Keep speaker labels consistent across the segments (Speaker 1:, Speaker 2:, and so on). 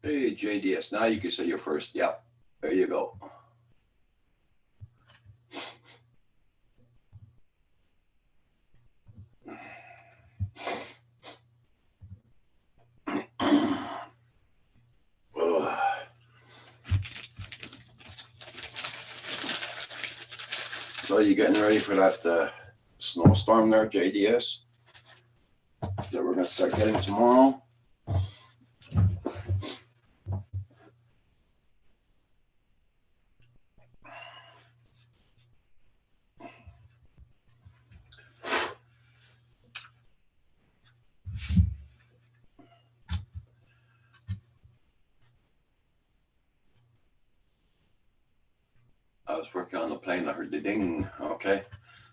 Speaker 1: Hey, JDS. Now you can say your first. Yep. There you go. So you getting ready for that snowstorm there, JDS? That we're going to start getting tomorrow? I was working on the plane. I heard the ding. Okay.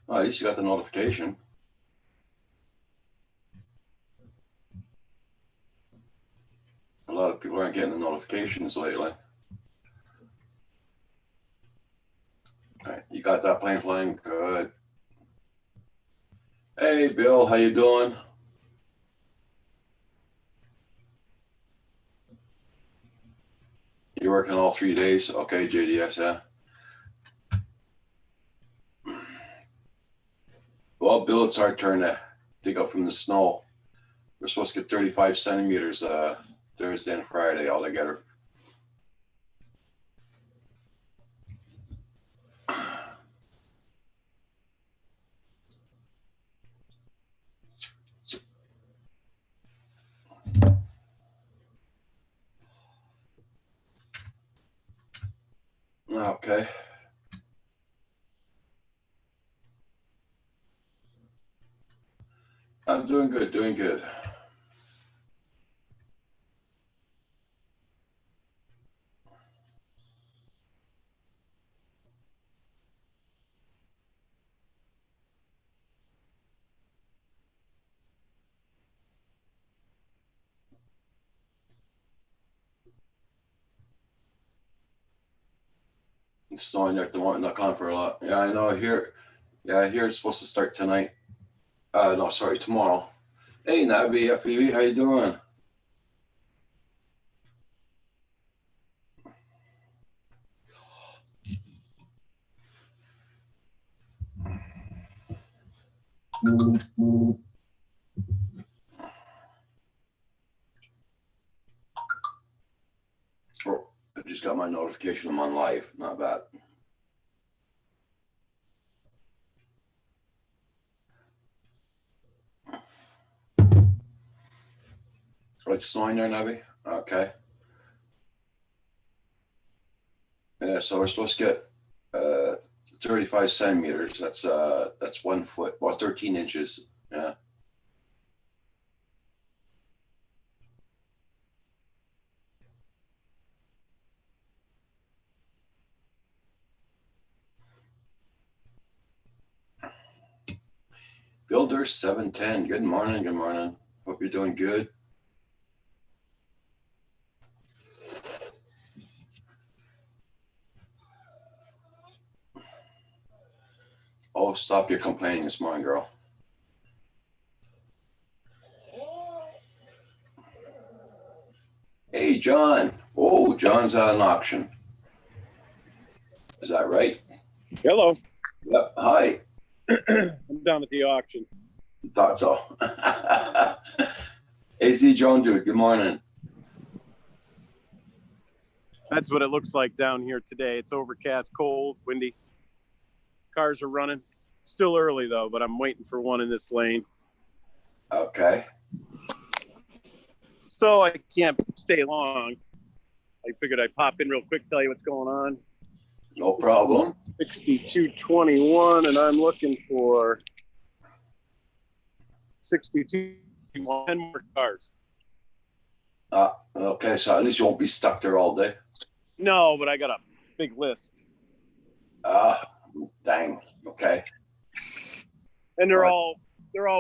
Speaker 1: Well, at least you got the notification. A lot of people aren't getting the notifications lately. All right, you got that plane flying? Good. Hey, Bill, how you doing? You're working all 3 days? Okay, JDS, yeah. Well, Bill, it's our turn to dig up from the snow. We're supposed to get 35 centimeters Thursday and Friday altogether. Okay. I'm doing good, doing good. It's snowing there at the moment, not gone for a lot. Yeah, I know. Here, yeah, here it's supposed to start tonight. No, sorry, tomorrow. Hey, Navi, FPV, how you doing? Oh, I just got my notification I'm on live. Not bad. Oh, it's snowing there, Navi? Okay. Yeah, so we're supposed to get 35 centimeters. That's 1 foot. Well, 13 inches. Yeah. Builder 710. Good morning. Good morning. Hope you're doing good. Oh, stop your complaining this morning, girl. Hey, John. Oh, John's at an auction. Is that right?
Speaker 2: Hello.
Speaker 1: Yep. Hi.
Speaker 2: I'm down at the auction.
Speaker 1: Thought so. AC Joan, dude. Good morning.
Speaker 2: That's what it looks like down here today. It's overcast, cold, windy. Cars are running. Still early, though, but I'm waiting for one in this lane.
Speaker 1: Okay.
Speaker 2: So I can't stay long. I figured I'd pop in real quick, tell you what's going on.
Speaker 1: No problem.
Speaker 2: 6221, and I'm looking for 62. 10 more cars.
Speaker 1: Okay, so at least you won't be stuck there all day.
Speaker 2: No, but I got a big list.
Speaker 1: Dang. Okay.
Speaker 2: And they're all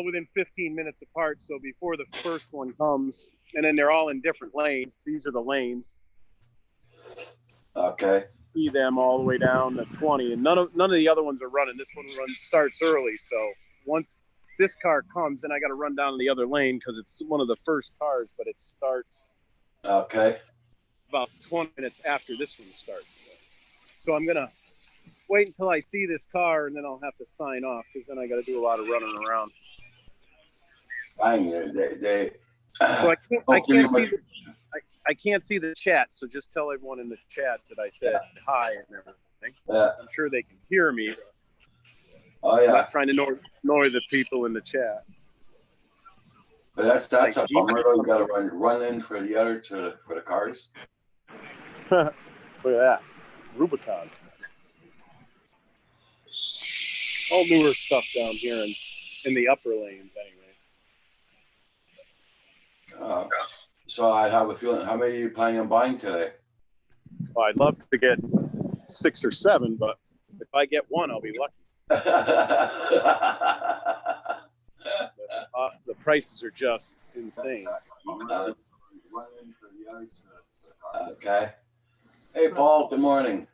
Speaker 2: within 15 minutes apart. So before the first one comes, and then they're all in different lanes. These are the lanes.
Speaker 1: Okay.
Speaker 2: See them all the way down to 20, and none of the other ones are running. This one starts early, so once this car comes, then I got to run down to the other lane because it's one of the first cars, but it starts.
Speaker 1: Okay.
Speaker 2: about 20 minutes after this one starts. So I'm going to wait until I see this car, and then I'll have to sign off, because then I got to do a lot of running around.
Speaker 1: Fine.
Speaker 2: So I can't see the chat, so just tell everyone in the chat that I said hi and everything. I'm sure they can hear me.
Speaker 1: Oh yeah.
Speaker 2: I'm not trying to annoy the people in the chat.
Speaker 1: But that's a bummer. You got to run in for the other for the cars.
Speaker 2: Look at that, Rubicon. All newer stuff down here in the upper lanes, anyways.
Speaker 1: So I have a feeling. How many are you planning on buying today?
Speaker 2: Well, I'd love to get 6 or 7, but if I get one, I'll be lucky. The prices are just insane.
Speaker 1: Okay. Hey, Paul. Good morning.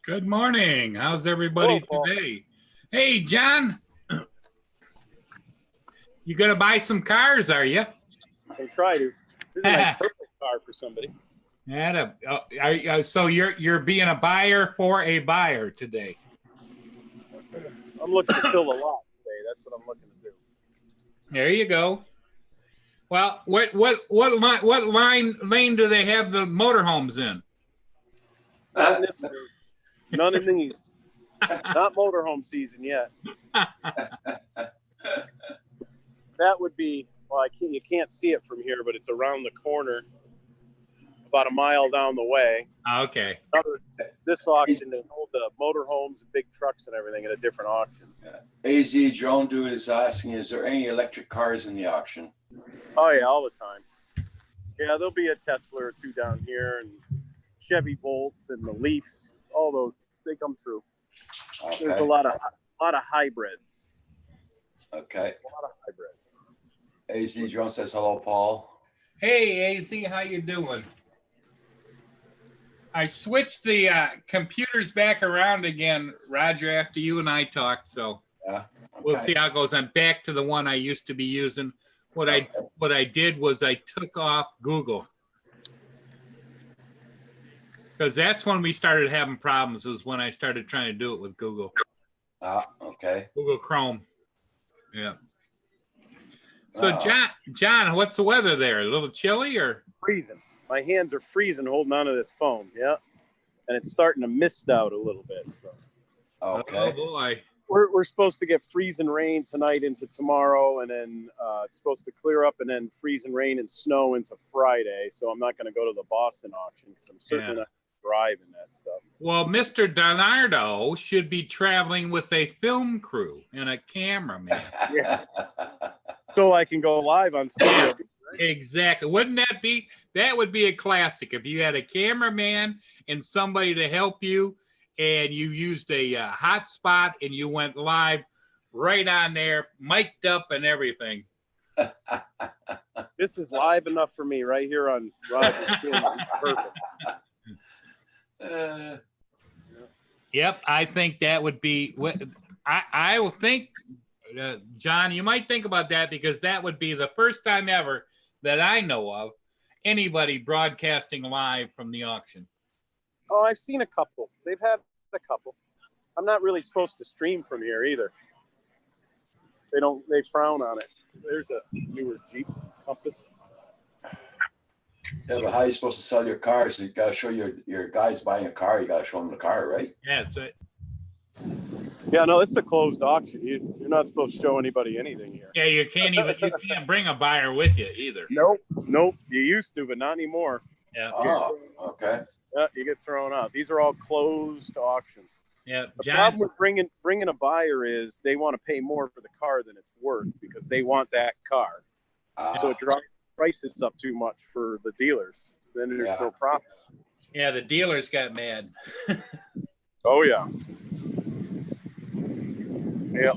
Speaker 3: Good morning. How's everybody today? Hey, John. You gonna buy some cars, are you?
Speaker 2: I'll try to. This is a nice purple car for somebody.
Speaker 3: So you're being a buyer for a buyer today.
Speaker 2: I'm looking to fill a lot today. That's what I'm looking to do.
Speaker 3: There you go. Well, what lane do they have the motorhomes in?
Speaker 2: Not in this. None in these. Not motorhome season yet. That would be, well, you can't see it from here, but it's around the corner, about a mile down the way.
Speaker 3: Okay.
Speaker 2: This auction, they hold the motorhomes and big trucks and everything at a different auction.
Speaker 1: AZ Drone Dude is asking, is there any electric cars in the auction?
Speaker 2: Oh yeah, all the time. Yeah, there'll be a Tesla or two down here, and Chevy Bolts and the Leafs. All those, they come through.
Speaker 1: Okay.
Speaker 2: There's a lot of hybrids.
Speaker 1: Okay.
Speaker 2: A lot of hybrids.
Speaker 1: AZ Drone says hello, Paul.
Speaker 3: Hey, AZ, how you doing? I switched the computers back around again, Roger, after you and I talked, so
Speaker 1: yeah. Okay.
Speaker 3: We'll see how it goes. I'm back to the one I used to be using. What I did was I took off Google, because that's when we started having problems. Was when I started trying to do it with Google.
Speaker 1: Okay.
Speaker 3: Google Chrome. Yeah. So John, what's the weather there? A little chilly or
Speaker 2: freezing? My hands are freezing holding onto this phone. Yeah, and it's starting to mist out a little bit. So.
Speaker 1: Okay.
Speaker 3: Oh boy.
Speaker 2: We're supposed to get freezing rain tonight into tomorrow, and then it's supposed to clear up and then freezing rain and snow into Friday. So I'm not going to go to the Boston auction because I'm certainly not driving that stuff.
Speaker 3: Well, Mr. Donardo should be traveling with a film crew and a cameraman.
Speaker 2: Yeah. So I can go live on studio.
Speaker 3: Exactly. Wouldn't that would be a classic if you had a cameraman and somebody to help you, and you used a hotspot and you went live right on there, mic'd up and everything.
Speaker 2: This is live enough for me right here on Roger. Perfect.
Speaker 3: Yep, I think that would be what I will think. John, you might think about that, because that would be the first time ever that I know of anybody broadcasting live from the auction.
Speaker 2: Oh, I've seen a couple. They've had a couple. I'm not really supposed to stream from here either. They frown on it. There's a newer Jeep Compass.
Speaker 1: Yeah, but how are you supposed to sell your cars? You got to show your guys buying a car. You got to show them the car, right?
Speaker 3: Yeah, that's it.
Speaker 2: Yeah, no, it's a closed auction. You're not supposed to show anybody anything here.
Speaker 3: Yeah, you can't bring a buyer with you either.
Speaker 2: Nope. You used to, but not anymore.
Speaker 3: Yeah.
Speaker 1: Oh, okay.
Speaker 2: Yeah, you get thrown out. These are all closed auctions.
Speaker 3: Yeah.
Speaker 2: The problem with bringing a buyer is they want to pay more for the car than it's worth, because they want that car. So it drives prices up too much for the dealers. Then there's no profit.
Speaker 3: Yeah, the dealers got mad.
Speaker 2: Oh yeah. Yeah.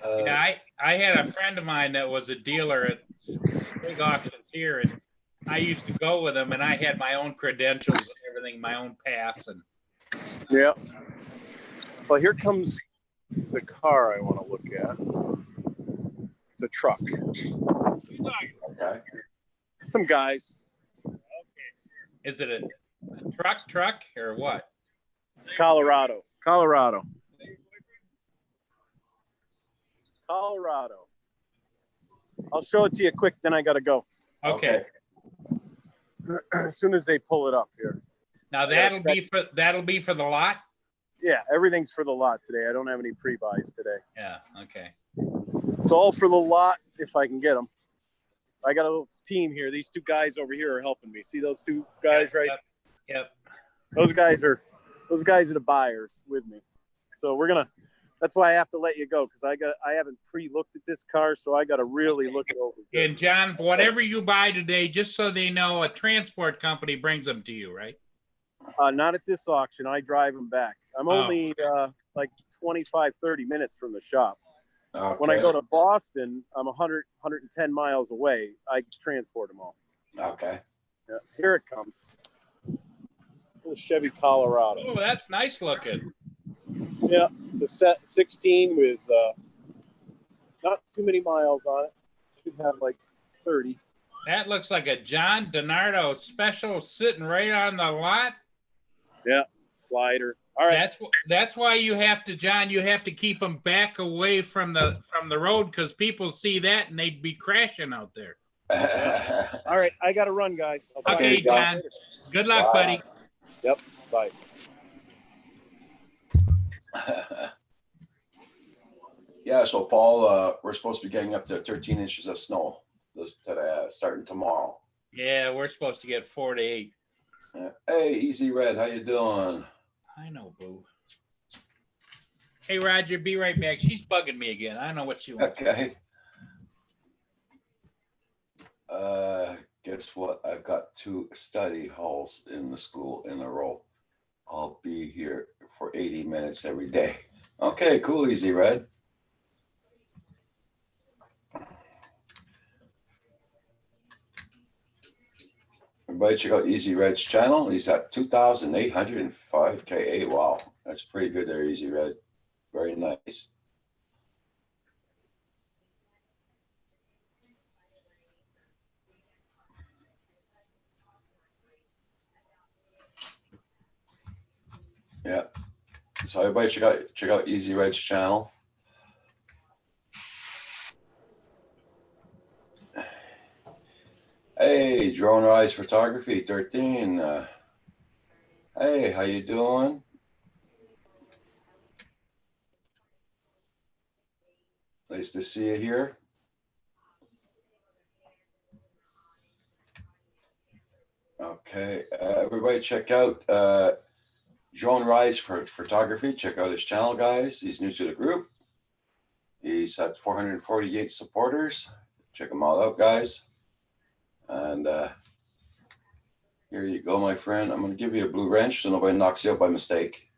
Speaker 3: Yeah, I had a friend of mine that was a dealer at big auctions here, and I used to go with him, and I had my own credentials and everything, my own pass. And
Speaker 2: yeah. Well, here comes the car I want to look at. It's a truck.
Speaker 1: Okay.
Speaker 2: Some guys.
Speaker 3: Is it a truck or what?
Speaker 2: It's Colorado. Colorado. I'll show it to you quick, then I gotta go.
Speaker 3: Okay.
Speaker 2: As soon as they pull it up here.
Speaker 3: Now that'll be for the lot?
Speaker 2: Yeah, everything's for the lot today. I don't have any pre-buys today.
Speaker 3: Yeah, okay.
Speaker 2: It's all for the lot if I can get them. I got a little team here. These two guys over here are helping me. See those two guys right?
Speaker 3: Yep.
Speaker 2: Those guys are the buyers with me. So that's why I have to let you go, because I haven't pre-looked at this car, so I gotta really look it over.
Speaker 3: And John, whatever you buy today, just so they know, a transport company brings them to you, right?
Speaker 2: Not at this auction. I drive them back. I'm only like 25, 30 minutes from the shop.
Speaker 1: Okay.
Speaker 2: When I go to Boston, I'm 100, 110 miles away. I transport them all.
Speaker 1: Okay.
Speaker 2: Yeah, here it comes. Little Chevy Colorado.
Speaker 3: Oh, that's nice looking.
Speaker 2: Yeah, it's a set 16 with not too many miles on it. Should have like 30.
Speaker 3: That looks like a John DiNardo special sitting right on the lot.
Speaker 2: Yeah, slider. All right.
Speaker 3: That's why you have to, John. You have to keep them back away from the road, because people see that and they'd be crashing out there.
Speaker 2: All right, I got to run, guys.
Speaker 3: Okay, John. Good luck, buddy.
Speaker 2: Yep. Bye.
Speaker 1: Yeah, so Paul, we're supposed to be getting up to 13 inches of snow starting tomorrow.
Speaker 3: Yeah, we're supposed to get 4 to 8.
Speaker 1: Hey, Easy Red, how you doing?
Speaker 3: I know, boo. Hey, Roger, be right back. She's bugging me again. I don't know what she wants.
Speaker 1: Okay. Guess what? I've got 2 study halls in the school in a row. I'll be here for 80 minutes every day. Okay, cool, Easy Red. Everybody check out Easy Red's channel. He's at 2,805 KA. Wow, that's pretty good there, Easy Red. Very nice. Yeah. So everybody check out Easy Red's channel. Hey, Drone Rise Photography 13. Hey, how you doing? Nice to see you here. Okay, everybody check out Drone Rise for Photography. Check out his channel, guys. He's new to the group. He's at 448 supporters. Check him all out, guys. And here you go, my friend. I'm going to give you a blue wrench so nobody knocks you out by mistake.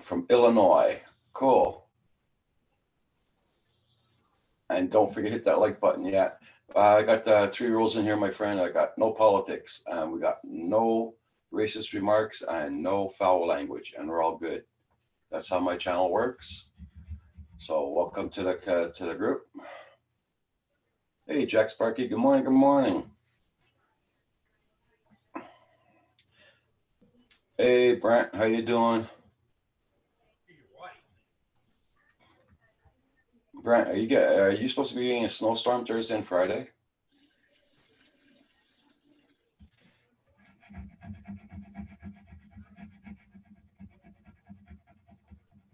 Speaker 1: From Illinois. Cool. And don't forget to hit that like button. Yeah. I got 3 rules in here, my friend. I got no politics. And we got no racist remarks and no foul language. And we're all good. That's how my channel works. So welcome to the group. Hey, Jack Sparky. Good morning. Good morning. Hey, Brent. How you doing? Brent, are you supposed to be getting a snowstorm Thursday and Friday?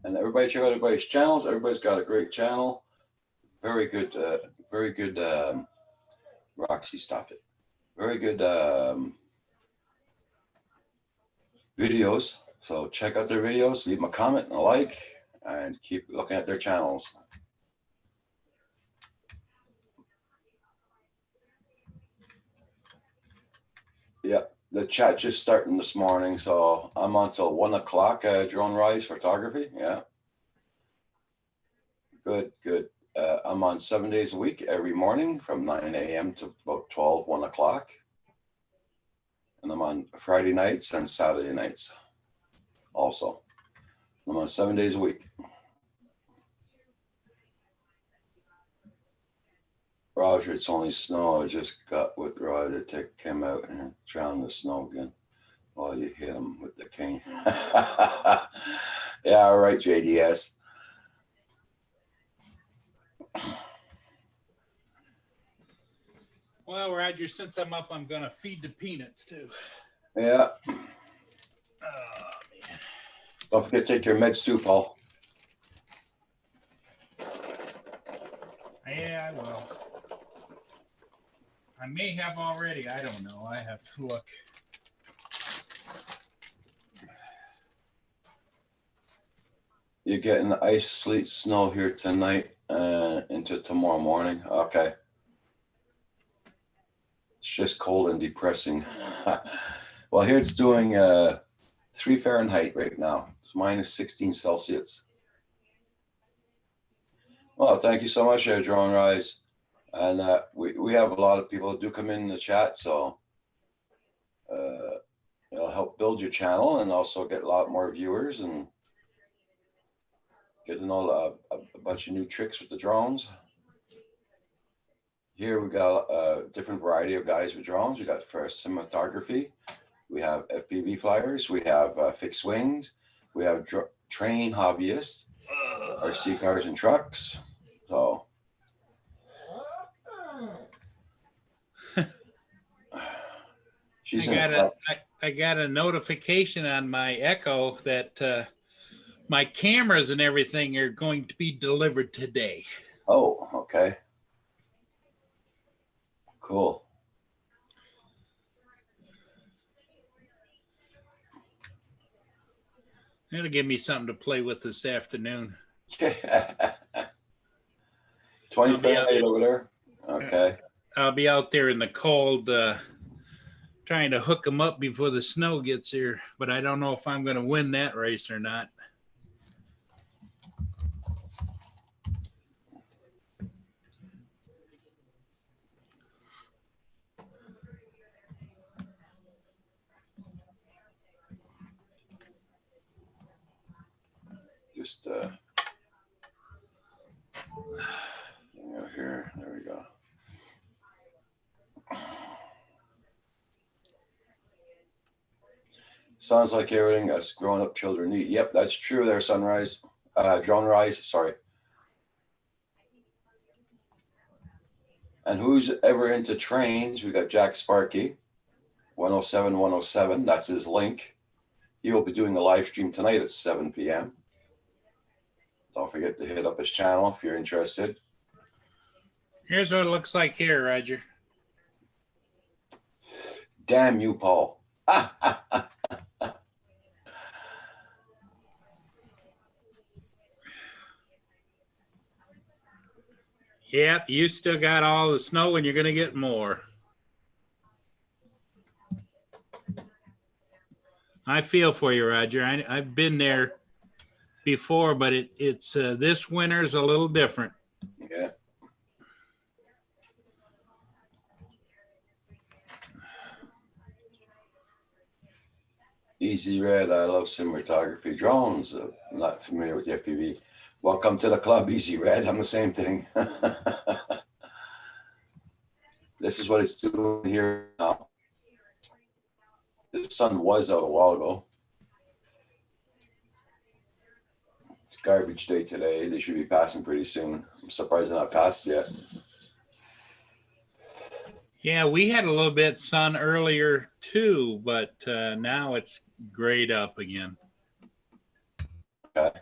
Speaker 1: And everybody check out everybody's channels. Everybody's got a great channel. Very good, Roxy, stop it. Very good videos. So check out their videos, leave them a comment and a like, and keep looking at their channels. Yeah, the chat just starting this morning, so I'm on till 1 o'clock. Drone Rise Photography. Yeah, good. I'm on 7 days a week, every morning from 9 a.m. to about 1 o'clock, and I'm on Friday nights and Saturday nights. Also, I'm on 7 days a week. Roger, it's only snow. I just got with Roger to came out and drown the snow again. While you hit him with the cane. Yeah, all right, JDS.
Speaker 3: Well, Roger, since I'm up, I'm gonna feed the peanuts too.
Speaker 1: Yeah.
Speaker 3: Oh man.
Speaker 1: Don't forget to take your meds too, Paul.
Speaker 3: Yeah, I will. I may have already. I don't know. I have to look.
Speaker 1: You're getting ice, sleet, snow here tonight into tomorrow morning. Okay. It's just cold and depressing. Well, here it's doing 3 Fahrenheit right now. It's minus 16 Celsius. Well, thank you so much, Drone Rise. And we have a lot of people that do come in the chat, so it'll help build your channel and also get a lot more viewers and get to know a bunch of new tricks with the drones. Here we got a different variety of guys with drones. We got for cinematography, we have FPV flyers, we have fixed wings, we have train hobbyists, RC cars and trucks. So
Speaker 3: I got a notification on my Echo that my cameras and everything are going to be delivered today.
Speaker 1: Oh, okay. Cool.
Speaker 3: It'll give me something to play with this afternoon.
Speaker 1: 20 Fahrenheit over there. Okay.
Speaker 3: I'll be out there in the cold trying to hook them up before the snow gets here, but I don't know if I'm going to win that race or not.
Speaker 1: Just here. There we go. Sounds like everything us grown-up children need. Yep, that's true there, Sunrise. Drone Rise, sorry. And who's ever into trains? We got Jack Sparky, 107 107. That's his link. He will be doing a live stream tonight at 7 p.m. Don't forget to hit up his channel if you're interested.
Speaker 3: Here's what it looks like here, Roger.
Speaker 1: Damn you, Paul.
Speaker 3: Yep, you still got all the snow and you're going to get more. I feel for you, Roger. I've been there before, but it's this winter's a little different.
Speaker 1: Yeah. Easy Red, I love cinematography. Drones, I'm not familiar with the FPV. Welcome to the club, Easy Red. I'm the same thing. This is what it's doing here now. The sun was out a while ago. It's garbage day today. They should be passing pretty soon. I'm surprised they're not passed yet.
Speaker 3: Yeah, we had a little bit sun earlier too, but now it's grayed up again.
Speaker 1: Okay.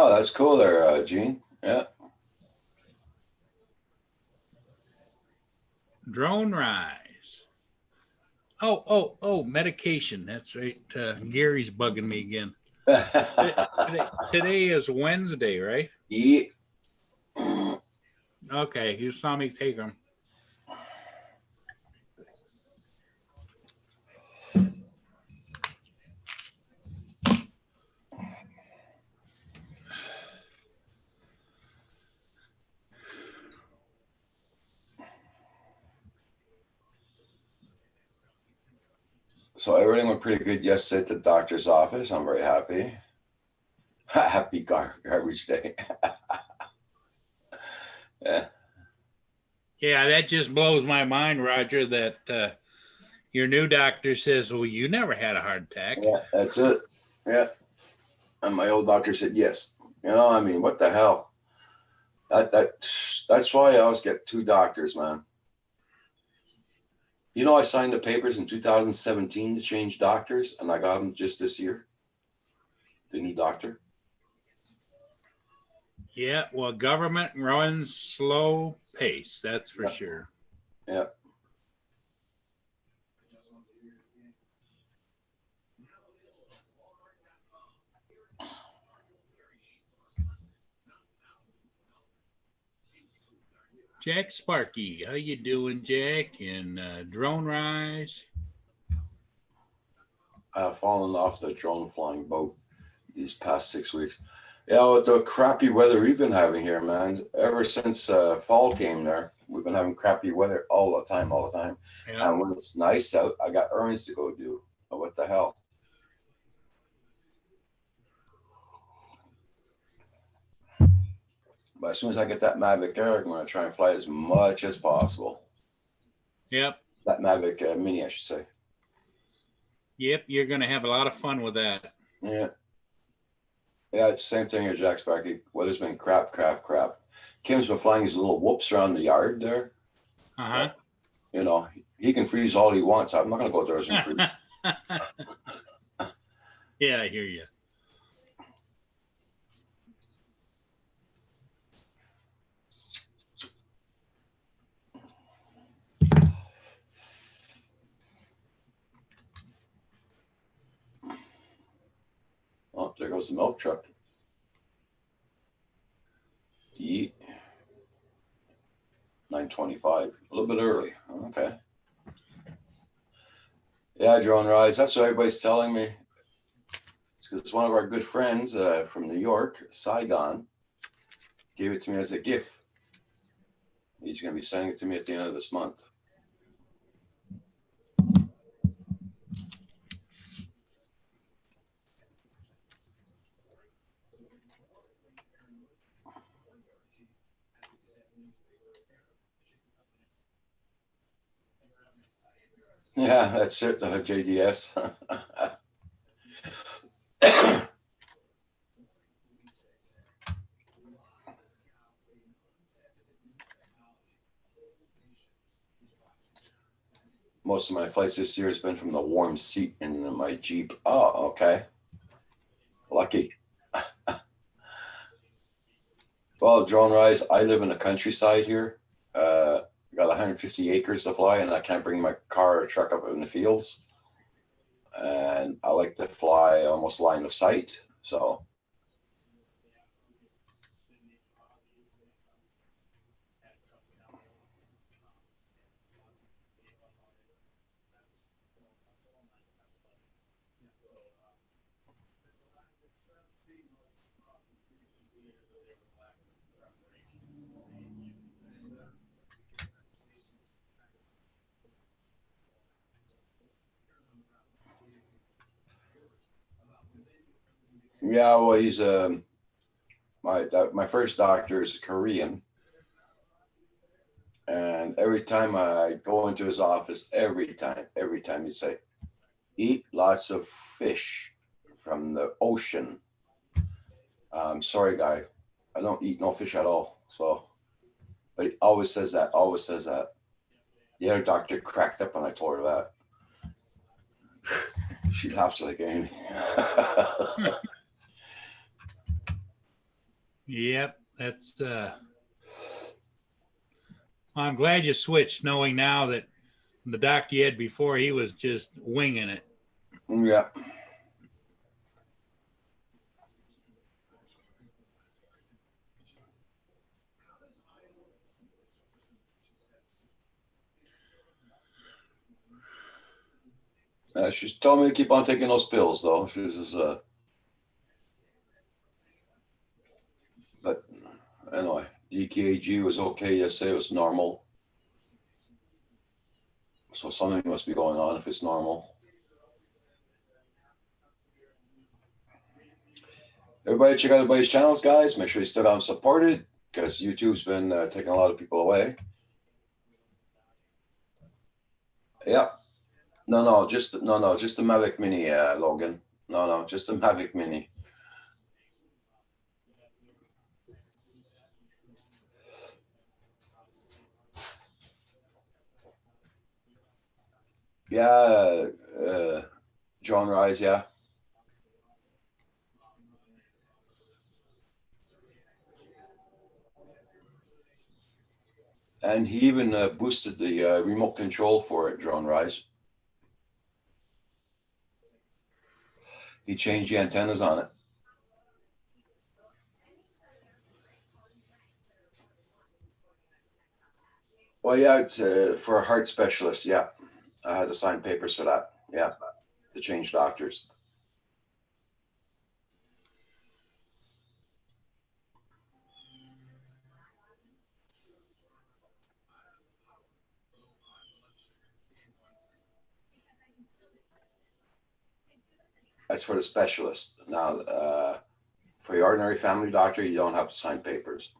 Speaker 1: Oh, that's cool there, Gene. Yeah.
Speaker 3: Drone Rise. Oh, medication. That's right. Gary's bugging me again. Today is Wednesday, right?
Speaker 1: Yeah.
Speaker 3: Okay, you saw me take them.
Speaker 1: So everything went pretty good yesterday at the doctor's office. I'm very happy. Happy garbage day. Yeah.
Speaker 3: Yeah, that just blows my mind, Roger, that your new doctor says, well, you never had a heart attack.
Speaker 1: Yeah, that's it. Yeah. And my old doctor said yes. You know, I mean, what the hell? That's why I always get two doctors, man. You know, I signed the papers in 2017 to change doctors, and I got them just this year. The new doctor.
Speaker 3: Yeah, well, government runs slow pace, that's for
Speaker 1: Yeah.
Speaker 3: sure.
Speaker 1: Yeah.
Speaker 3: Jack Sparky, how you doing, Jack? And Drone Rise.
Speaker 1: I've fallen off the drone flying boat these past 6 weeks. Yeah, with the crappy weather we've been having here, man. Ever since fall came there, we've been having crappy weather all the time.
Speaker 3: Yeah.
Speaker 1: And when it's nice out, I got errands to go do. Oh, what the hell? But as soon as I get that Mavic Air, I'm going to try and fly as much as possible.
Speaker 3: Yep.
Speaker 1: That Mavic Mini, I should say.
Speaker 3: Yep, you're going to have a lot of fun with that.
Speaker 1: Yeah. Yeah, it's the same thing as Jack Sparky. Weather's been crap. Kim's been flying his little whoops around the yard there.
Speaker 3: Uh-huh.
Speaker 1: You know, he can freeze all he wants. I'm not going to go outdoors and freeze.
Speaker 3: Yeah, I hear you.
Speaker 1: Oh, there goes the milk truck. Eat. 9:25. A little bit early. Okay. Yeah, Drone Rise. That's what everybody's telling me. It's because one of our good friends from New York, Saigon, gave it to me as a gift. He's going to be sending it to me at the end of this month. Yeah, that's it, the JDS. Most of my flights this year has been from the warm seat in my Jeep. Oh, okay. Lucky. Well, Drone Rise, I live in the countryside here. Got 150 acres to fly, and I can't bring my car or truck up in the fields. And I like to fly almost line of sight. So yeah, well, he's my first doctor is Korean, and every time I go into his office, every time he'd say, "Eat lots of fish from the ocean." Sorry, guy, I don't eat no fish at all. So, but he always says that. The other doctor cracked up when I told her that. She laughs like anything.
Speaker 3: Yep, that's I'm glad you switched, knowing now that the doctor you had before, he was just winging it.
Speaker 1: Yeah. She's told me to keep on taking those pills, though. She says, but anyway, EKG was okay yesterday. It was normal. So something must be going on if it's normal. Everybody check out everybody's channels, guys. Make sure you stick on supported because YouTube's been taking a lot of people away. Yeah. No, just the Mavic Mini, Logan. No, just the Mavic Mini. Yeah, John Rise, yeah. And he even boosted the remote control for it, Drone Rise. He changed the antennas on it. Well, yeah, it's for a heart specialist. Yeah, I had to sign papers for that. Yeah, to change doctors. That's for the specialist. Now, for your ordinary family doctor, you don't have to sign papers.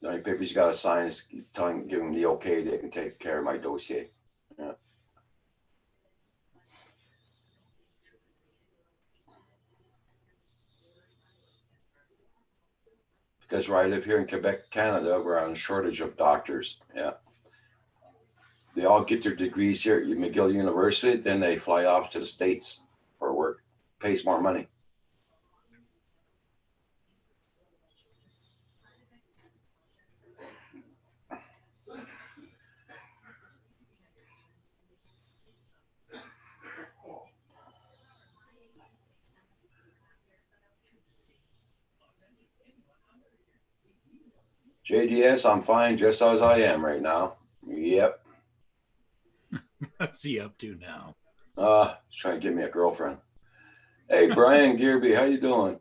Speaker 1: The only papers you got to sign is telling, giving them the okay they can take care of my dossier. Yeah. Because where I live here in Quebec, Canada, we're on a shortage of doctors. Yeah. They all get their degrees here at McGill University, then they fly off to the States for work. Pays more money. JDS, I'm fine just as I am right now. Yep.
Speaker 3: What's he up to now?
Speaker 1: He's trying to get me a girlfriend. Hey, Brian Gearby, how you doing?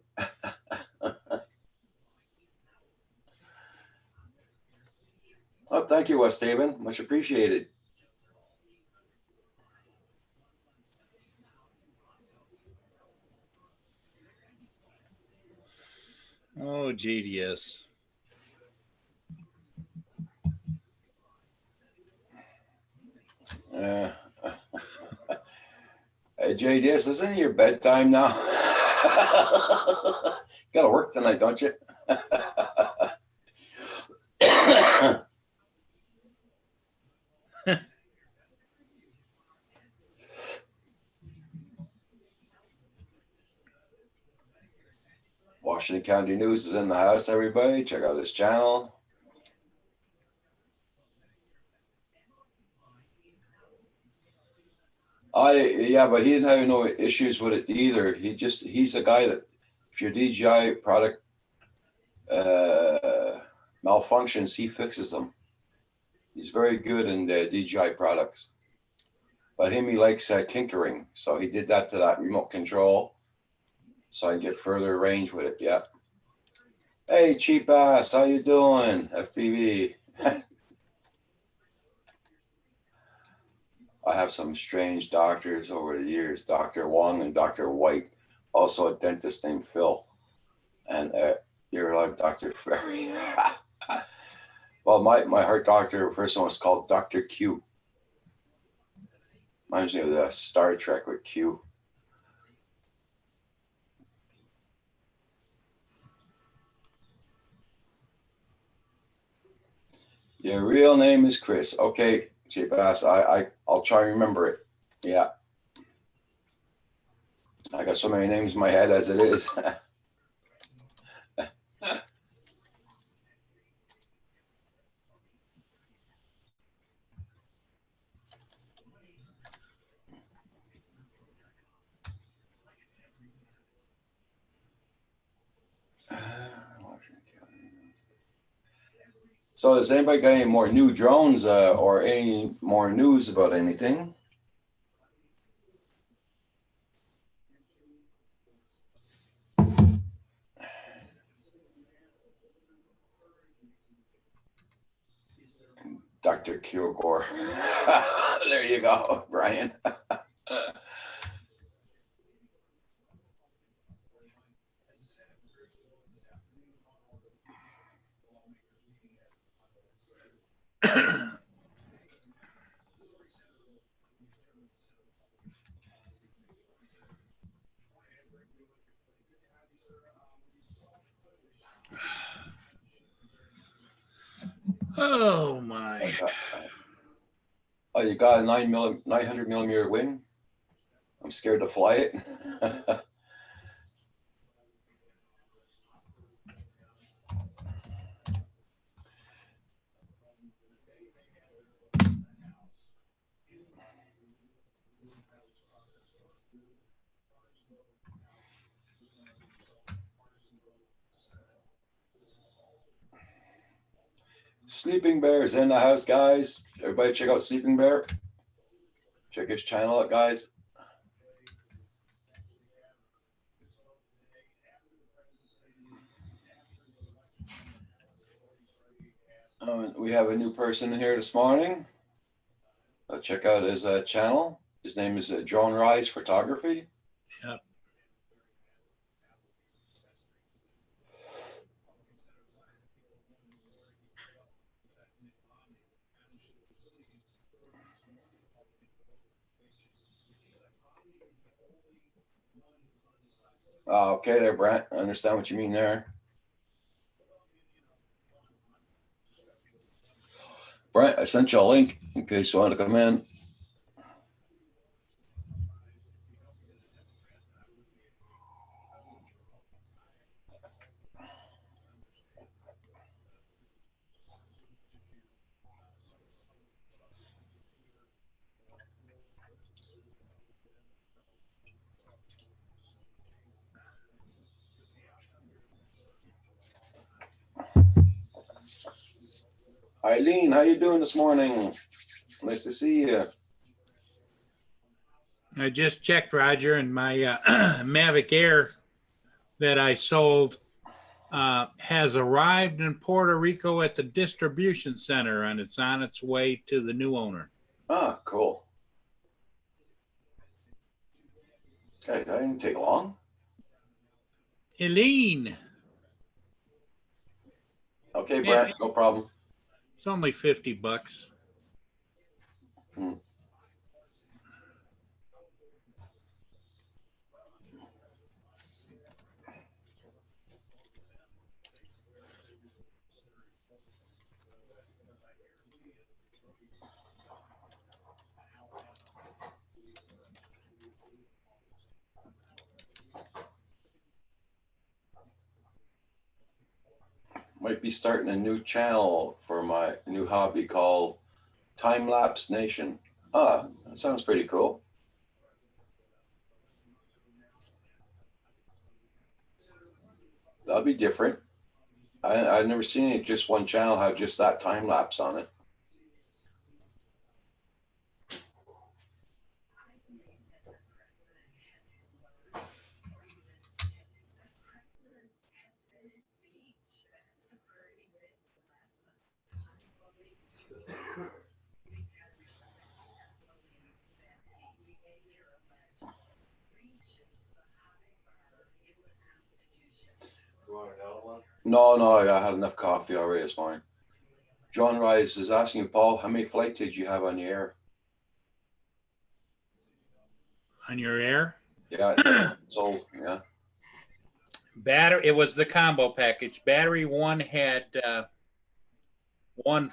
Speaker 1: Oh, thank you, West Haven. Much appreciated.
Speaker 3: Oh, JDS.
Speaker 1: Hey, JDS, isn't it your bedtime now? Got to work tonight, don't you? Washington County News is in the house, everybody. Check out his channel. Yeah, but he didn't have no issues with it either. He's a guy that if your DJI product malfunctions, he fixes them. He's very good in DJI products. But he likes tinkering. So he did that to that remote control so I can get further range with it. Yeah. Hey, cheap ass, how you doing? FPV. I have some strange doctors over the years, Dr. Wong and Dr. White, also a dentist named Phil, and you're like Dr. Ferry. Well, my heart doctor, first one was called Dr. Q. Reminds me of the Star Trek with Q. Your real name is Chris. Okay, cheap ass. I'll try and remember it. Yeah. I got so many names in my head as it is. So has anybody got any more new drones or any more news about anything? Dr. Kilgore. There you go, Brian.
Speaker 3: Oh my.
Speaker 1: Oh, you got a 900 millimeter wing? I'm scared to fly it. Sleeping Bear is in the house, guys. Everybody check out Sleeping Bear. Check his channel out, guys. We have a new person here this morning. Check out his channel. His name is John Rise Photography.
Speaker 3: Yep.
Speaker 1: Okay there, Brent. I understand what you mean there. Brent, I sent you a link in case you want to come in. Eileen, how you doing this morning? Nice to see you.
Speaker 3: I just checked, Roger, and my Mavic Air that I sold has arrived in Puerto Rico at the distribution center, and it's on its way to the new owner.
Speaker 1: Ah, cool. Okay, that didn't take long.
Speaker 3: Eileen.
Speaker 1: Okay, Brent, no problem.
Speaker 3: It's only $50.
Speaker 1: Might be starting a new channel for my new hobby called Time Lapse Nation. Ah, that sounds pretty cool. That'll be different. I've never seen it, just one channel have just that time lapse on it. No, I had enough coffee already this morning. John Rice is asking you, Paul, how many flights did you have on the air?
Speaker 3: On your Air?
Speaker 1: Yeah, sold, yeah.
Speaker 3: Battery, it was the combo package. Battery 1 had one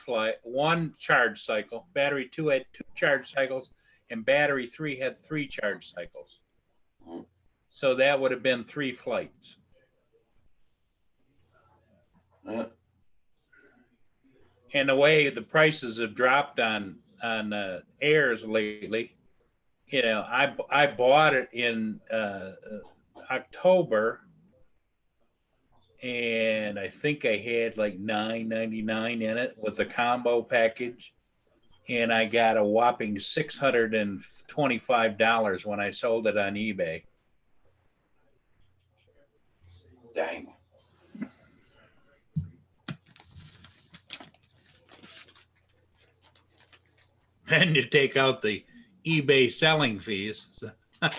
Speaker 3: charge cycle. Battery 2 had 2 charge cycles, and battery 3 had 3 charge cycles.
Speaker 1: Mhm.
Speaker 3: So that would have been 3 flights.
Speaker 1: Yeah.
Speaker 3: And the way the prices have dropped on airs lately, you know, I bought it in October, and I think I had like $9.99 in it with the combo package, and I got a whopping $625 when I sold it on eBay.
Speaker 1: Dang.
Speaker 3: And you take out the eBay selling fees on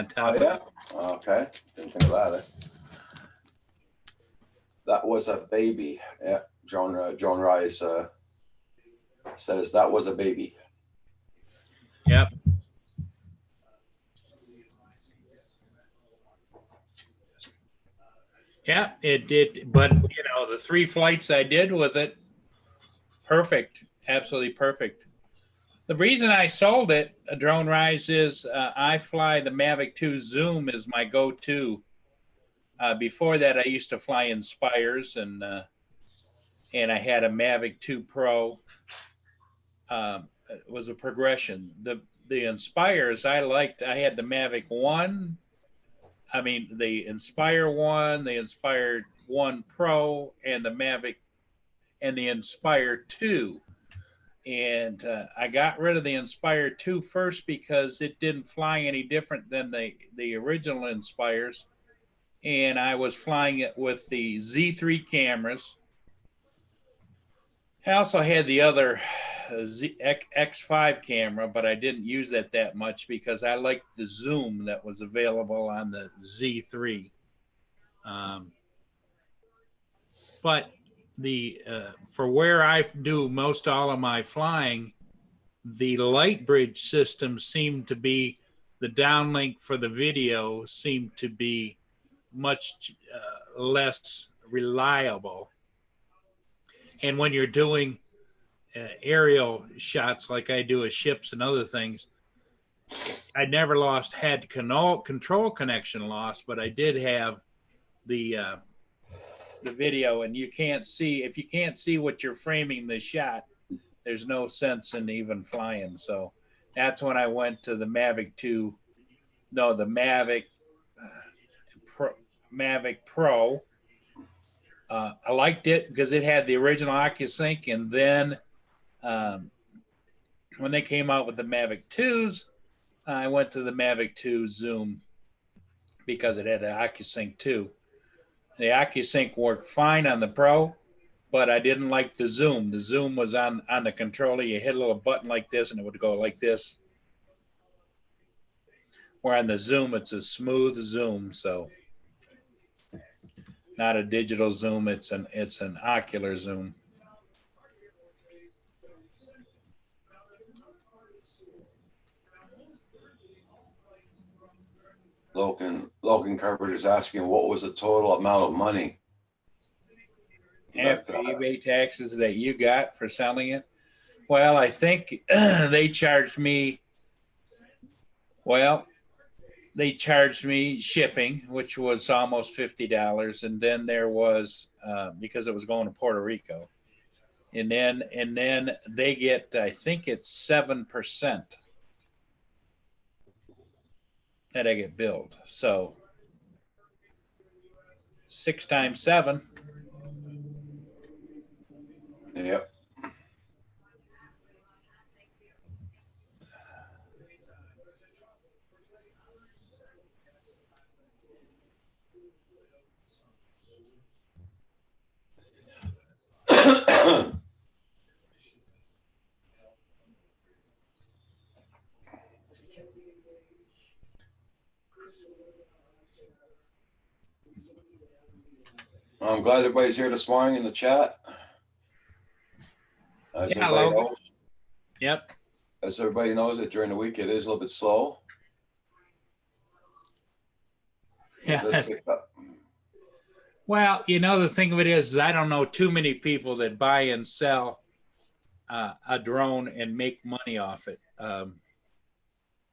Speaker 3: top.
Speaker 1: Oh, yeah? Okay. Didn't think of that. Eh? That was a baby. Yeah. John Rice says that was a baby.
Speaker 3: Yep. Yeah, it did. But, you know, the 3 flights I did with it, Perfect. Absolutely perfect. The reason I sold it, Drone Rise, is I fly the Mavic 2 Zoom as my go-to. Before that, I used to fly Inspires, and I had a Mavic 2 Pro. It was a progression. The Inspires I liked. I had the Mavic 1. I mean, the Inspire 1, the Inspire 1 Pro, and the Mavic and the Inspire 2. And I got rid of the Inspire 2 first because it didn't fly any different than the original Inspires. And I was flying it with the Z3 cameras. I also had the other X5 camera, but I didn't use that much because I liked the zoom that was available on the Z3. But for where I do most all of my flying, the Lightbridge system seemed to be, the downlink for the video seemed to be much less reliable. And when you're doing aerial shots like I do of ships and other things, I never had control connection loss, but I did have the video, and you can't see, if you can't see what you're framing the shot, there's no sense in even flying. So that's when I went to the Mavic 2, no, the Mavic Pro. I liked it because it had the original OcuSync, and then when they came out with the Mavic 2s, I went to the Mavic 2 Zoom because it had the OcuSync too. The OcuSync worked fine on the Pro, but I didn't like the zoom. The zoom was on the controller. You hit a little button like this, and it would go like this. Where on the Zoom, it's a smooth zoom, so not a digital zoom. It's an ocular zoom.
Speaker 1: Logan Carpenter is asking, what was the total amount of money
Speaker 3: after eBay taxes that you got for selling it? Well, I think they charged me shipping, which was almost $50, and then there was because it was going to Puerto Rico, and then they get, I think it's 7% that I get billed. So 6 times 7.
Speaker 1: Yep. I'm glad everybody's here this morning in the chat. As everybody knows,
Speaker 3: yep.
Speaker 1: As everybody knows, that during the week it is a little bit slow.
Speaker 3: Yeah. Well, the thing of it is I don't know too many people that buy and sell a drone and make money off it.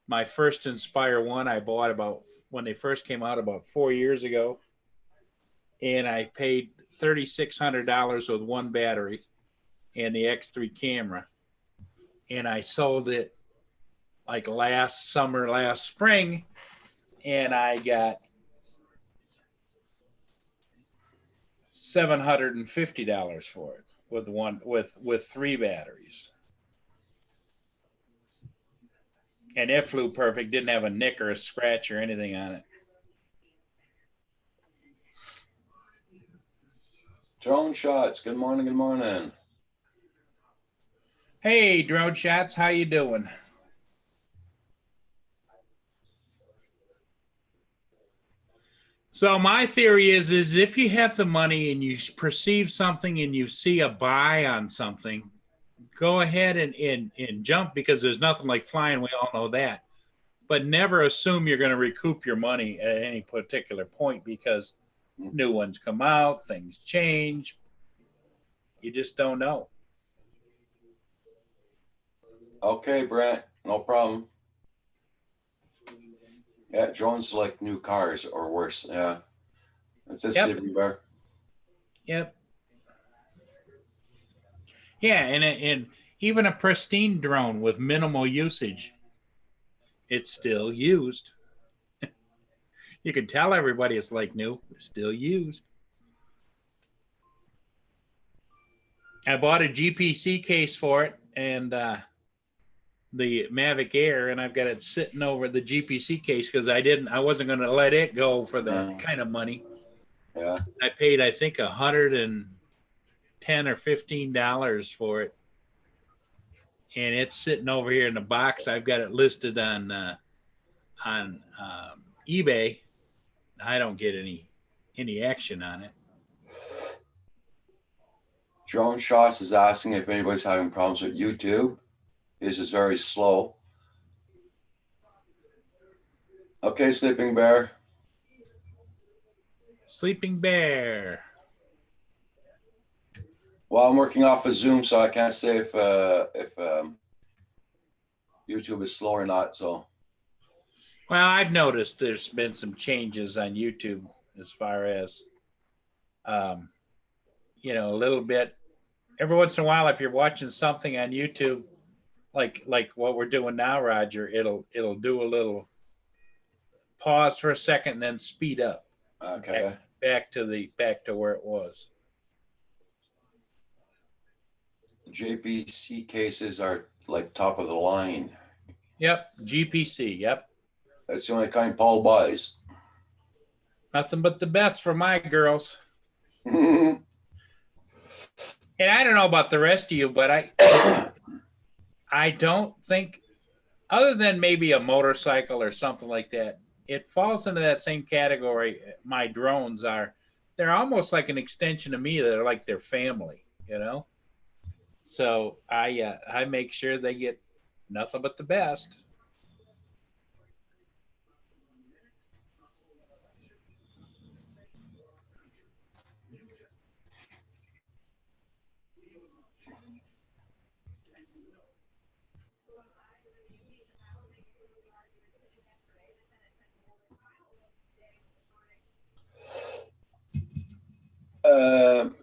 Speaker 3: My first Inspire 1 I bought when they first came out about 4 years ago. And I paid $3,600 with one battery and the X3 camera. And I sold it like last spring, and I got $750 for it with 3 batteries. And it flew perfect, didn't have a nick or a scratch or anything on it.
Speaker 1: Drone Shots, good morning, good morning.
Speaker 3: Hey, Drone Shots, how you doing? So my theory is if you have the money and you perceive something and you see a buy on something, go ahead and jump, because there's nothing like flying. We all know that. But never assume you're going to recoup your money at any particular point, because new ones come out, things change. You just don't know.
Speaker 1: Okay, Brent, no problem. Yeah, drones like new cars or worse. Yeah, that's a
Speaker 3: Yep.
Speaker 1: sleeping bear.
Speaker 3: Yep. Yeah, and even a pristine drone with minimal usage, it's still used. You can tell everybody it's like new, it's still used. I bought a GPC case for it and the Mavic Air, and I've got it sitting over the GPC case because I wasn't going to let it go for that kind of money.
Speaker 1: Yeah.
Speaker 3: I paid, I think, $110 or $15 for it, and it's sitting over here in the box. I've got it listed on eBay. I don't get any action on it.
Speaker 1: Drone Shots is asking if anybody's having problems with YouTube. This is very slow. Okay, Sleeping Bear.
Speaker 3: Sleeping Bear.
Speaker 1: Well, I'm working off of Zoom, so I can't say if YouTube is slow or not. So,
Speaker 3: Well, I've noticed there's been some changes on YouTube as far as, a little bit. Every once in a while, if you're watching something on YouTube, like what we're doing now, Roger, it'll do a little pause for a second, and then speed up.
Speaker 1: okay.
Speaker 3: Back to where it was.
Speaker 1: JPC cases are like top of the line.
Speaker 3: Yep, GPC. Yep,
Speaker 1: That's the only kind Paul buys.
Speaker 3: nothing but the best for my girls.
Speaker 1: Yeah.
Speaker 3: And I don't know about the rest of you, but I don't think, other than maybe a motorcycle or something like that, it falls into that same category. My drones are. They're almost like an extension of me. They're like their family, So I make sure they get nothing but the best.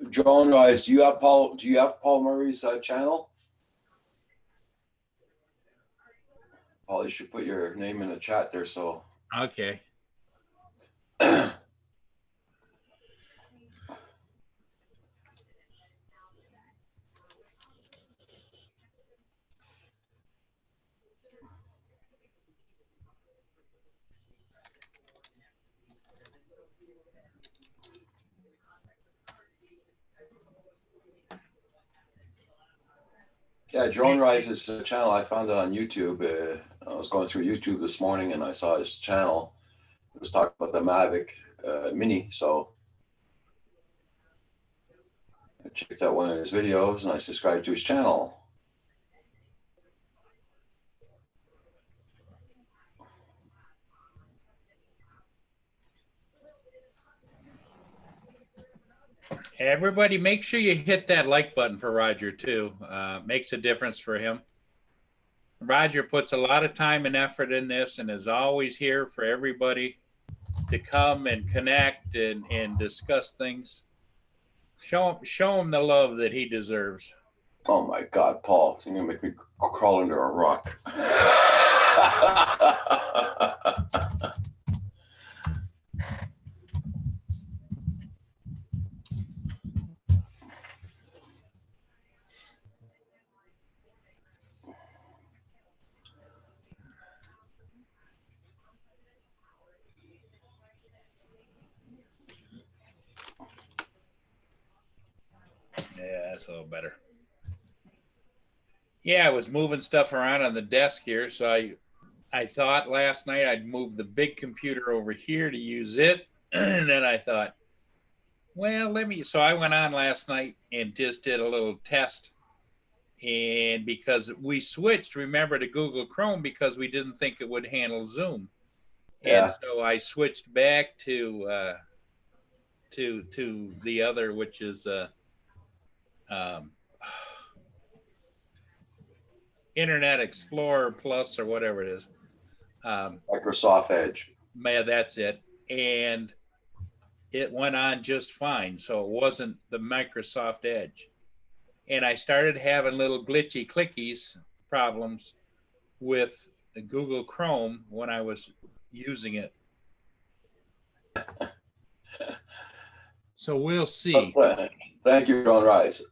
Speaker 1: Drone Rise, do you have Paul Murray's channel? Paul, you should put your name in the chat there. So
Speaker 3: Okay.
Speaker 1: yeah, Drone Rise is a channel. I found it on YouTube. I was going through YouTube this morning and I saw his channel. It was talking about the Mavic Mini. So I checked out one of his videos and I subscribed to his channel.
Speaker 3: Everybody, make sure you hit that like button for Roger too. Makes a difference for him. Roger puts a lot of time and effort in this and is always here for everybody to come and connect and discuss things. Show him the love that he deserves.
Speaker 1: Oh my God, Paul, you're gonna make me crawl under a rock.
Speaker 3: Yeah, that's a little better. Yeah, I was moving stuff around on the desk here, so I thought last night I'd move the big computer over here to use it, and then I thought, well, so I went on last night and just did a little test, and because we switched, remember, to Google Chrome because we didn't think it would handle Zoom,
Speaker 1: Yeah.
Speaker 3: and so I switched back to the other, which is Internet Explorer Plus or whatever it is.
Speaker 1: Microsoft Edge.
Speaker 3: Yeah, that's it. And it went on just fine. So it wasn't the Microsoft Edge. And I started having little glitchy clickies problems with the Google Chrome when I was using it. So we'll see.
Speaker 1: Thank you, John Rice.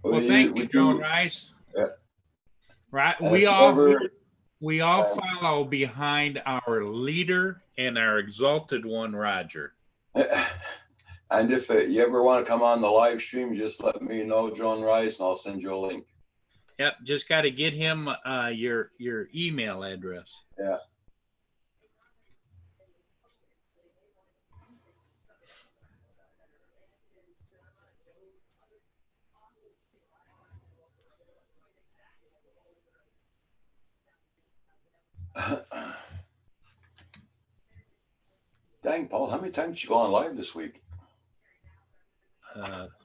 Speaker 3: Well, thank you, John Rice.
Speaker 1: Yeah.
Speaker 3: Right,
Speaker 1: And
Speaker 3: we all follow behind our leader and our exalted one, Roger.
Speaker 1: And if you ever want to come on the live stream, just let me know, John Rice, and I'll send you a link.
Speaker 3: Yep, just got to get him your email address.
Speaker 1: Yeah. Dang, Paul, how many times did you go on live this week?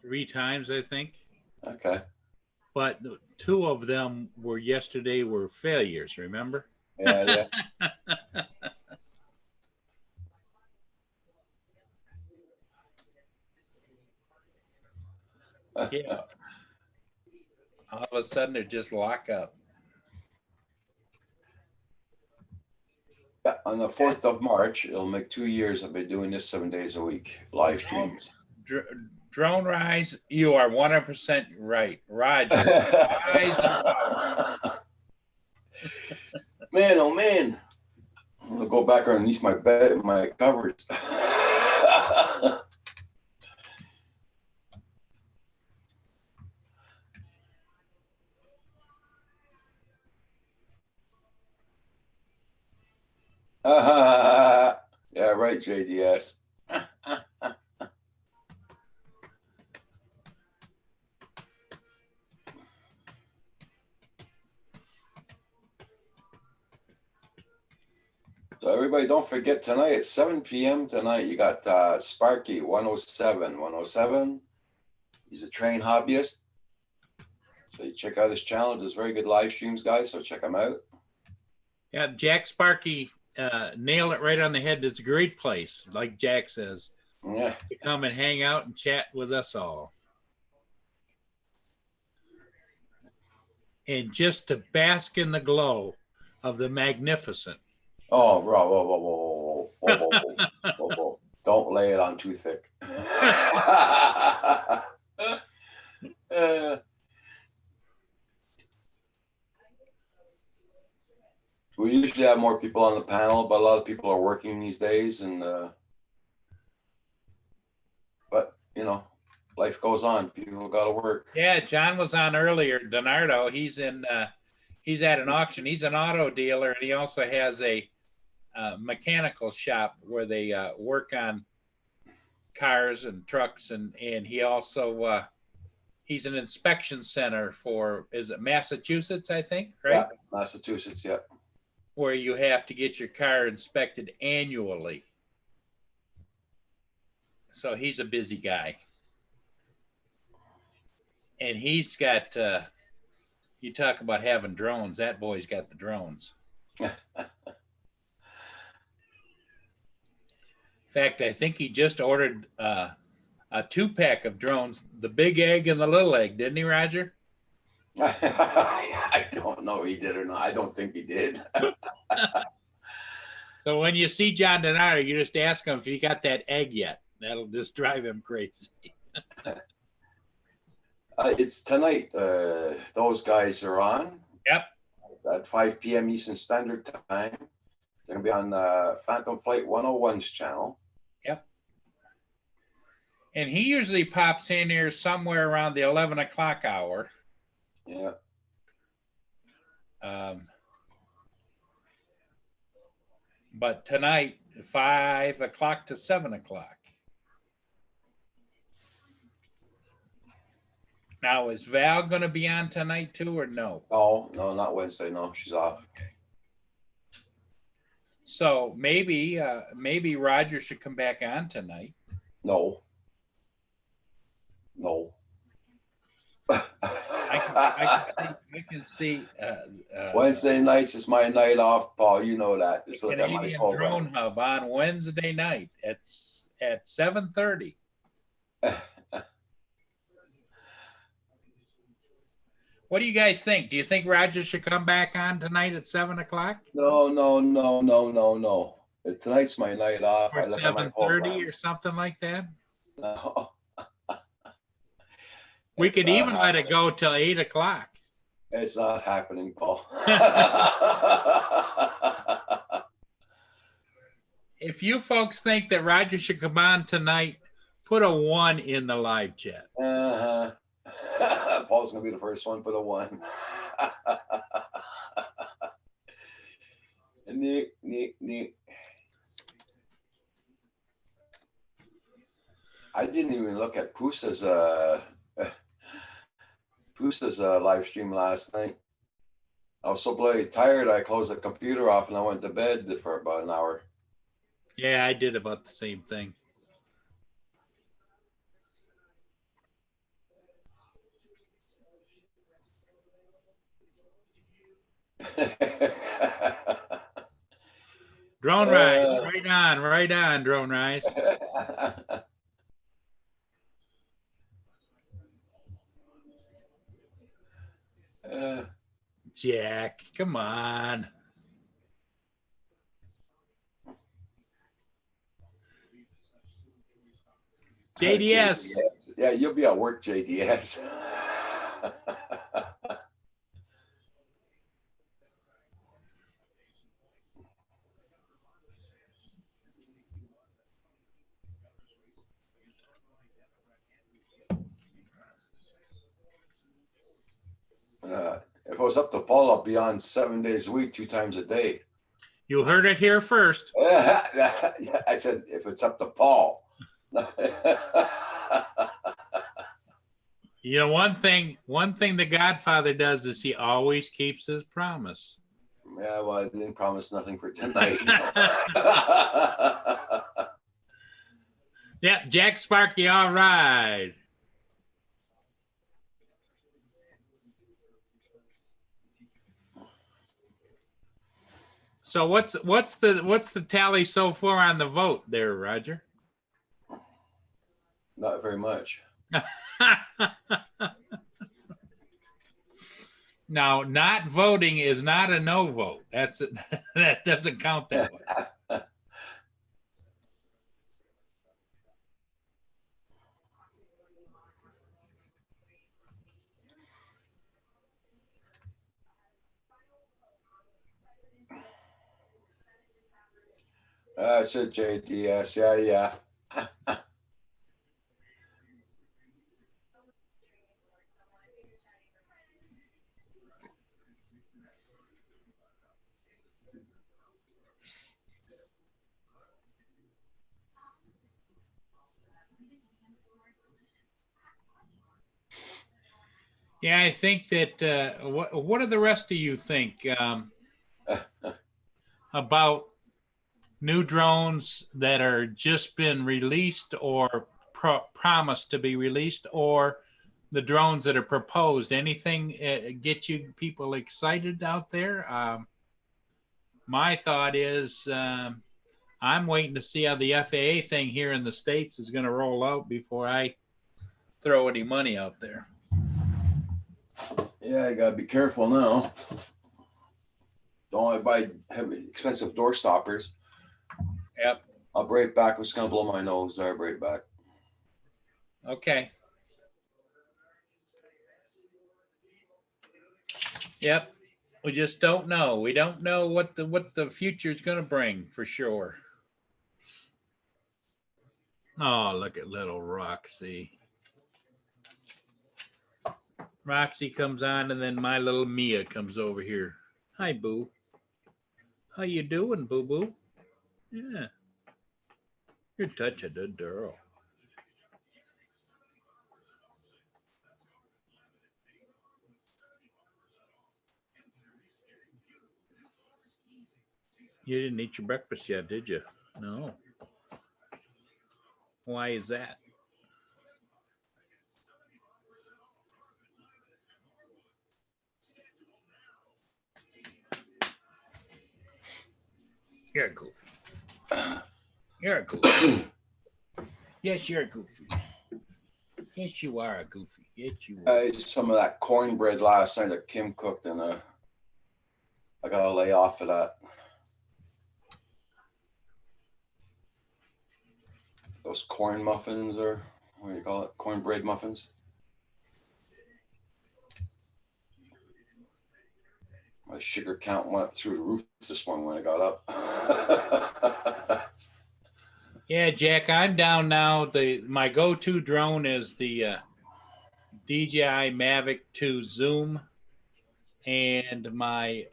Speaker 3: 3 times, I think.
Speaker 1: Okay.
Speaker 3: But 2 of them were yesterday were failures, remember?
Speaker 1: Yeah.
Speaker 3: Yeah. All of a sudden, they just lock up.
Speaker 1: On the 4th of March, it'll make 2 years I've been doing this 7 days a week, live streams.
Speaker 3: Drone Rise, you are 100% right. Roger.
Speaker 1: Man, oh man. I'm gonna go back underneath my bed, my covers. Yeah, right, JDS. So everybody, don't forget tonight at 7 p.m. tonight, you got Sparky 107. 107. He's a trained hobbyist. So you check out his channel. Does very good live streams, guys. So check him out.
Speaker 3: Yeah, Jack Sparky nailed it right on the head. It's a great place, like Jack says.
Speaker 1: Yeah.
Speaker 3: To come and hang out and chat with us all. And just to bask in the glow of the magnificent.
Speaker 1: Oh, whoa. Don't lay it on too thick. We usually have more people on the panel, but a lot of people are working these days, and but you know, life goes on. People got to work.
Speaker 3: Yeah, John was on earlier. Donardo, he's at an auction. He's an auto dealer, and he also has a mechanical shop where they work on cars and trucks, and he also he's an inspection center for, is it Massachusetts, I think, right?
Speaker 1: Yeah, Massachusetts, yeah.
Speaker 3: Where you have to get your car inspected annually. So he's a busy guy. And he's got, you talk about having drones, that boy's got the drones. In fact, I think he just ordered a 2-pack of drones, the big egg and the little egg, didn't he, Roger?
Speaker 1: I don't know if he did or not. I don't think he did.
Speaker 3: So when you see John Donato, you just ask him if he got that egg yet. That'll just drive him crazy.
Speaker 1: It's tonight. Those guys are on.
Speaker 3: Yep.
Speaker 1: At 5 p.m. Eastern Standard Time. They're going to be on Phantom Flight 101's channel.
Speaker 3: Yep. And he usually pops in here somewhere around the 11 o'clock hour.
Speaker 1: Yeah.
Speaker 3: But tonight, 5 o'clock to 7 o'clock. Now, is Val going to be on tonight too, or no?
Speaker 1: No, not Wednesday. No, she's off.
Speaker 3: Okay. So maybe Roger should come back on tonight.
Speaker 1: No. No.
Speaker 3: I can see
Speaker 1: Wednesday nights is my night off, Paul. You know that. Just look at my
Speaker 3: Canadian
Speaker 1: program.
Speaker 3: Drone Hub on Wednesday night at 7:30. What do you guys think? Do you think Roger should come back on tonight at 7:00?
Speaker 1: No, no, no, no, no, no. Tonight's my night off.
Speaker 3: Or
Speaker 1: I look at my
Speaker 3: 7:30 or
Speaker 1: programs.
Speaker 3: something like that?
Speaker 1: No.
Speaker 3: We
Speaker 1: It's
Speaker 3: could
Speaker 1: not
Speaker 3: even let it
Speaker 1: happening.
Speaker 3: go till 8:00.
Speaker 1: It's not happening, Paul.
Speaker 3: If you folks think that Roger should come on tonight, put a 1 in the live chat.
Speaker 1: Uh-huh. Paul's gonna be the first one. Put a 1. Nick. I didn't even look at Pusa's live stream last night. I was so bloody tired. I closed the computer off and I went to bed for about an hour.
Speaker 3: Yeah, I did about the same thing. Drone Rise, right on, Drone Rise. Jack, come on. JDS.
Speaker 1: Yeah, you'll be at work, JDS. If it was up to Paul, I'll be on 7 days a week, 2 times a day.
Speaker 3: You heard it here first.
Speaker 1: I said, if it's up to Paul.
Speaker 3: You know, one thing the Godfather does is he always keeps his promise.
Speaker 1: Yeah, well, I didn't promise nothing for tonight.
Speaker 3: Yeah, Jack Sparky, all right. So what's the tally so far on the vote there, Roger?
Speaker 1: Not very much.
Speaker 3: Now, not voting is not a no vote. That doesn't count that way.
Speaker 1: I said JDS. Yeah.
Speaker 3: Yeah, I think that. What do the rest of you think about new drones that are just been released or promised to be released, or the drones that are proposed? Anything get you people excited out there? My thought is I'm waiting to see how the FAA thing here in the States is going to roll out before I throw any money out there.
Speaker 1: Yeah, I gotta be careful now. Don't want to buy heavy, expensive door stoppers.
Speaker 3: Yep.
Speaker 1: I'll be right back. I'm just gonna blow my nose. I'll be right back.
Speaker 3: Okay. Yep. We just don't know. We don't know what the future is going to bring for sure. Oh, look at little Roxy. Roxy comes on, and then my little Mia comes over here. Hi, Boo. How you doing, Boo Boo? Yeah. You're such a good girl. You didn't eat your breakfast yet, did you? No. Why is that? You're a goofy. You're a goofy. Yes, you're a goofy. Yes, you are a goofy. Yes, you are.
Speaker 1: I ate some of that cornbread last night that Kim cooked, and I gotta lay off of that. Those corn muffins, or what do you call it? Cornbread muffins. My sugar count went through the roof this morning when I got up.
Speaker 3: Yeah, Jack, I'm down now. My go-to drone is the DJI Mavic 2 Zoom, and my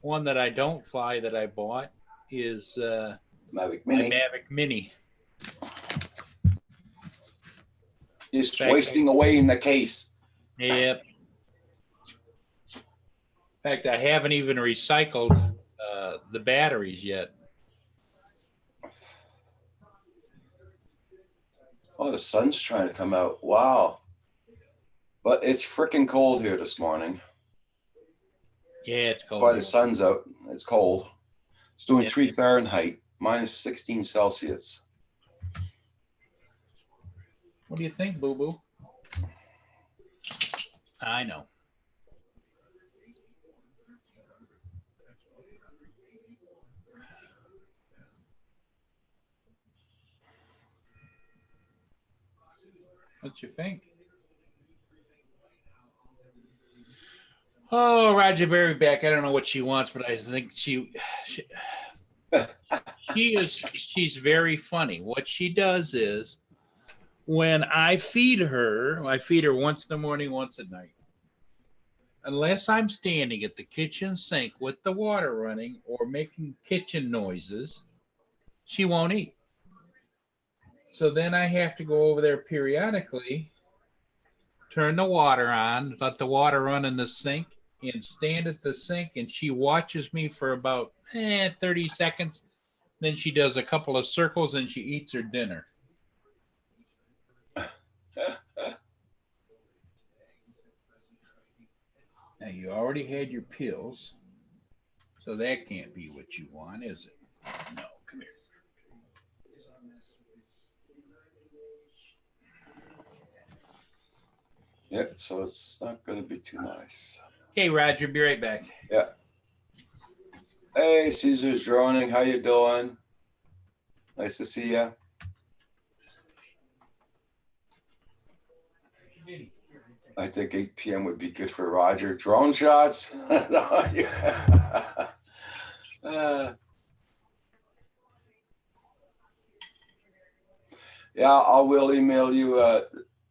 Speaker 3: one that I don't fly that I bought is
Speaker 1: Mavic
Speaker 3: my
Speaker 1: Mini.
Speaker 3: Mavic Mini.
Speaker 1: Just
Speaker 3: Fact-
Speaker 1: wasting away in the case.
Speaker 3: Yep. In fact, I haven't even recycled the batteries yet.
Speaker 1: Oh, the sun's trying to come out. Wow. But it's freaking cold here this morning.
Speaker 3: Yeah, it's cold.
Speaker 1: Why the sun's out. It's cold. It's doing
Speaker 3: Yeah.
Speaker 1: 3 Fahrenheit, minus 16 Celsius.
Speaker 3: What do you think, Boo Boo? I know. What you think? Oh, Roger Berry back. I don't know what she wants, but I think she's very funny. What she does is when I feed her once in the morning, once at night. Unless I'm standing at the kitchen sink with the water running or making kitchen noises, she won't eat. So then I have to go over there periodically, turn the water on, let the water run in the sink, and stand at the sink, and she watches me for about 30 seconds. Then she does a couple of circles and she eats her dinner. Now, you already had your pills, so that can't be what you want, is it? No, come here.
Speaker 1: Yeah, so it's not going to be too nice.
Speaker 3: Hey, Roger, be right back.
Speaker 1: Yeah. Hey, Caesar's droning. How you doing? Nice to see you. I think 8 p.m. would be good for Roger. Drone shots? Yeah, I will email you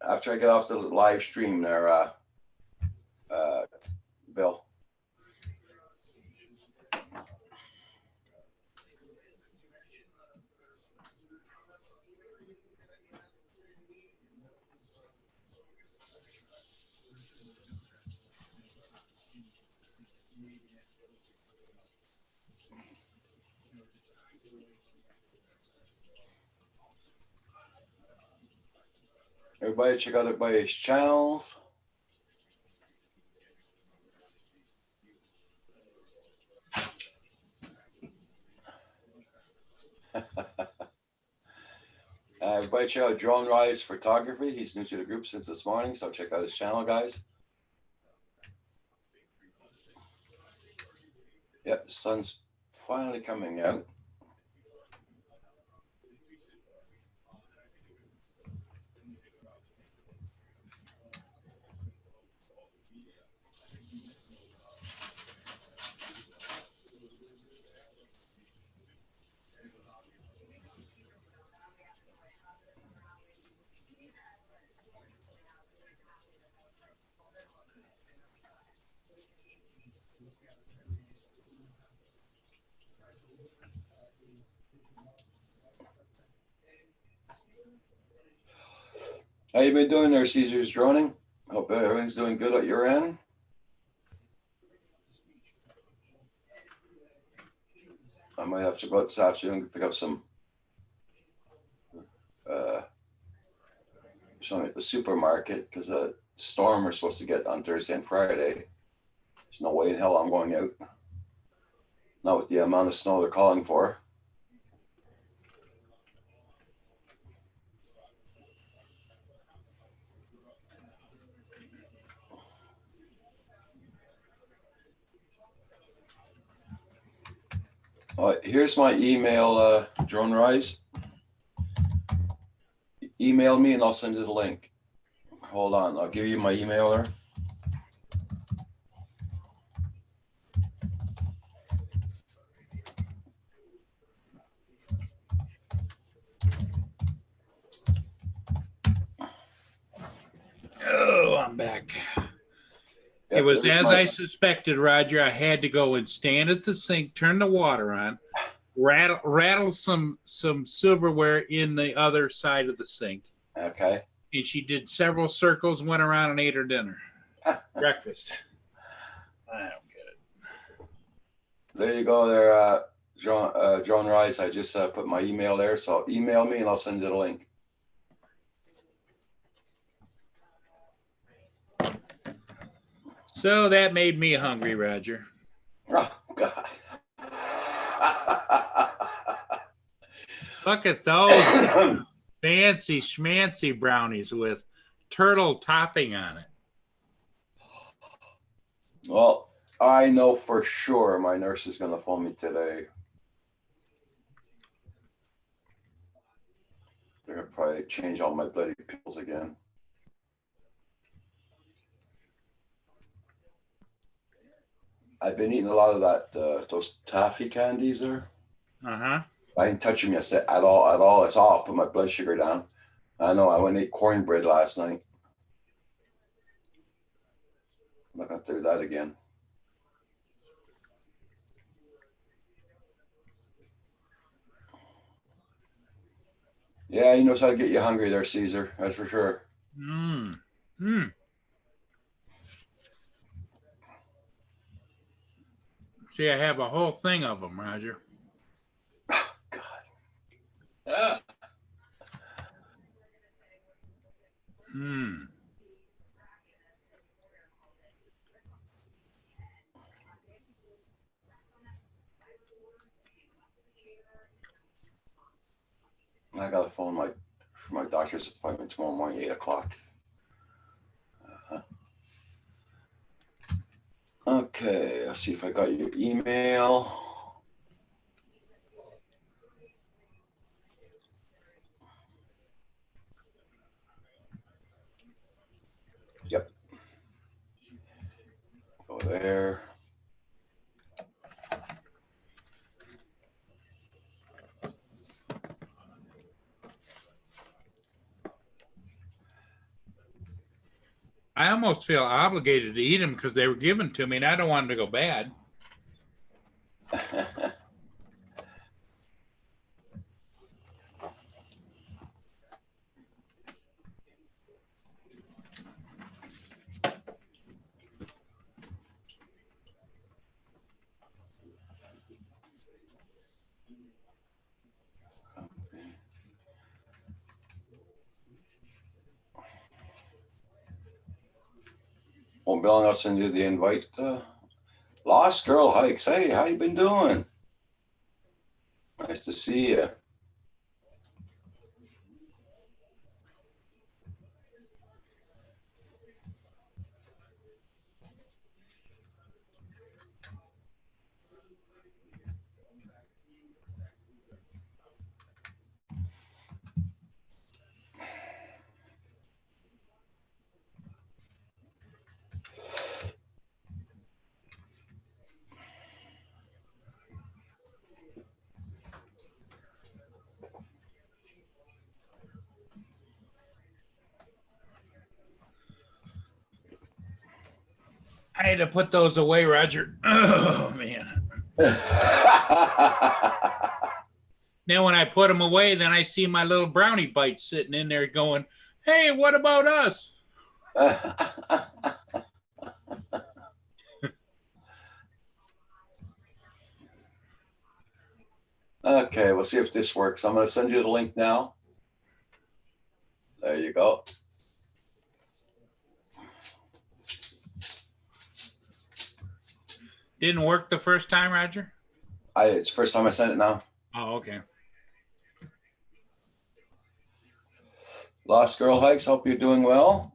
Speaker 1: after I get off the live stream there, Bill. Everybody check out everybody's channels. Everybody check out Drone Rise Photography. He's new to the group since this morning, so check out his channel, guys. Yep, the sun's finally coming out. How you been doing there, Caesar's droning? Hope everything's doing good at your end. I might have to go out this afternoon to pick up some showing at the supermarket because a storm we're supposed to get on Thursday and Friday. There's no way in hell I'm going out. Not with the amount of snow they're calling for. Here's my email, Drone Rise. Email me and I'll send you the link. Hold on, I'll give you my emailer.
Speaker 3: Oh, I'm back. It
Speaker 1: Yep,
Speaker 3: was
Speaker 1: there's
Speaker 3: as
Speaker 1: my-
Speaker 3: I suspected, Roger. I had to go and stand at the sink, turn the water on, rattle some silverware in the other side of the sink.
Speaker 1: Okay.
Speaker 3: And she did several circles, went around and ate her dinner. Breakfast. I don't get it.
Speaker 1: There you go there, Drone Rise. I just put my email there, so email me and I'll send you the link.
Speaker 3: So that made me hungry, Roger.
Speaker 1: Oh, God.
Speaker 3: Look at those fancy schmancy brownies with turtle topping on it.
Speaker 1: Well, I know for sure my nurse is going to phone me today. They're going to probably change all my bloody pills again. I've been eating a lot of that, those taffy candies there.
Speaker 3: Uh-huh.
Speaker 1: I didn't touch them yesterday at all. It's all put my blood sugar down. I know I went and ate cornbread last night. I'm not going to do that again. Yeah, he knows how to get you hungry there, Caesar. That's for sure.
Speaker 3: See, I have a whole thing of them, Roger.
Speaker 1: God. Ah. I got a phone for my doctor's appointment tomorrow morning, 8 o'clock. Okay, let's see if I got your email. Yep. Go there.
Speaker 3: I almost feel obligated to eat them because they were given to me and I don't want them to go bad.
Speaker 1: Well, Bill, I'll send you the invite. Lost Girl Hikes. Hey, how you been doing? Nice to see you.
Speaker 3: I had to put those away, Roger. Oh, man. Now, when I put them away, then I see my little brownie bite sitting in there going, hey, what about us?
Speaker 1: Okay, we'll see if this works. I'm going to send you the link now.
Speaker 3: Didn't work the first time, Roger?
Speaker 1: It's the first time I sent it now.
Speaker 3: Oh, okay.
Speaker 1: Lost Girl Hikes, hope you're doing well.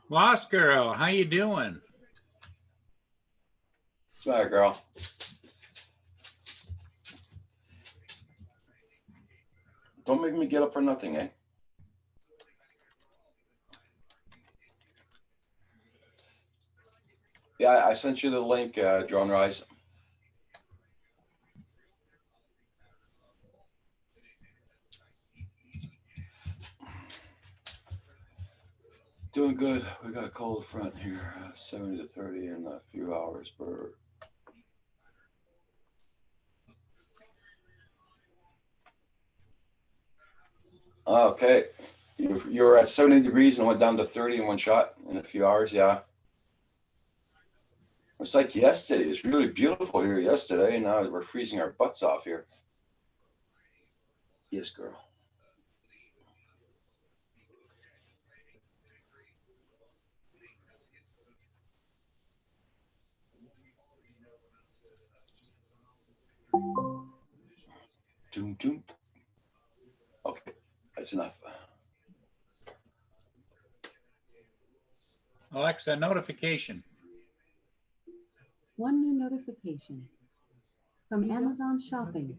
Speaker 3: Lost Girl, how you doing?
Speaker 1: What's the matter, girl? Don't make me get up for nothing, eh? Yeah, I sent you the link, Drone Rise. Doing good. We got a cold front here, 70 to 30 in a few hours. Okay. You're at 70 degrees and went down to 30 in one shot in a few hours. Yeah. It's like yesterday. It was really beautiful here yesterday. And now we're freezing our butts off here. Yes, girl. Doom, doom. Okay. That's enough.
Speaker 3: Alexa, notification.
Speaker 4: One new notification from Amazon Shopping.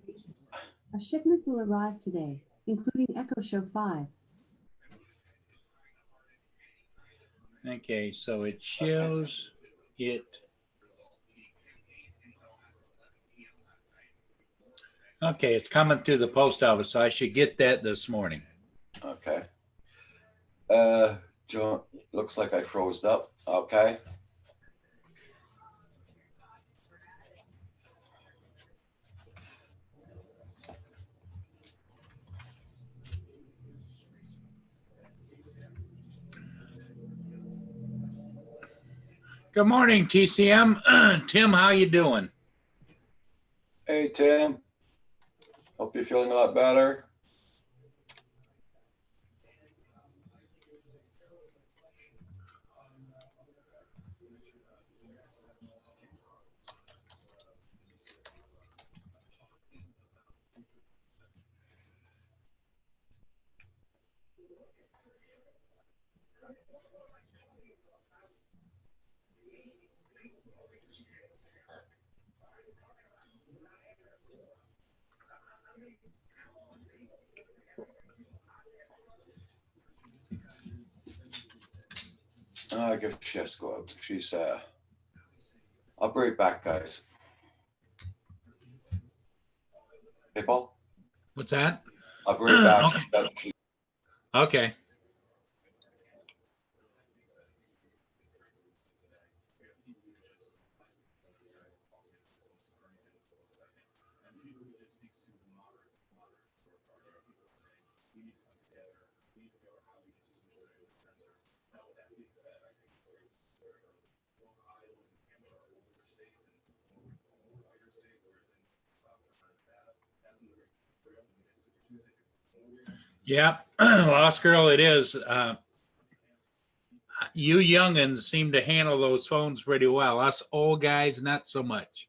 Speaker 4: A shipment will arrive today, including Echo Show 5.
Speaker 3: Okay, so it shows it. Okay, it's coming through the post office, so I should get that this morning.
Speaker 1: Okay. John, looks like I froze up. Okay.
Speaker 3: Good morning, TCM. Tim, how you doing?
Speaker 1: Hey, Tim. Hope you're feeling a lot better. I guess she has to go up. She's I'll be right back, guys. Hey, Paul.
Speaker 3: What's that?
Speaker 1: I'll be right back.
Speaker 3: Okay. Yeah, Lost Girl, it is. You youngins seem to handle those phones pretty well. Us old guys, not so much.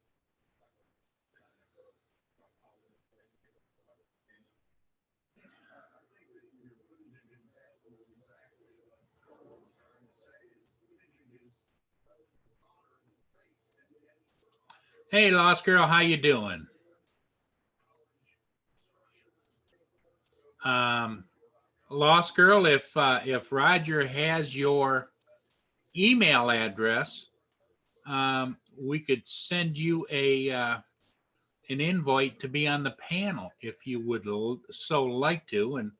Speaker 3: Hey, Lost Girl, how you doing? Lost Girl, if Roger has your email address, we could send you an invite to be on the panel if you would so like to, and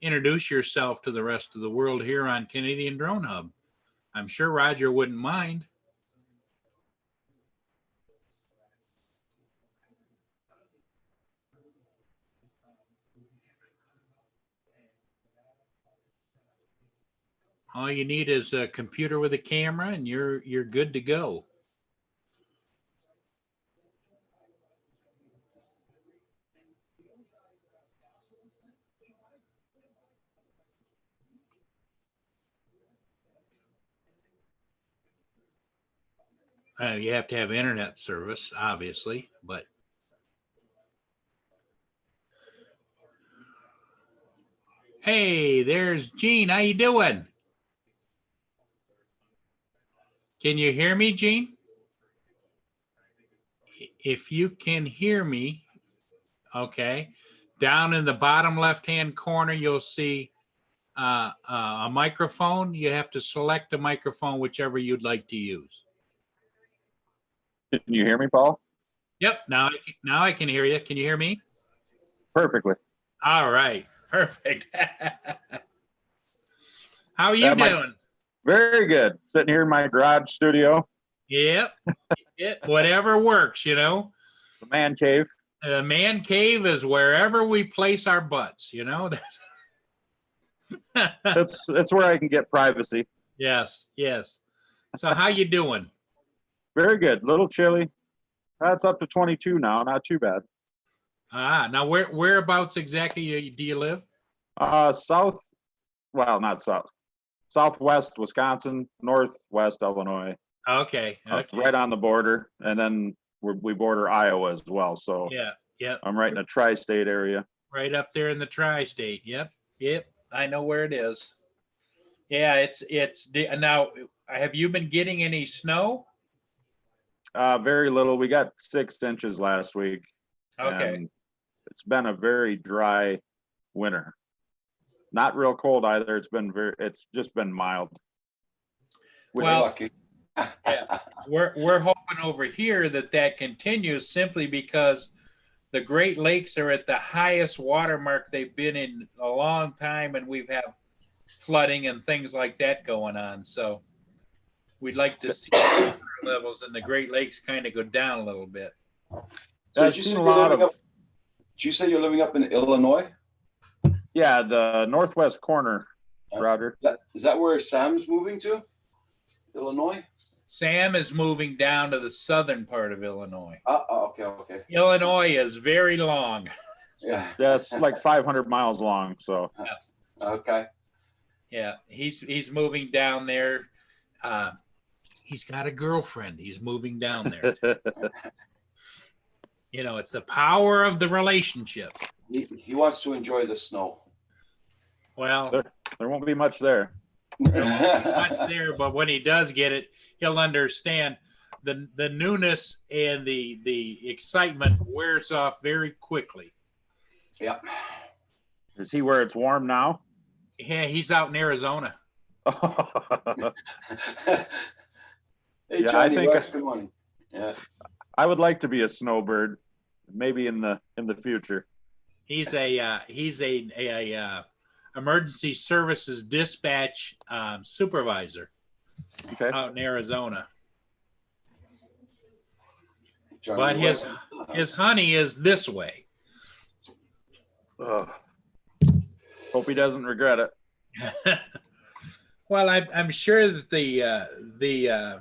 Speaker 3: introduce yourself to the rest of the world here on Canadian Drone Hub. I'm sure Roger wouldn't mind. All you need is a computer with a camera, and you're good to go. You have to have internet service, obviously, but hey, there's Gene. How you doing? Can you hear me, Gene? If you can hear me, okay. Down in the bottom left-hand corner, you'll see a microphone. You have to select a microphone, whichever you'd like to use.
Speaker 5: Can you hear me, Paul?
Speaker 3: Yep. Now I can hear you. Can you hear me?
Speaker 5: Perfectly.
Speaker 3: All right. Perfect. How are you
Speaker 5: Yeah,
Speaker 3: doing?
Speaker 5: Very good. Sitting here in my garage studio,
Speaker 3: Yep. Whatever works, you know.
Speaker 5: the man cave.
Speaker 3: The man cave is wherever we place our butts, you know.
Speaker 5: That's where I can get privacy.
Speaker 3: Yes. So how you doing?
Speaker 5: Very good. A little chilly. That's up to 22 now. Not too bad.
Speaker 3: Now whereabouts exactly do you live?
Speaker 5: South. Well, not south. Southwest Wisconsin, northwest Illinois.
Speaker 3: Okay.
Speaker 5: Right on the border, and then we border Iowa as well. So
Speaker 3: Yeah.
Speaker 5: I'm right in a tri-state area.
Speaker 3: Right up there in the tri-state. Yep. I know where it is. Yeah, it's now. Have you been getting any snow?
Speaker 5: Very little. We got 6 inches last week.
Speaker 3: Okay.
Speaker 5: And it's been a very dry winter. Not real cold either. It's just been mild.
Speaker 1: We're
Speaker 3: Well,
Speaker 1: lucky.
Speaker 3: Yeah. We're hoping over here that continues simply because the Great Lakes are at the highest water mark they've been in a long time, and we've have flooding and things like that going on. So we'd like to see water levels in the Great Lakes kind of go down a little bit.
Speaker 1: So
Speaker 5: I've seen a lot of.
Speaker 1: Did you say you're living up in Illinois?
Speaker 5: Yeah, the northwest corner, Roger.
Speaker 1: Is that where Sam's moving to? Illinois?
Speaker 3: Sam is moving down to the southern part of Illinois.
Speaker 1: Okay.
Speaker 3: Illinois is very long.
Speaker 1: Yeah.
Speaker 5: That's like 500 miles long. So
Speaker 1: Okay.
Speaker 3: Yeah, he's moving down there. He's got a girlfriend. He's moving down there. You know, it's the power of the relationship.
Speaker 1: He wants to enjoy the snow.
Speaker 3: Well,
Speaker 5: there won't be much there.
Speaker 3: much there, but when he does get it, he'll understand the newness and the excitement wears off very quickly.
Speaker 1: Yep.
Speaker 5: Is he where it's warm now?
Speaker 3: Yeah, he's out in Arizona.
Speaker 1: Hey,
Speaker 5: Yeah,
Speaker 1: Johnny,
Speaker 5: I think
Speaker 1: West, good morning. Yeah.
Speaker 5: I would like to be a snowbird, maybe in the future.
Speaker 3: He's a emergency services dispatch supervisor
Speaker 5: Okay.
Speaker 3: out in Arizona.
Speaker 1: Johnny
Speaker 3: But
Speaker 1: West.
Speaker 3: his honey is this way.
Speaker 5: Ugh. Hope he doesn't regret it.
Speaker 3: Well, I'm sure that the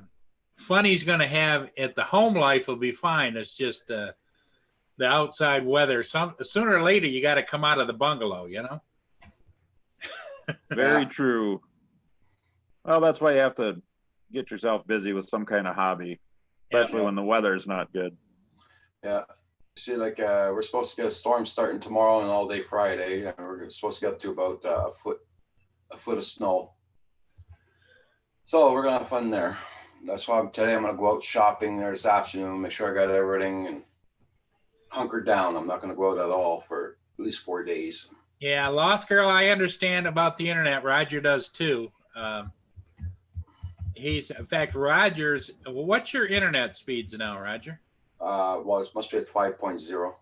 Speaker 3: fun he's going to have at the home life will be fine. It's just the outside weather. Sooner or later, you got to come out of the bungalow, you know.
Speaker 5: Very
Speaker 1: Yeah.
Speaker 5: true. Well, that's why you have to get yourself busy with some kind of hobby, especially
Speaker 1: Yeah.
Speaker 5: when the weather's not good.
Speaker 1: Yeah. See, like we're supposed to get a storm starting tomorrow and all day Friday, and we're supposed to get up to about a foot of snow. So we're gonna have fun there. That's why today I'm gonna go out shopping there this afternoon, make sure I got everything and hunker down. I'm not gonna go out at all for at least 4 days.
Speaker 3: Yeah, Lost Girl, I understand about the internet. Roger does too. In fact, Roger's. What's your internet speeds now, Roger?
Speaker 1: Well, it must be at 5.0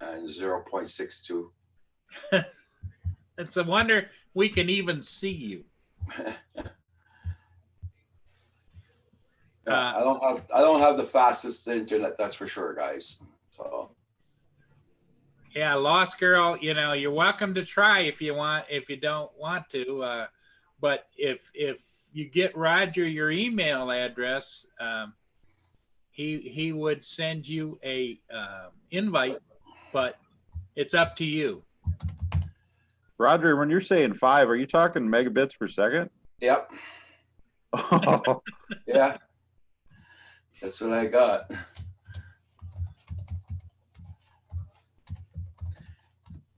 Speaker 1: and 0.62.
Speaker 3: It's a wonder we can even see you.
Speaker 1: I don't have the fastest internet, that's for sure, guys. So
Speaker 3: Yeah, Lost Girl, you know, you're welcome to try if you want. If you don't want to, but if you get Roger your email address, he would send you a invite, but it's up to you.
Speaker 5: Roger, when you're saying 5, are you talking megabits per second?
Speaker 1: yep.
Speaker 5: Oh,
Speaker 1: Yeah. That's what I got.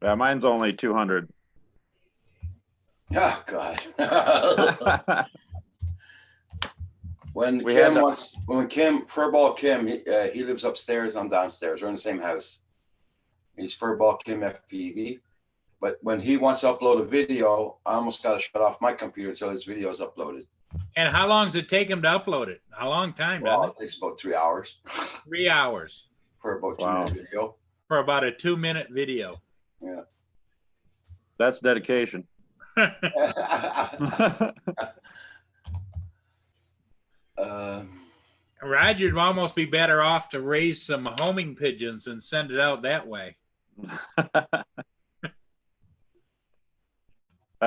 Speaker 5: Yeah, mine's only 200.
Speaker 1: Oh God. When
Speaker 5: We had
Speaker 1: Kim
Speaker 5: to-
Speaker 1: wants, when Kim, Furball Kim, he lives upstairs, I'm downstairs. We're in the same house. He's Furball Kim FPV. But when he wants to upload a video, I almost got to shut off my computer until his video is uploaded.
Speaker 3: And how long does it take him to upload it? A long time,
Speaker 1: Well,
Speaker 3: doesn't
Speaker 1: it takes about 3 hours
Speaker 3: it? 3 hours
Speaker 1: for about two
Speaker 5: Wow.
Speaker 1: minute video.
Speaker 3: for about a 2-minute video.
Speaker 5: That's dedication.
Speaker 3: Roger'd almost be better off to raise some homing pigeons and send it out that way.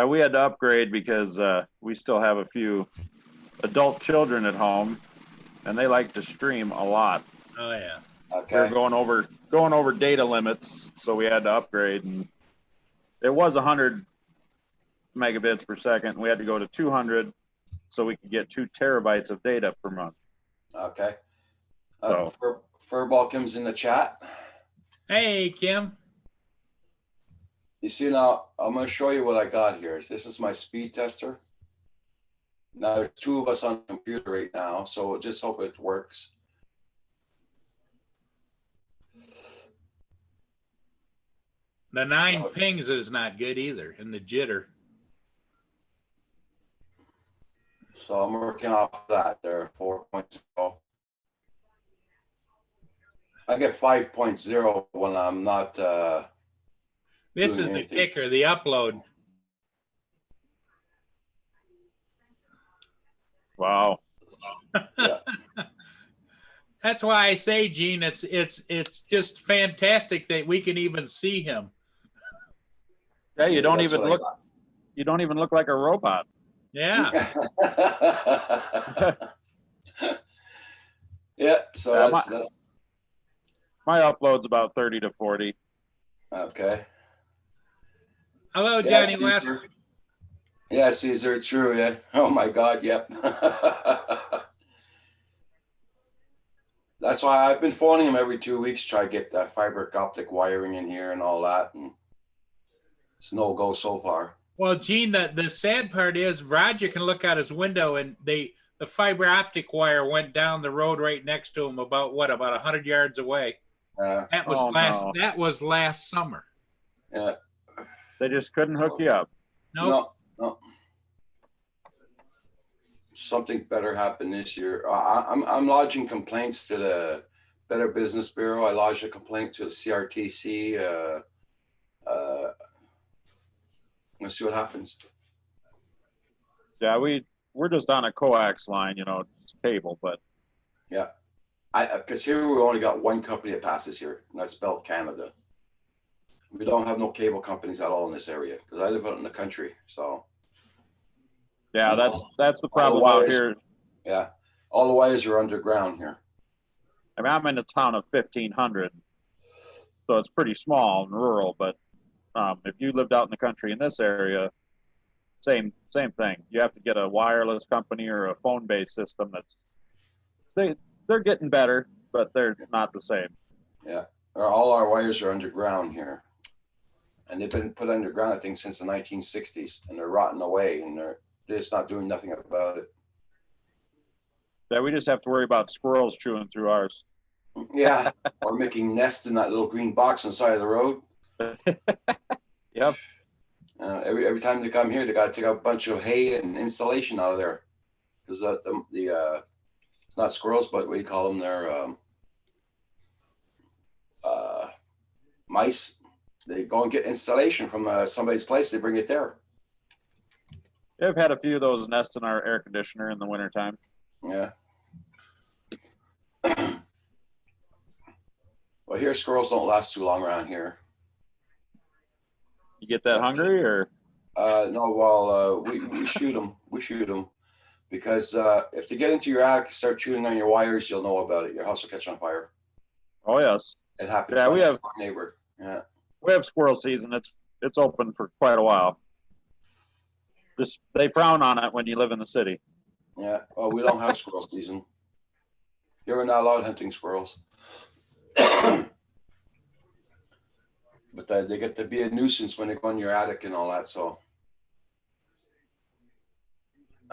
Speaker 5: We had to upgrade because we still have a few adult children at home, and they like to stream a lot.
Speaker 3: Oh yeah.
Speaker 5: We're
Speaker 1: Okay.
Speaker 5: going over data limits, so we had to upgrade, and it was 100 megabits per second. We had to go to 200, so we could get 2 terabytes of data per month.
Speaker 1: Okay.
Speaker 5: So-
Speaker 1: Furball Kim's in the chat.
Speaker 3: Hey, Kim.
Speaker 1: You see now, I'm going to show you what I got here. This is my speed tester. Now there's 2 of us on the computer right now, so we'll just hope it works.
Speaker 3: The 9
Speaker 1: So-
Speaker 3: pings is not good either, and the jitter.
Speaker 1: So I'm working off that there, 4.0. I get 5.0 when I'm not,
Speaker 3: This
Speaker 1: Doing
Speaker 3: is the
Speaker 1: anything.
Speaker 3: kicker, the upload.
Speaker 5: Wow.
Speaker 1: yeah.
Speaker 3: That's why I say, Gene, it's just fantastic that we can even see him.
Speaker 5: Yeah, you don't
Speaker 1: That's
Speaker 5: even
Speaker 1: what I
Speaker 5: look.
Speaker 1: got.
Speaker 5: You don't even look like a robot.
Speaker 3: Yeah.
Speaker 1: Yeah, so
Speaker 5: Yeah,
Speaker 1: that's
Speaker 5: My upload's about 30 to 40.
Speaker 1: okay.
Speaker 3: Hello,
Speaker 1: Yeah,
Speaker 3: Johnny
Speaker 1: Caesar.
Speaker 3: West.
Speaker 1: Yeah, Caesar, true, yeah. Oh my God, yep. That's why I've been phoning him every 2 weeks, try to get that fiber optic wiring in here and all that, and it's no go so far.
Speaker 3: Well, Gene, the sad part is Roger can look out his window and the fiber optic wire went down the road right next to him about 100 yards away. That was
Speaker 5: Oh,
Speaker 3: last
Speaker 5: no.
Speaker 3: that was last summer.
Speaker 1: Yeah,
Speaker 5: They just couldn't hook you up.
Speaker 3: Nope.
Speaker 1: no. Something better happened this year. I'm lodging complaints to the Better Business Bureau. I lodged a complaint to the CRTC. Let's see what happens.
Speaker 5: Yeah, we're just on a coax line, it's cable, but
Speaker 1: Yeah, because here we only got one company that passes here, and that's Bell Canada. We don't have no cable companies at all in this area because I live out in the country. So
Speaker 5: yeah, that's the
Speaker 1: All the
Speaker 5: problem out
Speaker 1: wires-
Speaker 5: here.
Speaker 1: yeah, all the wires are underground here.
Speaker 5: I mean, I'm in a town of 1,500, so it's pretty small and rural. But if you lived out in the country in this area, same thing. You have to get a wireless company or a phone-based system. They're getting better, but they're not the same.
Speaker 1: Yeah, all our wires are underground here, and they've been put underground, I think, since the 1960s, and they're rotting away, and they're just not doing nothing about it.
Speaker 5: Yeah, we just have to worry about squirrels chewing through ours.
Speaker 1: Yeah, or making nests in that little green box on the side of the road.
Speaker 5: Yep.
Speaker 1: Every time they come here, they got to take out a bunch of hay and insulation out of there, because it's not squirrels, but we call them, they're mice. They go and get installation from somebody's place. They bring it there.
Speaker 5: I've had a few of those nests in our air conditioner in the wintertime.
Speaker 1: Yeah. Well, here squirrels don't last too long around here.
Speaker 5: You get that hungry, or
Speaker 1: No, well, we shoot them. We shoot them because if they get into your attic, start chewing on your wires, you'll know about it. Your house will catch on fire.
Speaker 5: oh yes,
Speaker 1: It happened.
Speaker 5: Yeah,
Speaker 1: to
Speaker 5: we
Speaker 1: my
Speaker 5: have-
Speaker 1: neighbor. Yeah.
Speaker 5: we have squirrel season. It's open for quite a while. They frown on it when you live in the city.
Speaker 1: Yeah. Well, we don't have squirrel season. You're not allowed hunting squirrels. But they get to be a nuisance when they go in your attic and all that, so.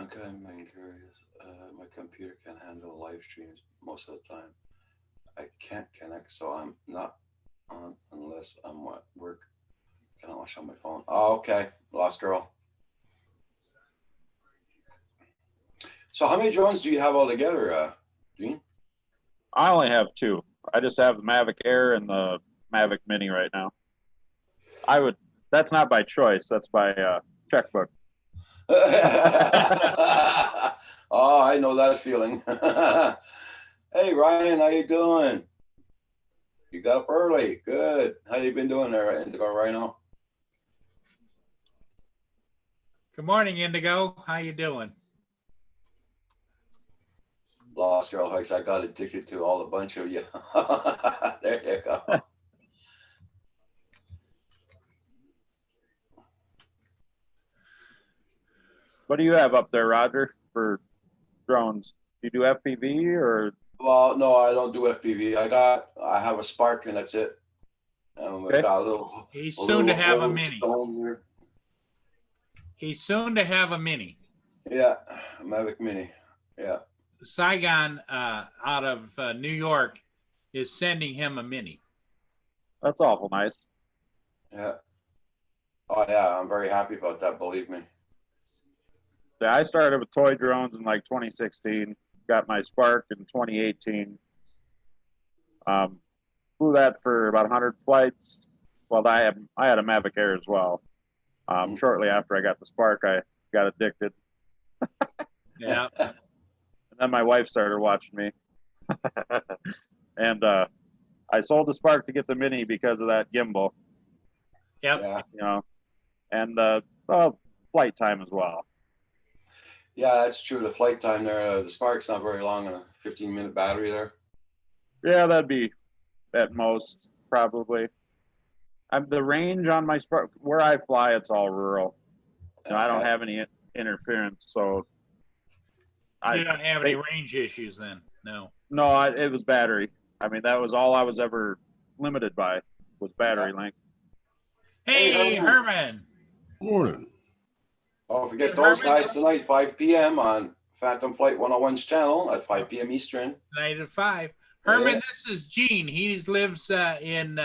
Speaker 1: Okay, I'm curious. My computer can handle live streams most of the time. I can't connect, so I'm not on unless I'm at work. Can I watch on my phone? Oh, okay. Lost girl. So how many drones do you have altogether, Gene?
Speaker 5: I only have two. I just have the Mavic Air and the Mavic Mini right now. That's not by choice. That's by checkbook.
Speaker 1: Oh, I know that feeling. Hey, Ryan, how you doing? You got up early. Good. How you been doing there, Indigo Rhino?
Speaker 3: Good morning, Indigo. How you doing?
Speaker 1: Lost girl hikes. I got addicted to all a bunch of you. There you go.
Speaker 5: What do you have up there, Roger, for drones? Do you do FPV or?
Speaker 1: Well, no, I don't do FPV. I have a Spark and that's it.
Speaker 5: Okay.
Speaker 1: I got a little.
Speaker 3: He's
Speaker 1: a
Speaker 3: soon to
Speaker 1: little
Speaker 3: have a
Speaker 1: old
Speaker 3: mini.
Speaker 1: stone here.
Speaker 3: He's soon to have a mini.
Speaker 1: Yeah, Mavic Mini. Yeah.
Speaker 3: Saigon out of New York is sending him a mini.
Speaker 5: That's awful nice.
Speaker 1: Yeah. Oh yeah, I'm very happy about that. Believe me.
Speaker 5: Yeah, I started with toy drones in like 2016. Got my Spark in 2018. Flew that for about 100 flights. Well, I had a Mavic Air as well. Shortly after I got the Spark, I got addicted.
Speaker 3: Yeah.
Speaker 5: And then my wife started watching me. And I sold the Spark to get the Mini because of that gimbal,
Speaker 3: Yep.
Speaker 1: Yeah.
Speaker 5: you know, and flight time as well.
Speaker 1: Yeah, that's true. The flight time there, the Spark's not very long on a 15-minute battery there.
Speaker 5: Yeah, that'd be at most probably. The range on my Spark, where I fly, it's all rural. You know, I don't
Speaker 1: Okay.
Speaker 5: have any interference, so
Speaker 3: You don't have any range issues then? No.
Speaker 5: No, it was battery. I mean, that was all I was ever limited by was battery length.
Speaker 3: Hey, Herman.
Speaker 6: Morning.
Speaker 1: Don't forget
Speaker 3: Hey,
Speaker 1: those
Speaker 3: Herman.
Speaker 1: guys tonight, 5 p.m. on Phantom Flight 101's channel at 5 p.m. Eastern.
Speaker 3: Night at 5. Herman,
Speaker 1: Yeah.
Speaker 3: this is Gene. He lives in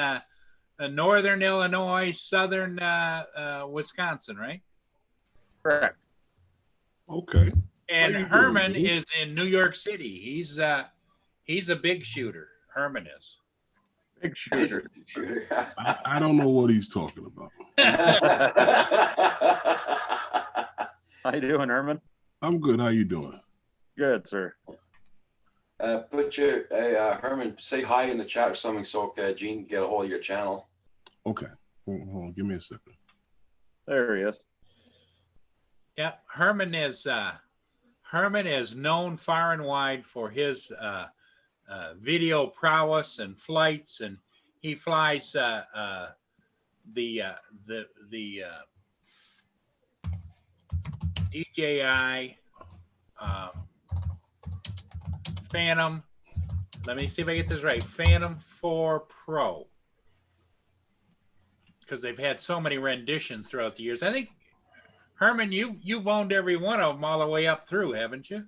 Speaker 3: northern Illinois, southern Wisconsin, right?
Speaker 5: Correct.
Speaker 6: Okay.
Speaker 3: And
Speaker 6: How you doing,
Speaker 3: Herman
Speaker 6: Gene?
Speaker 3: is in New York City. He's a big shooter. Herman is.
Speaker 5: Big shooter.
Speaker 6: I don't know what he's talking about.
Speaker 5: How you doing, Herman?
Speaker 6: I'm good. How you doing?
Speaker 5: Good, sir.
Speaker 1: Herman, say hi in the chat or something so Gene can get a hold of your channel.
Speaker 6: Okay. Hold on. Give me a second.
Speaker 5: There he is.
Speaker 3: Yeah, Herman is known far and wide for his video prowess and flights, and he flies the DJI Phantom. Let me see if I get this right. Phantom 4 Pro, because they've had so many renditions throughout the years. I think, Herman, you've owned every one of them all the way up through, haven't you?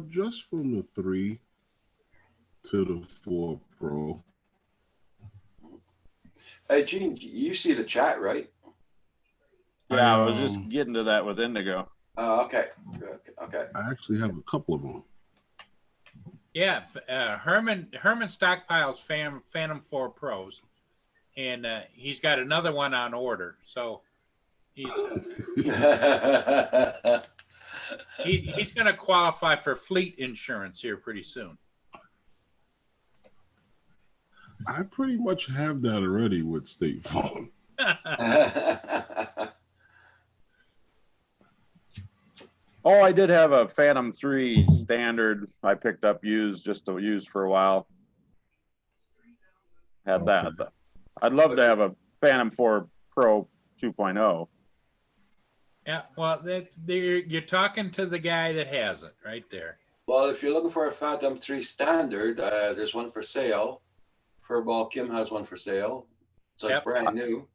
Speaker 6: Just from the 3 to the 4 Pro.
Speaker 1: Hey, Gene, you see the chat, right?
Speaker 5: Yeah, I was just getting to that with Indigo.
Speaker 1: Okay. Good. Okay.
Speaker 6: I actually have a couple of them.
Speaker 3: Yeah, Herman stockpiles Phantom 4 Pros, and he's got another one on order. So he's going to qualify for fleet insurance here pretty soon.
Speaker 6: I pretty much have that already with State Farm.
Speaker 5: Oh, I did have a Phantom 3 standard I picked up used just to use for a while. Had that.
Speaker 6: Okay.
Speaker 5: I'd love to have a Phantom 4 Pro 2.0.
Speaker 3: Yeah, well, you're talking to the guy that has it right there.
Speaker 1: Well, if you're looking for a Phantom 3 standard, there's one for sale. Furball Kim has one for sale. It's like
Speaker 3: Yep.
Speaker 1: brand new.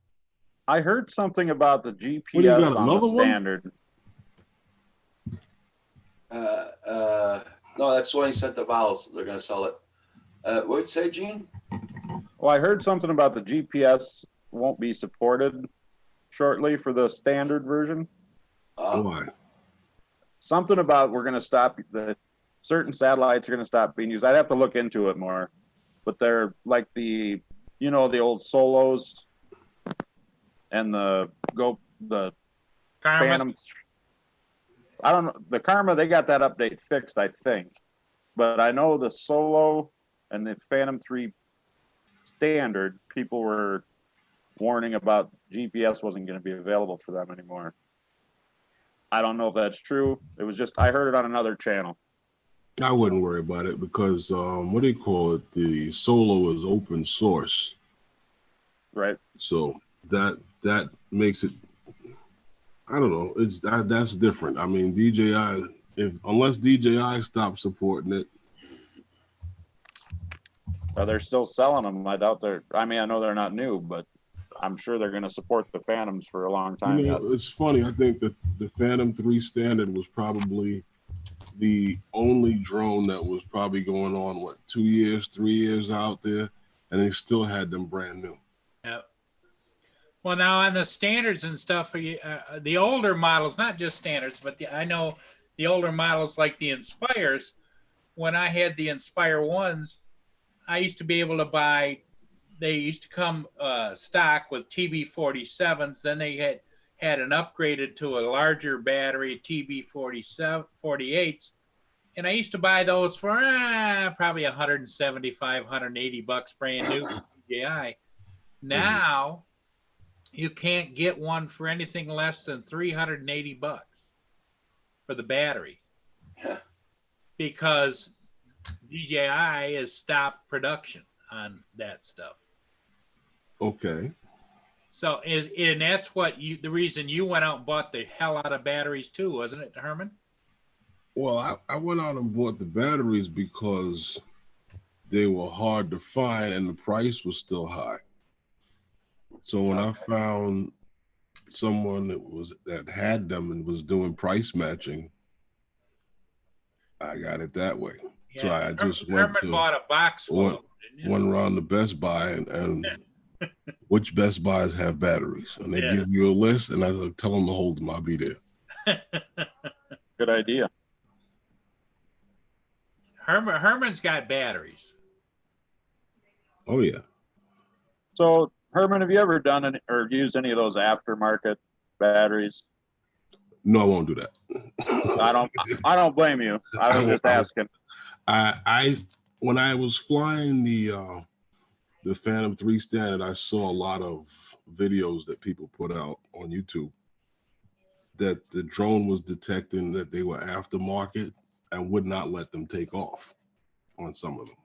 Speaker 5: I heard something about the
Speaker 6: What do you
Speaker 5: GPS
Speaker 6: got,
Speaker 5: on the
Speaker 6: another one?
Speaker 5: standard.
Speaker 1: No, that's the one he sent to Val's. They're going to sell it. What'd you say, Gene?
Speaker 5: Well, I heard something about the GPS won't be supported shortly for the standard version.
Speaker 6: Why?
Speaker 5: Something about we're going to stop the certain satellites are going to stop being used. I'd have to look into it more, but they're like the old Solos and the
Speaker 3: Karma.
Speaker 5: Phantom. I don't know the Karma. They got that update fixed, I think, but I know the Solo and the Phantom 3 standard. People were warning about GPS wasn't going to be available for them anymore. I don't know if that's true. It was just I heard it on another channel.
Speaker 6: I wouldn't worry about it because what do you call it? The Solo is open source,
Speaker 5: Right.
Speaker 6: so that makes it. I don't know. That's different. I mean, DJI. Unless DJI stops supporting it,
Speaker 5: They're still selling them. I doubt they're. I mean, I know they're not new, but I'm sure they're going to support the Phantoms for a long time yet.
Speaker 6: it's funny. I think that the Phantom 3 standard was probably the only drone that was probably going on 2 years, 3 years out there, and they still had them brand new.
Speaker 3: Yep. Well, now on the standards and stuff, the older models, not just standards, but I know the older models like the Inspires. When I had the Inspire 1s, I used to be able to buy. They used to come stock with TB47s. Then they had an upgraded to a larger battery, TB48s. And I used to buy those for probably $175, $180 brand new DJI. Now you can't get one for anything less than $380 for the battery because DJI has stopped production on that stuff.
Speaker 6: Okay.
Speaker 3: So and that's what the reason you went out and bought the hell out of batteries too, wasn't it, Herman?
Speaker 6: Well, I went out and bought the batteries because they were hard to find and the price was still high. So when I found someone that had them and was doing price matching, I got it that way.
Speaker 3: Yeah.
Speaker 6: So I just went
Speaker 3: Herman bought a box full of them, didn't you?
Speaker 6: went around the Best Buy and which Best Buys have batteries, and they give you a list, and I like, tell them to hold them. I'll be there.
Speaker 5: Good idea.
Speaker 3: Herman's got batteries.
Speaker 6: Oh yeah.
Speaker 5: So, Herman, have you ever done any, or used any of those aftermarket batteries?
Speaker 6: No, I won't do that.
Speaker 5: I don't blame you. I was just asking.
Speaker 6: I when I was flying the Phantom 3 standard, I saw a lot of videos that people put out on YouTube that the drone was detecting that they were aftermarket and would not let them take off on some of them.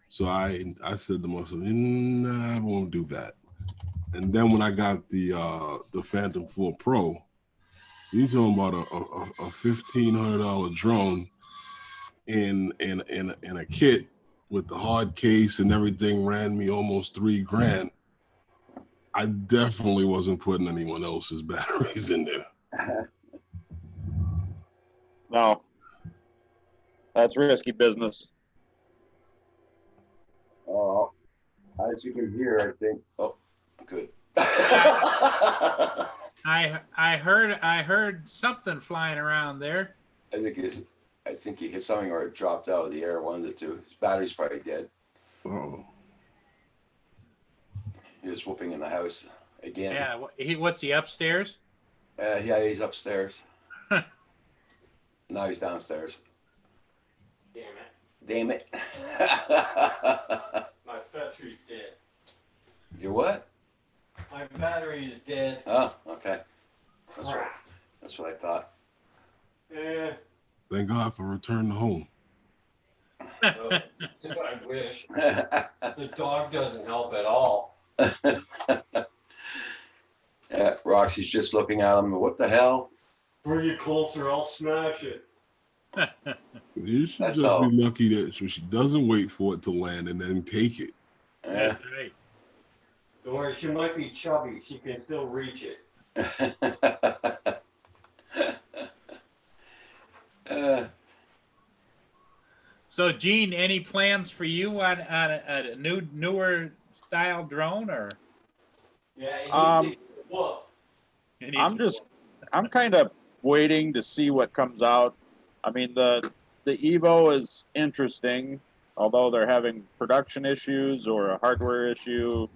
Speaker 6: So I said to myself, nah, I won't do that. And then when I got the Phantom 4 Pro, you talking about a $1,500 drone in a kit with the hard case and everything, ran me almost $3,000. I definitely wasn't putting anyone else's batteries in there.
Speaker 5: No, that's risky business.
Speaker 1: Oh, as you can hear, I think. Oh, good.
Speaker 3: I heard something flying around there.
Speaker 1: I think he hit something or it dropped out of the air. One of the two. His battery's probably dead.
Speaker 6: Oh,
Speaker 1: He was whooping in the house again.
Speaker 3: Yeah, what's he upstairs?
Speaker 1: Yeah, he's upstairs. Now he's downstairs. Damn it.
Speaker 7: My battery's dead.
Speaker 1: Your what?
Speaker 7: My battery is dead.
Speaker 1: Oh, okay. That's what I thought.
Speaker 7: Eh,
Speaker 6: thank God for return to home.
Speaker 7: I wish. The dog doesn't help at all.
Speaker 1: Yeah, Roxy's just looking at him. What the hell?
Speaker 7: Bring it closer, I'll smash it.
Speaker 6: You should
Speaker 1: That's
Speaker 6: just
Speaker 1: all.
Speaker 6: be lucky that she doesn't wait for it to land and then take it.
Speaker 1: Yeah.
Speaker 3: That's right.
Speaker 7: Don't worry, she might be chubby. She can still reach it.
Speaker 3: So, Gene, any plans for you on a newer style drone, or
Speaker 7: Yeah, it
Speaker 5: Um,
Speaker 7: needs to whoop.
Speaker 3: you need
Speaker 5: I'm
Speaker 3: to-
Speaker 5: just, I'm kind of waiting to see what comes out. I mean, the Evo is interesting, although they're having production issues or a hardware issue,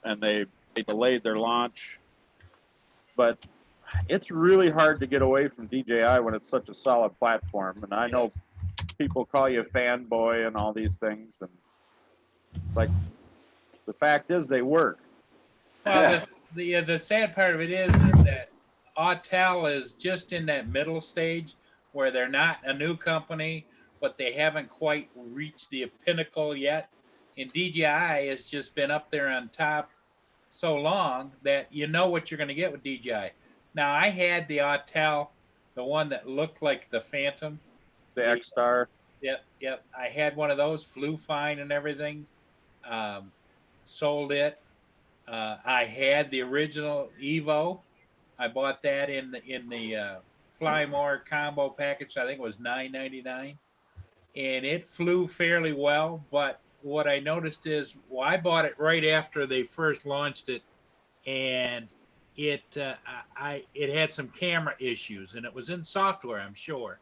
Speaker 5: and they delayed their launch. But it's really hard to get away from DJI when it's such a solid platform. And I know people call you a fanboy and all these things, and it's like the fact is they work.
Speaker 3: Well, the sad part of it is that Autel is just in that middle stage where they're not a new company, but they haven't quite reached the pinnacle yet. And DJI has just been up there on top so long that you know what you're going to get with DJI. Now, I had the Autel, the one that looked like the Phantom.
Speaker 5: The X-Star.
Speaker 3: Yep. I had one of those, flew fine and everything. Sold it. I had the original Evo. I bought that in the Fly More combo package. I think it was $9.99, and it flew fairly well. But what I noticed is, well, I bought it right after they first launched it, and it had some camera issues, and it was in software, I'm sure,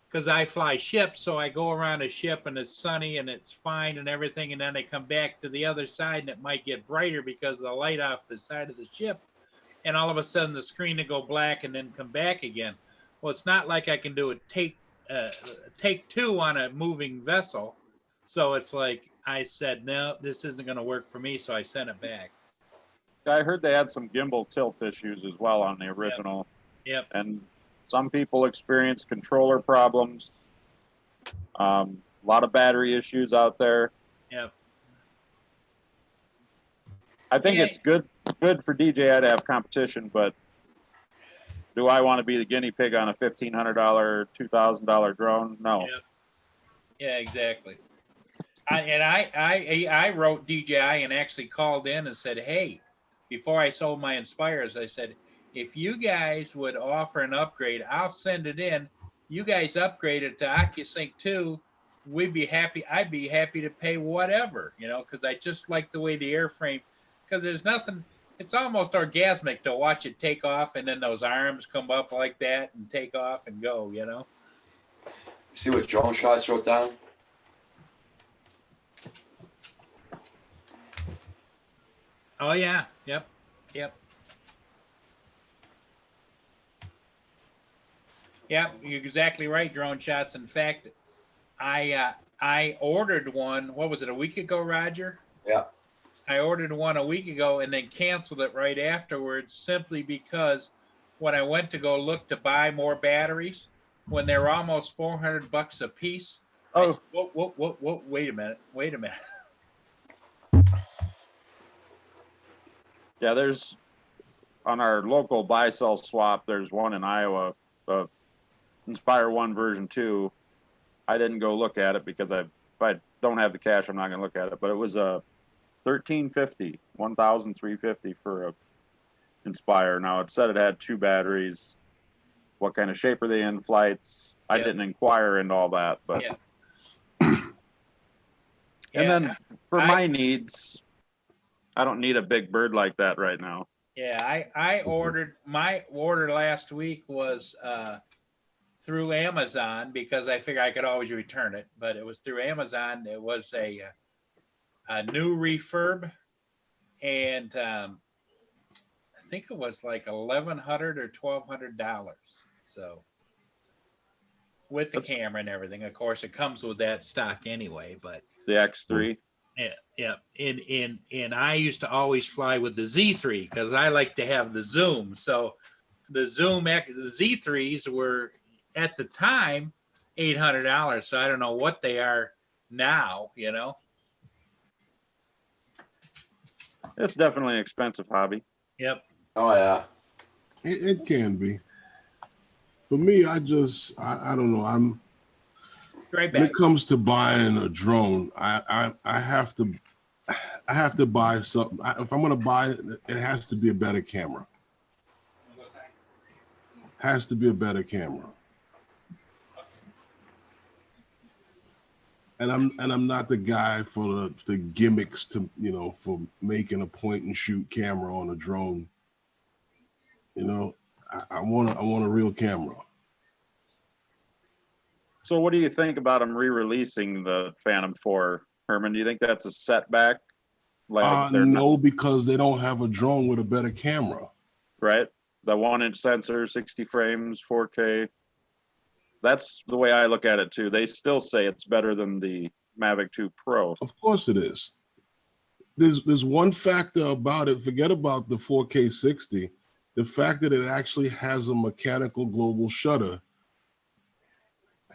Speaker 3: because I fly ships, so I go around a ship and it's sunny and it's fine and everything, and then I come back to the other side and it might get brighter because of the light off the side of the ship, and all of a sudden the screen will go black and then come back again. Well, it's not like I can do a take two on a moving vessel, so it's like I said, no, this isn't going to work for me, so I sent it back.
Speaker 5: I heard they had some gimbal tilt issues as well on the original.
Speaker 3: Yep.
Speaker 5: And some people experience controller problems. A lot of battery issues out there.
Speaker 3: Yep.
Speaker 5: I think
Speaker 3: Yeah.
Speaker 5: it's good for DJI to have competition, but do I want to be the guinea pig on a $1,500, $2,000 drone? No.
Speaker 3: Yep. Yeah, exactly. I wrote DJI and actually called in and said, hey, before I sold my Inspires, I said, if you guys would offer an upgrade, I'll send it in. You guys upgrade it to OcuSync 2. We'd be happy. I'd be happy to pay whatever, because I just like the way the airframe, because there's nothing, it's almost orgasmic to watch it take off and then those arms come up like that and take off and go,
Speaker 1: See what Drone Shots wrote down?
Speaker 3: Oh, yeah. Yep. Yep, you're exactly right, Drone Shots. In fact, I ordered one, what was it, a week ago, Roger?
Speaker 1: Yeah.
Speaker 3: I ordered one a week ago and then canceled it right afterwards simply because when I went to go look to buy more batteries, when they're almost $400 a piece, I said, whoa, wait a minute.
Speaker 5: Yeah, there's on our local buy-sell swap, there's one in Iowa, Inspire 1 version 2. I didn't go look at it because if I don't have the cash, I'm not going to look at it. But it was a $1,350 for a Inspire. Now it said it had 2 batteries. What kind of shape are they in? Flights? I didn't inquire into all that, but
Speaker 3: Yeah.
Speaker 5: and then for my needs, I don't need a big bird like that right now.
Speaker 3: Yeah, I ordered, my order last week was through Amazon because I figured I could always return it, but it was through Amazon. It was a new refurb, and I think it was like $1,100 or $1,200. So with the camera and everything, of course, it comes with that stock anyway. But
Speaker 5: the X3.
Speaker 3: Yeah. And I used to always fly with the Z3 because I like to have the zoom. So the Z3s were at the time $800. So I don't know what they are now,
Speaker 5: It's definitely an expensive hobby.
Speaker 3: Yep.
Speaker 1: Oh, yeah.
Speaker 6: It can be. For me, I don't know.
Speaker 3: Right
Speaker 6: When
Speaker 3: back.
Speaker 6: it comes to buying a drone, I have to buy something. If I'm gonna buy it, it has to be a better camera. Has to be a better camera. And I'm not the guy for the gimmicks to, for making a point and shoot camera on a drone. I want a real camera.
Speaker 5: So what do you think about them re-releasing the Phantom 4, Herman? Do you think that's a setback? Like they're
Speaker 6: No, because they don't have a drone with a better camera.
Speaker 5: right? The 1-inch sensor, 60 frames, 4K. That's the way I look at it too. They still say it's better than the Mavic 2 Pro.
Speaker 6: Of course it is. There's one factor about it. Forget about the 4K 60. The fact that it actually has a mechanical global shutter,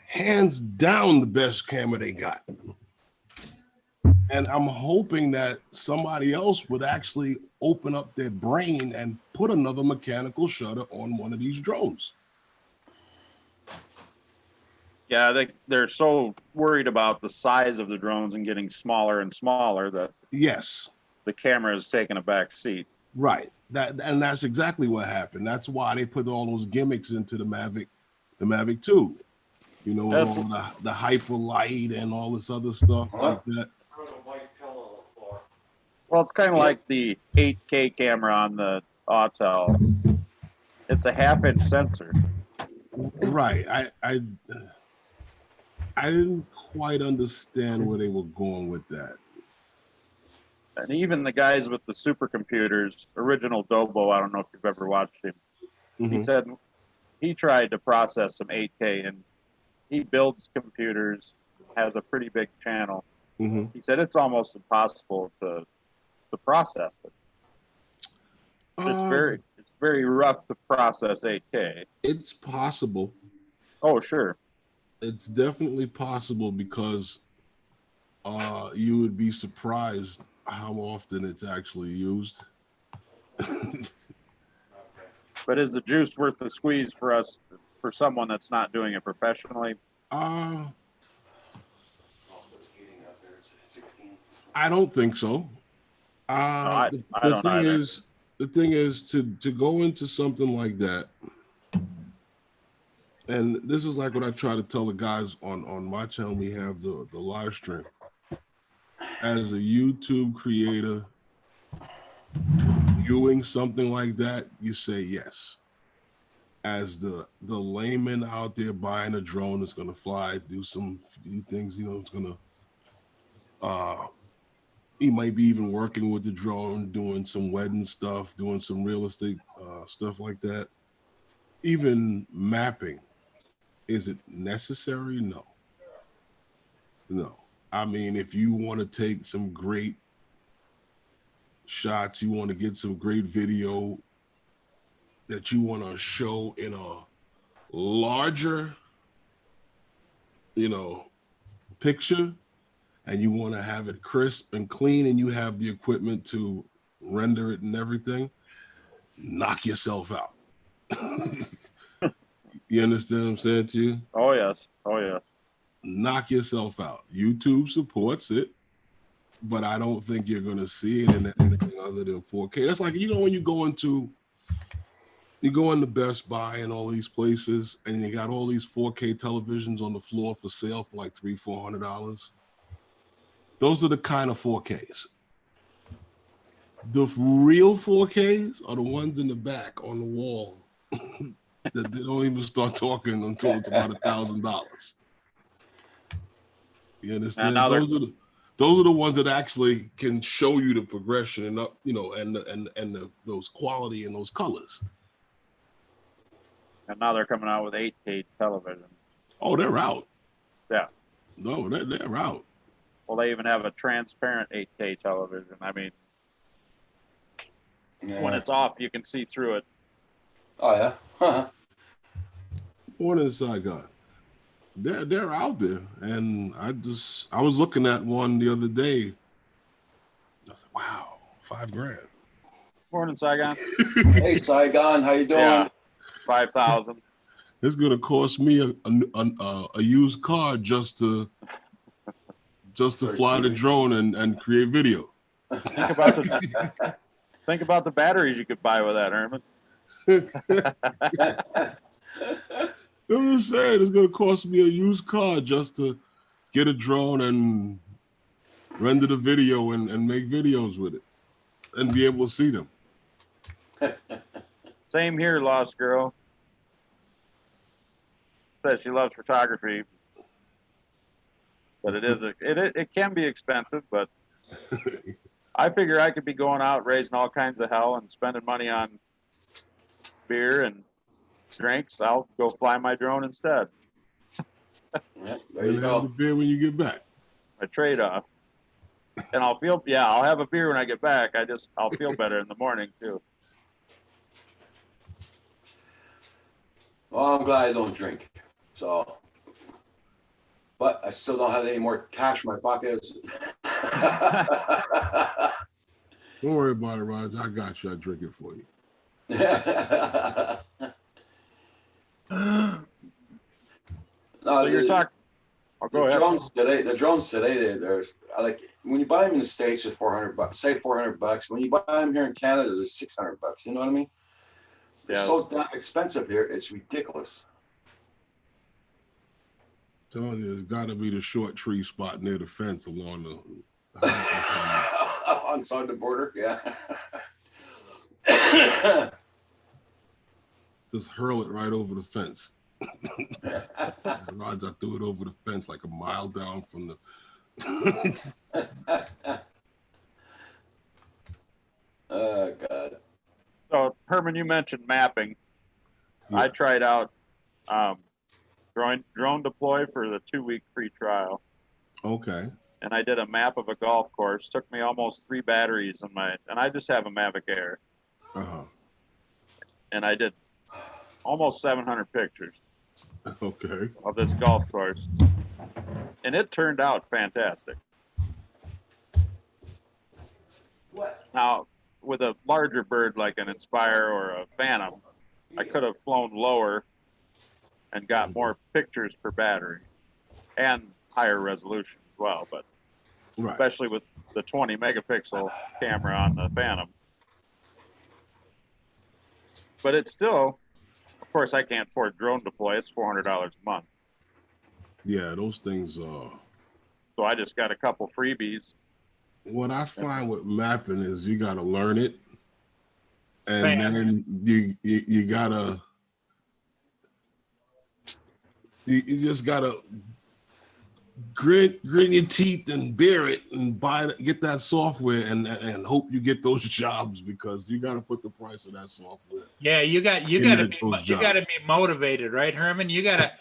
Speaker 6: hands down the best camera they got. And I'm hoping that somebody else would actually open up their brain and put another mechanical shutter on one of these drones.
Speaker 5: Yeah, they're so worried about the size of the drones and getting smaller and smaller that
Speaker 6: Yes,
Speaker 5: the camera is taking a back seat.
Speaker 6: right. That's exactly what happened. That's why they put all those gimmicks into the Mavic 2.
Speaker 5: That's-
Speaker 6: all the hyper light and all this other stuff like that.
Speaker 7: Put a white pillow on the floor.
Speaker 5: Well, it's kind of like the 8K camera on the Autel. It's a 1/2-inch sensor.
Speaker 6: Right. I didn't quite understand where they were going with that.
Speaker 5: And even the guys with the supercomputers, original Dobo, I don't know if you've ever watched him. He
Speaker 6: Mhm.
Speaker 5: said he tried to process some 8K and he builds computers, has a pretty big channel.
Speaker 6: Mhm.
Speaker 5: He said it's almost impossible to process it. It's very rough to process 8K.
Speaker 6: It's possible.
Speaker 5: Oh, sure.
Speaker 6: It's definitely possible because you would be surprised how often it's actually used.
Speaker 5: But is the juice worth the squeeze for us, for someone that's not doing it professionally?
Speaker 6: I don't think so.
Speaker 5: I
Speaker 6: The
Speaker 5: don't
Speaker 6: thing
Speaker 5: either.
Speaker 6: the thing is to go into something like that, and this is like what I try to tell the guys on my channel. We have the live stream. As a YouTube creator, viewing something like that, you say yes. As the layman out there buying a drone that's gonna fly, do some few things, it's gonna he might be even working with the drone, doing some wedding stuff, doing some real estate stuff like that. Even mapping, is it necessary? No. I mean, if you want to take some great shots, you want to get some great video that you want to show in a larger, picture, and you want to have it crisp and clean, and you have the equipment to render it and everything, knock yourself out. You understand what I'm saying to you?
Speaker 5: Oh, yes. Oh, yes.
Speaker 6: Knock yourself out. YouTube supports it, but I don't think you're going to see it in anything other than 4K. That's like, when you go into Best Buy and all these places, and you got all these 4K televisions on the floor for sale for like $300-400. Those are the kind of 4Ks. The real 4Ks are the ones in the back on the wall that they don't even start talking until it's about $1,000. You understand?
Speaker 5: now
Speaker 6: Those are the ones that actually can show you the progression and up, those quality and those colors.
Speaker 5: And now they're coming out with 8K television.
Speaker 6: Oh, they're out.
Speaker 5: Yeah.
Speaker 6: No, they're out.
Speaker 5: Well, they even have a transparent 8K television. I mean, when it's off, you can see through it.
Speaker 1: Oh yeah. Huh.
Speaker 6: One in Saigon. They're out there, and I was looking at one the other day. I was like, wow, $5,000.
Speaker 5: Morning, Saigon.
Speaker 1: Hey Saigon, how you doing?
Speaker 5: Yeah, 5,000.
Speaker 6: It's gonna cost me a used car just to fly the drone and create video.
Speaker 5: Think about the batteries you could buy with that, Herman.
Speaker 6: I'm just saying, it's gonna cost me a used car just to get a drone and render the video and make videos with it and be able to see them.
Speaker 5: Same here, Lost Girl. Says she loves photography, but it can be expensive. But I figure I could be going out raising all kinds of hell and spending money on beer and drinks. I'll go fly my drone instead.
Speaker 1: Yeah, there you go.
Speaker 6: Have the beer when you get back.
Speaker 5: A trade-off. And I'll have a beer when I get back. I'll feel better in the morning too.
Speaker 1: Well, I'm glad I don't drink. So, but I still don't have any more cash in my pockets.
Speaker 6: Don't worry about it, Roger. I got you. I drink it for you.
Speaker 1: No,
Speaker 5: So you're talking. Oh, go
Speaker 1: the
Speaker 5: ahead.
Speaker 1: drones today, there's like when you buy them in the States for $400, say $400. When you buy them here in Canada, they're $600. You know what I mean? They're so damn expensive here. It's ridiculous.
Speaker 6: Telling you, it's got to be the short tree spot near the fence along the
Speaker 1: on the border. Yeah.
Speaker 6: Just hurl it right over the fence. Roger threw it over the fence like a mile down from the.
Speaker 1: Oh God.
Speaker 5: So Herman, you mentioned mapping.
Speaker 6: Yeah.
Speaker 5: I tried out drone deploy for the 2-week free trial,
Speaker 6: Okay.
Speaker 5: and I did a map of a golf course. Took me almost 3 batteries and I just have a Mavic Air, and I did almost 700 pictures
Speaker 6: Okay.
Speaker 5: of this golf course, and it turned out fantastic.
Speaker 1: What?
Speaker 5: Now, with a larger bird like an Inspire or a Phantom, I could have flown lower and got more pictures per battery and higher resolution as well, but
Speaker 6: Right.
Speaker 5: especially with the 20 megapixel camera on the Phantom. But it's still, of course, I can't afford drone deploy. It's $400 a month.
Speaker 6: Yeah, those things.
Speaker 5: So I just got a couple freebies.
Speaker 6: What I find with mapping is you got to learn it, and
Speaker 3: Fast.
Speaker 6: then you gotta. You just gotta grit your teeth and bear it and get that software and hope you get those jobs, because you got to put the price of that software.
Speaker 3: Yeah, you got to be motivated, right, Herman? You gotta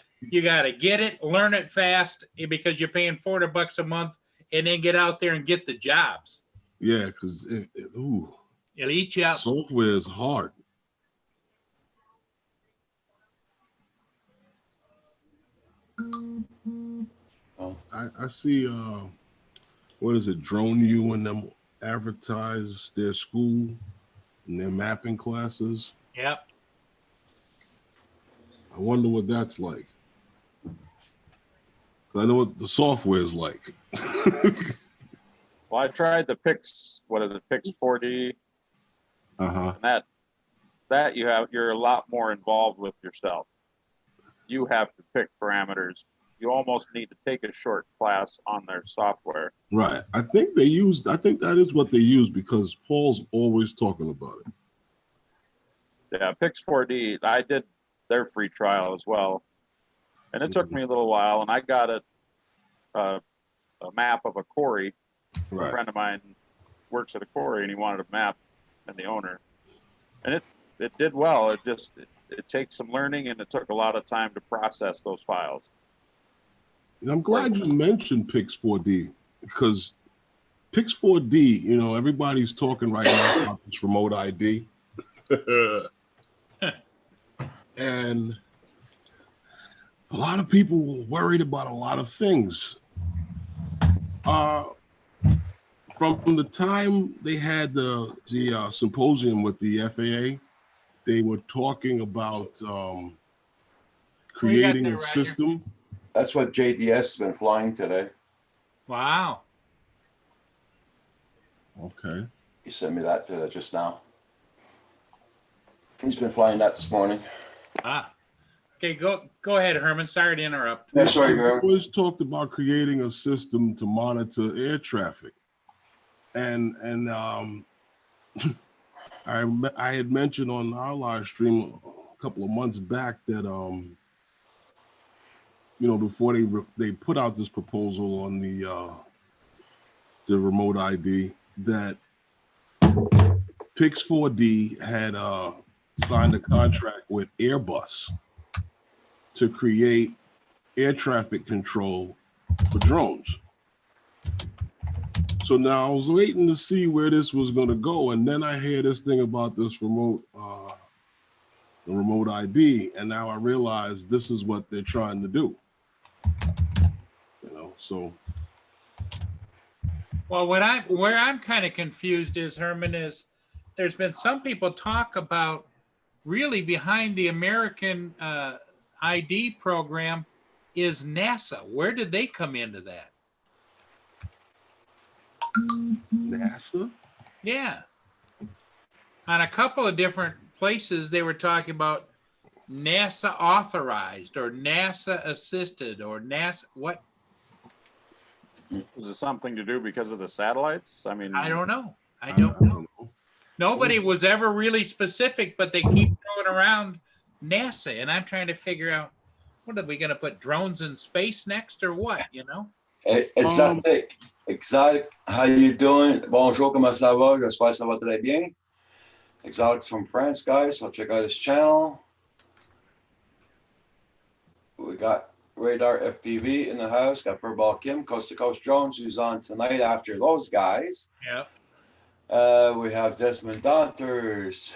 Speaker 3: get it, learn it fast, because you're paying $400 a month, and then get out there and get the jobs.
Speaker 6: Yeah, because
Speaker 3: It'll eat you up.
Speaker 6: software is hard. I see what is it, Drone U and them advertise their school and their mapping classes.
Speaker 3: Yep.
Speaker 6: I wonder what that's like. I know what the software is like.
Speaker 5: Well, I tried the Pix 4D, and that you're a lot more involved with yourself. You have to pick parameters. You almost need to take a short class on their software.
Speaker 6: Right. I think that is what they use, because Paul's always talking about it.
Speaker 5: Yeah, Pix 4D, I did their free trial as well. And it took me a little while, and I got a map of a quarry.
Speaker 6: Right.
Speaker 5: A friend of mine works at a quarry, and he wanted a map, and the owner. And it did well. It takes some learning, and it took a lot of time to process those files.
Speaker 6: And I'm glad you mentioned Pix 4D, because Pix 4D, everybody's talking right now about this remote ID. And a lot of people were worried about a lot of things. From the time they had the symposium with the FAA, they were talking about
Speaker 3: What do you got
Speaker 6: creating
Speaker 3: there,
Speaker 6: a
Speaker 3: Roger?
Speaker 6: system.
Speaker 1: That's what JDS has been flying today.
Speaker 3: Wow.
Speaker 6: Okay.
Speaker 1: He sent me that today just now. He's been flying that this morning.
Speaker 3: Ah. Okay, go ahead, Herman. Sorry to interrupt.
Speaker 1: That's right,
Speaker 6: We
Speaker 1: Gary.
Speaker 6: always talked about creating a system to monitor air traffic, and I had mentioned on our live stream a couple of months back that before they put out this proposal on the remote ID, that Pix4D had signed a contract with Airbus to create air traffic control for drones. So now I was waiting to see where this was going to go, and then I hear this thing about this remote ID, and now I realize this is what they're trying to do. So.
Speaker 3: Well, where I'm kind of confused is, Herman, is there's been some people talk about really behind the American ID program is NASA. Where did they come into that?
Speaker 6: NASA?
Speaker 3: Yeah. On a couple of different places, they were talking about NASA authorized or NASA assisted or NASA what?
Speaker 5: Is it something to do because of the satellites? I mean,
Speaker 3: I don't know. I don't know. Nobody was ever really specific, but they keep throwing around NASA, and I'm trying to figure out, what are we going to put drones in space next or what?
Speaker 1: Exotic, how you doing? Bonjour, comment ça va? J'espère que ça va très bien. Exotic's from France, guys, so check out his channel. We got Radar FPV in the house, got Furball Kim, Coast to Coast Drones, who's on tonight after those guys.
Speaker 3: Yeah.
Speaker 1: We have Desmond Donters,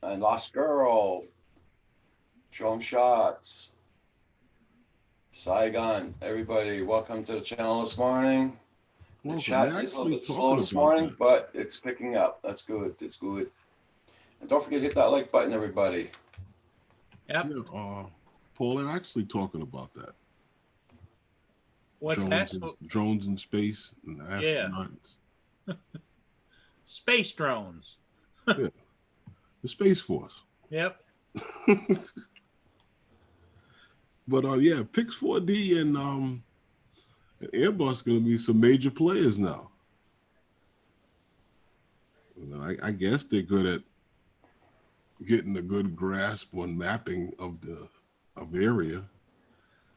Speaker 1: and Lost Girl, Drone Shots, Saigon. Everybody, welcome to the channel this morning. The chat is a little bit slow this morning, but it's picking up. That's good. It's good. And don't forget to hit that like button, everybody.
Speaker 3: Yep.
Speaker 6: Yeah, Paul, they're actually talking about that.
Speaker 3: What's
Speaker 6: drones
Speaker 3: that?
Speaker 6: Drones in space and astronauts.
Speaker 3: Yeah. Space drones.
Speaker 6: Yeah. The Space Force.
Speaker 3: Yep.
Speaker 6: But yeah, Pix4D and Airbus going to be some major players now. I guess they're good at getting a good grasp on mapping of area,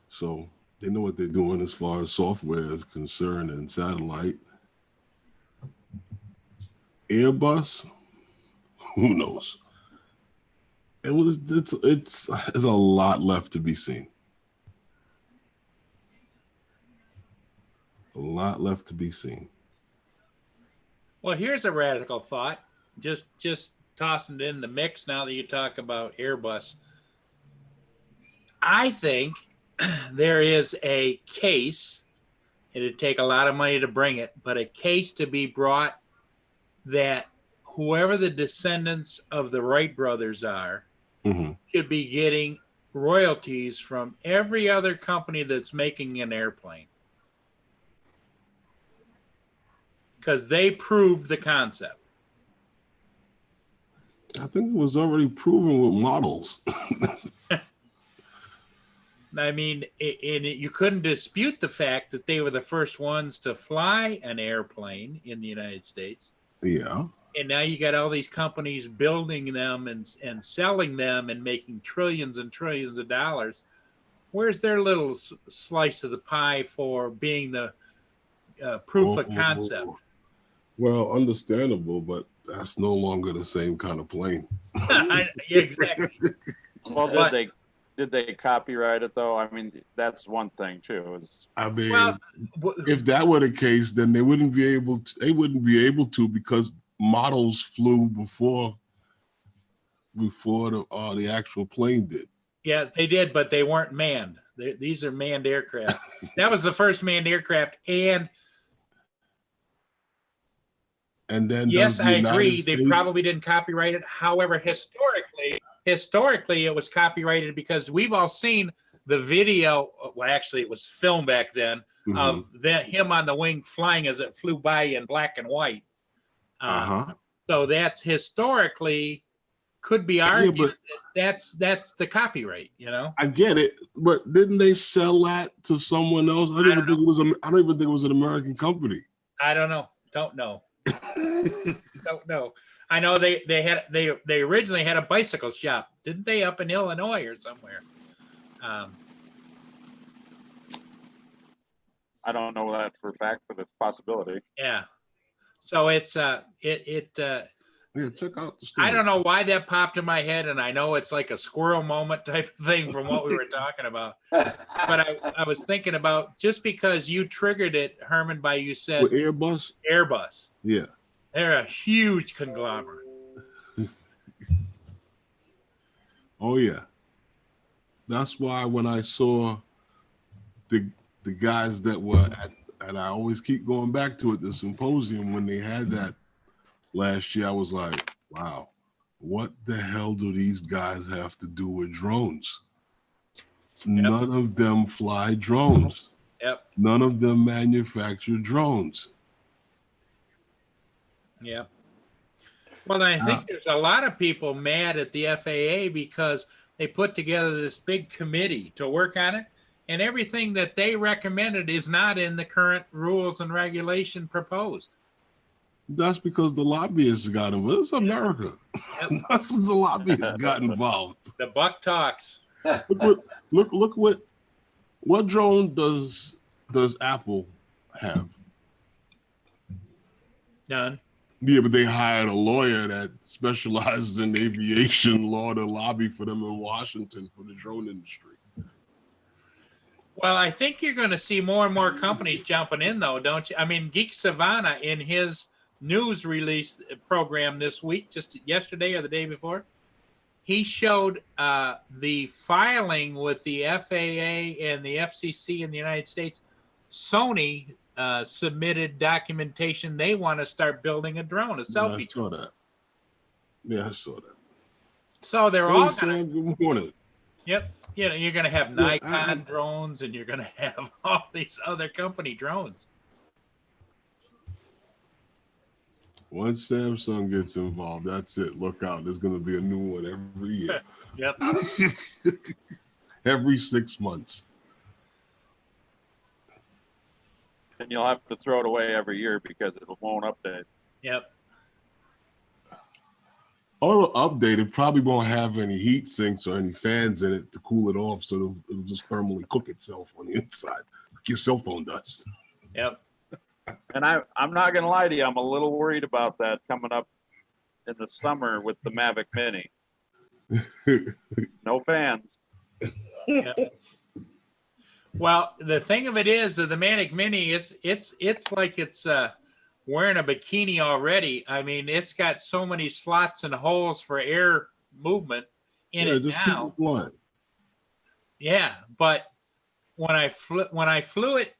Speaker 6: so they know what they're doing as far as software is concerned and satellite. Airbus, who knows? It's a lot left to be seen. A lot left to be seen.
Speaker 3: Well, here's a radical thought. Just tossing it in the mix now that you talk about Airbus. I think there is a case, it'd take a lot of money to bring it, but a case to be brought that whoever the descendants of the Wright brothers are should be getting royalties from every other company that's making an airplane. Because they proved the concept.
Speaker 6: I think it was already proven with models.
Speaker 3: I mean, you couldn't dispute the fact that they were the first ones to fly an airplane in the United States.
Speaker 6: Yeah.
Speaker 3: And now you got all these companies building them and selling them and making trillions and trillions of dollars. Where's their little slice of the pie for being the proof of concept?
Speaker 6: Well, understandable, but that's no longer the same kind of plane.
Speaker 3: Exactly.
Speaker 5: Well, did they copyright it though? I mean, that's one thing too.
Speaker 6: I mean, if that were the case, then they wouldn't be able to. They wouldn't be able to because models flew before the actual plane did.
Speaker 3: Yeah, they did, but they weren't manned. These are manned aircraft. That was the first manned aircraft, and
Speaker 6: then
Speaker 3: yes, I agree. They probably didn't copyright it. However, historically, historically, it was copyrighted because we've all seen the video. Well, actually, it was filmed back then of him on the wing flying as it flew by in black and white. So that's historically could be argued that that's the copyright. You know,
Speaker 6: I get it, but didn't they sell that to someone else? I don't even think it was an American company.
Speaker 3: I don't know. Don't know. Don't know. I know they originally had a bicycle shop, didn't they, up in Illinois or somewhere?
Speaker 5: I don't know that for a fact, but it's a possibility.
Speaker 3: Yeah. So it's
Speaker 6: yeah, check out the story.
Speaker 3: I don't know why that popped in my head, and I know it's like a squirrel moment type of thing from what we were talking about. But I was thinking about, just because you triggered it, Herman, by you said
Speaker 6: with Airbus.
Speaker 3: Airbus.
Speaker 6: Yeah.
Speaker 3: They're a huge conglomerate.
Speaker 6: Oh yeah. That's why when I saw the guys that were at, and I always keep going back to it, the symposium, when they had that last year, I was like, wow, what the hell do these guys have to do with drones? None of them fly drones. None of them manufacture drones.
Speaker 3: Well, I think there's a lot of people mad at the FAA because they put together this big committee to work on it, and everything that they recommended is not in the current rules and regulation proposed.
Speaker 6: That's because the lobbyists got involved. It's America. That's because the lobbyists got involved.
Speaker 3: The buck talks.
Speaker 6: Look what drone does Apple have?
Speaker 3: None.
Speaker 6: Yeah, but they hired a lawyer that specializes in aviation law to lobby for them in Washington for the drone industry.
Speaker 3: Well, I think you're going to see more and more companies jumping in, though, don't you? I mean, Geek Savannah, in his news release program this week, just yesterday or the day before, he showed the filing with the FAA and the FCC in the United States. Sony submitted documentation. They want to start building a drone, a selfie.
Speaker 6: I saw that. Yeah, I saw that.
Speaker 3: So they're all
Speaker 6: going to. Good morning.
Speaker 3: Yep. You know, you're going to have Nikon drones, and you're going to have all these other company drones.
Speaker 6: Once Samsung gets involved, that's it. Look out. There's going to be a new one every year.
Speaker 3: Yep.
Speaker 6: Every 6 months.
Speaker 5: And you'll have to throw it away every year because it won't update.
Speaker 3: Yep.
Speaker 6: Or it'll update. It probably won't have any heat sinks or any fans in it to cool it off, so it'll just thermally cook itself on the inside, like your cell phone does.
Speaker 3: Yep.
Speaker 5: And I'm not going to lie to you, I'm a little worried about that coming up in the summer with the Mavic Mini. No fans.
Speaker 3: Yep. Well, the thing of it is, the Mavic Mini, it's like it's wearing a bikini already. I mean, it's got so many slots and holes for air movement in it now. Yeah, but when I flew it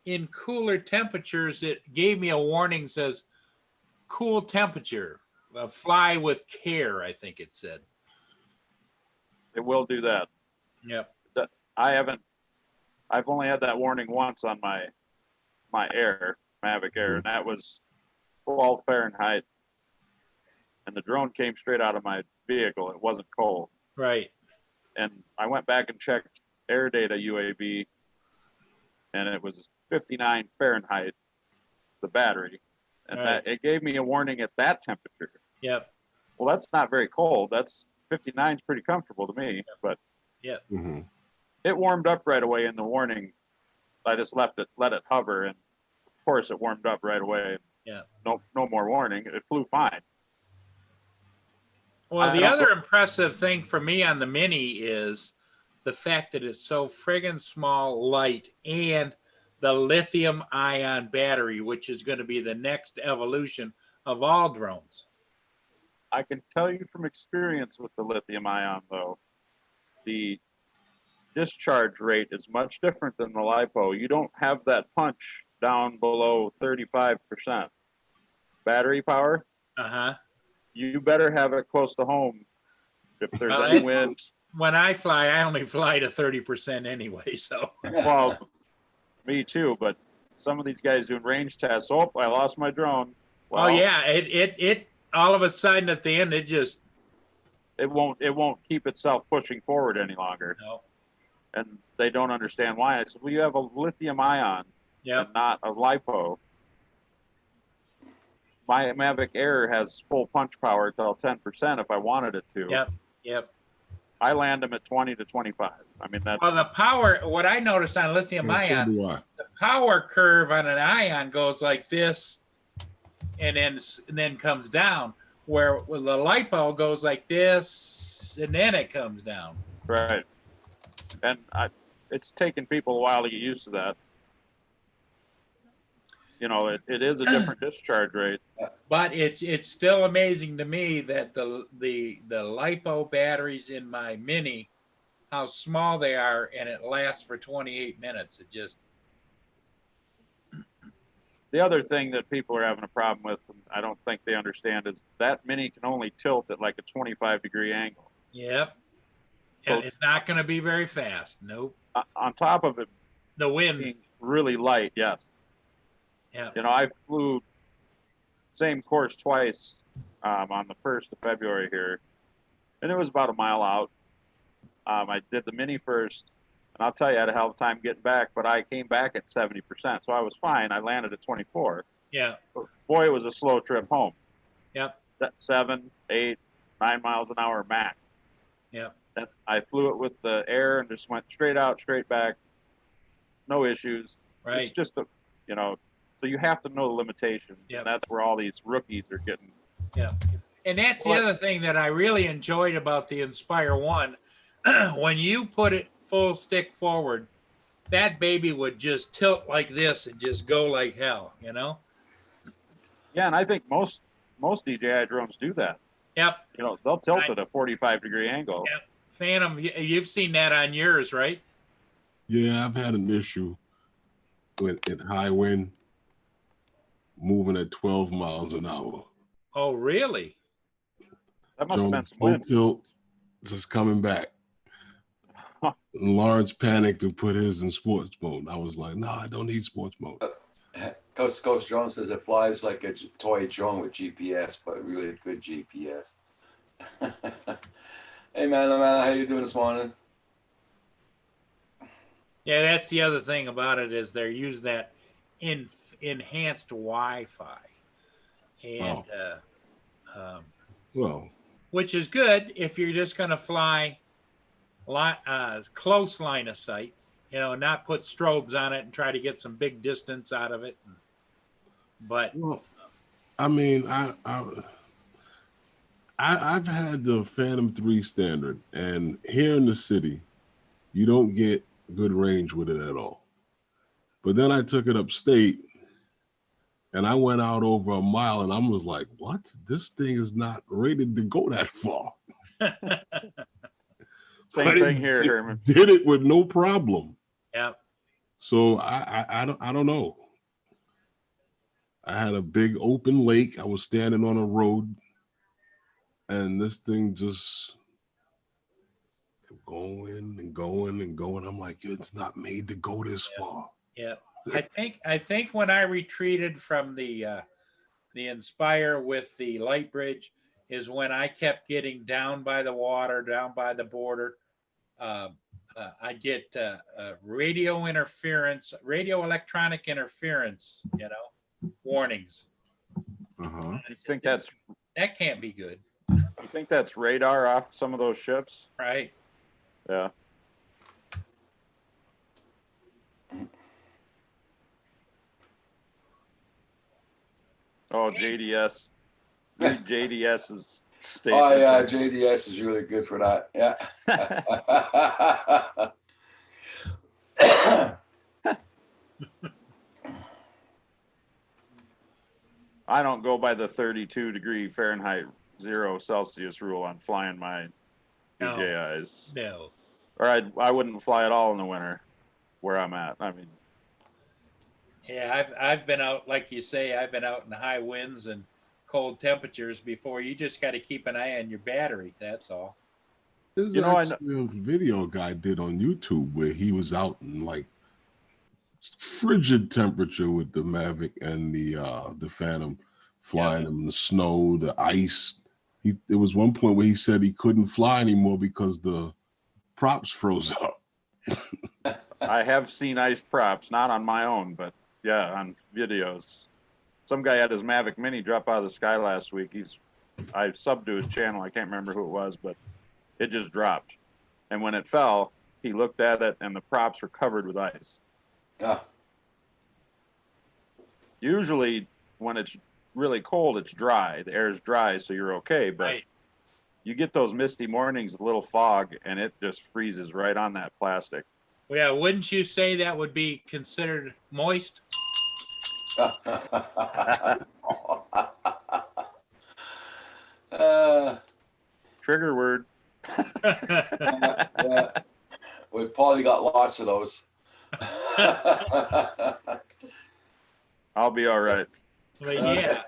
Speaker 3: in cooler temperatures, it gave me a warning, says cool temperature, fly with care, I think it said.
Speaker 5: It will do that.
Speaker 3: Yep.
Speaker 5: I've only had that warning once on my Mavic Air, and that was 12 Fahrenheit, and the drone came straight out of my vehicle. It wasn't cold.
Speaker 3: Right.
Speaker 5: And I went back and checked Air Data UAV, and it was 59 Fahrenheit, the battery, and
Speaker 3: right.
Speaker 5: it gave me a warning at that temperature.
Speaker 3: Yep.
Speaker 5: Well, that's not very cold. That's 59 is pretty comfortable to me, but
Speaker 3: yep.
Speaker 6: Mm-hmm.
Speaker 5: It warmed up right away in the warning. I just let it hover, and of course it warmed up right away.
Speaker 3: Yeah.
Speaker 5: No more warning. It flew fine.
Speaker 3: Well, the other impressive thing for me on the Mini is the fact that it's so friggin' small, light, and the lithium-ion battery, which is going to be the next evolution of all drones.
Speaker 5: I can tell you from experience with the lithium-ion, though, the discharge rate is much different than the LiPo. You don't have that punch down below 35% battery power.
Speaker 3: Uh-huh.
Speaker 5: You better have it close to home if there's
Speaker 3: Well,
Speaker 5: any wind.
Speaker 3: When I fly, I only fly to 30% anyway. So,
Speaker 5: Well, me too, but some of these guys doing range tests. Oh, I lost my drone. Well,
Speaker 3: oh yeah, it all of a sudden at the end it just
Speaker 5: it won't keep itself pushing forward any longer.
Speaker 3: no.
Speaker 5: And they don't understand why. I said, well, you have a lithium ion
Speaker 3: Yep.
Speaker 5: and not a lipo. My Mavic Air has full punch power till 10% if I wanted it to.
Speaker 3: Yep.
Speaker 5: I land them at 20 to 25. I mean, that's
Speaker 3: Well, the power. What I noticed on lithium
Speaker 6: And so
Speaker 3: ion,
Speaker 6: do I.
Speaker 3: the power curve on an ion goes like this, and then comes down. Where with the lipo goes like this, and then it comes down.
Speaker 5: right. And it's taken people a while to get used to that. You know, it is a different discharge rate.
Speaker 3: But it's still amazing to me that the lipo batteries in my Mini, how small they are, and it lasts for 28 minutes. It just
Speaker 5: The other thing that people are having a problem with, and I don't think they understand, is that Mini can only tilt at like a 25-degree angle.
Speaker 3: yep. And it's not going to be very fast. Nope.
Speaker 5: On top of it
Speaker 3: The wind.
Speaker 5: being really light, yes.
Speaker 3: Yeah.
Speaker 5: You know, I flew same course twice on the 1st of February here, and it was about a mile out. I did the Mini first, and I'll tell you, I had a hell of a time getting back, but I came back at 70%, so I was fine. I landed at 24.
Speaker 3: Yeah.
Speaker 5: But boy, it was a slow trip home.
Speaker 3: Yep.
Speaker 5: 7, 8, 9 miles an hour max.
Speaker 3: Yep.
Speaker 5: And I flew it with the air and just went straight out, straight back. No issues.
Speaker 3: Right.
Speaker 5: It's just you know, so you have to know the limitations.
Speaker 3: Yep.
Speaker 5: And that's where all these rookies are getting.
Speaker 3: Yeah. And that's the other thing that I really enjoyed about the Inspire 1. When you put it full stick forward, that baby would just tilt like this and just go like hell, you know?
Speaker 5: Yeah, and I think most DJI drones do that.
Speaker 3: Yep.
Speaker 5: You know, they'll tilt at a 45-degree angle.
Speaker 3: Yep. Phantom, you've seen that on yours, right?
Speaker 6: Yeah, I've had an issue with in high wind moving at 12 miles an hour.
Speaker 3: Oh, really?
Speaker 5: That must have been some
Speaker 6: Full
Speaker 5: wind.
Speaker 6: tilt, just coming back. Lawrence panicked and put his in sports mode. I was like, no, I don't need sports mode.
Speaker 1: Coast to Coast Drone says it flies like a toy drone with GPS, but really good GPS. Hey man, how you doing this morning?
Speaker 3: Yeah, that's the other thing about it is they're using that enhanced Wi-Fi, and
Speaker 6: Well,
Speaker 3: which is good if you're just going to fly close line of sight, you know, not put strobes on it and try to get some big distance out of it. But
Speaker 6: well, I mean, I've had the Phantom 3 standard, and here in the city, you don't get good range with it at all. But then I took it upstate, and I went out over a mile, and I was like, what? This thing is not rated to go that far.
Speaker 5: Same thing here, Herman.
Speaker 6: Did it with no problem.
Speaker 3: yeah,
Speaker 6: So I don't know. I had a big open lake. I was standing on a road, and this thing just kept going and going and going. I'm like, it's not made to go this far.
Speaker 3: yeah. I think when I retreated from the Inspire with the Light Bridge is when I kept getting down by the water, down by the border. I get radio interference, radio electronic interference, you know, warnings.
Speaker 6: Uh-huh.
Speaker 5: You think that
Speaker 3: can't be good,
Speaker 5: radar off some of those ships?
Speaker 3: right?
Speaker 5: Yeah. Oh, JDS. Read JDS's statement.
Speaker 1: Oh yeah, JDS is really good for that. Yeah.
Speaker 5: I don't go by the 32-degree Fahrenheit 0 Celsius rule on flying my
Speaker 3: No.
Speaker 5: DJIs.
Speaker 3: No.
Speaker 5: Or I wouldn't fly at all in the winter where I'm at. I mean,
Speaker 3: Yeah, I've been out, like you say, I've been out in high winds and cold temperatures before. You just got to keep an eye on your battery. That's all.
Speaker 6: There's
Speaker 5: You know, I
Speaker 6: actually a video guy did on YouTube where he was out in like frigid temperature with the Mavic and the Phantom, flying in the snow, the ice. There was one point where he said he couldn't fly anymore because the props froze up.
Speaker 5: I have seen ice props, not on my own, but yeah, on videos. Some guy had his Mavic Mini drop out of the sky last week. I subbed to his channel. I can't remember who it was, but it just dropped. And when it fell, he looked at it, and the props were covered with ice.
Speaker 1: Ah,
Speaker 5: Usually, when it's really cold, it's dry. The air is dry, so you're okay. But
Speaker 3: Right.
Speaker 5: you get those misty mornings, a little fog, and it just freezes right on that plastic.
Speaker 3: Well, yeah, wouldn't you say that would be considered moist?
Speaker 5: Trigger word.
Speaker 1: yeah. We probably got lots of those.
Speaker 5: I'll be all right.
Speaker 3: But yeah.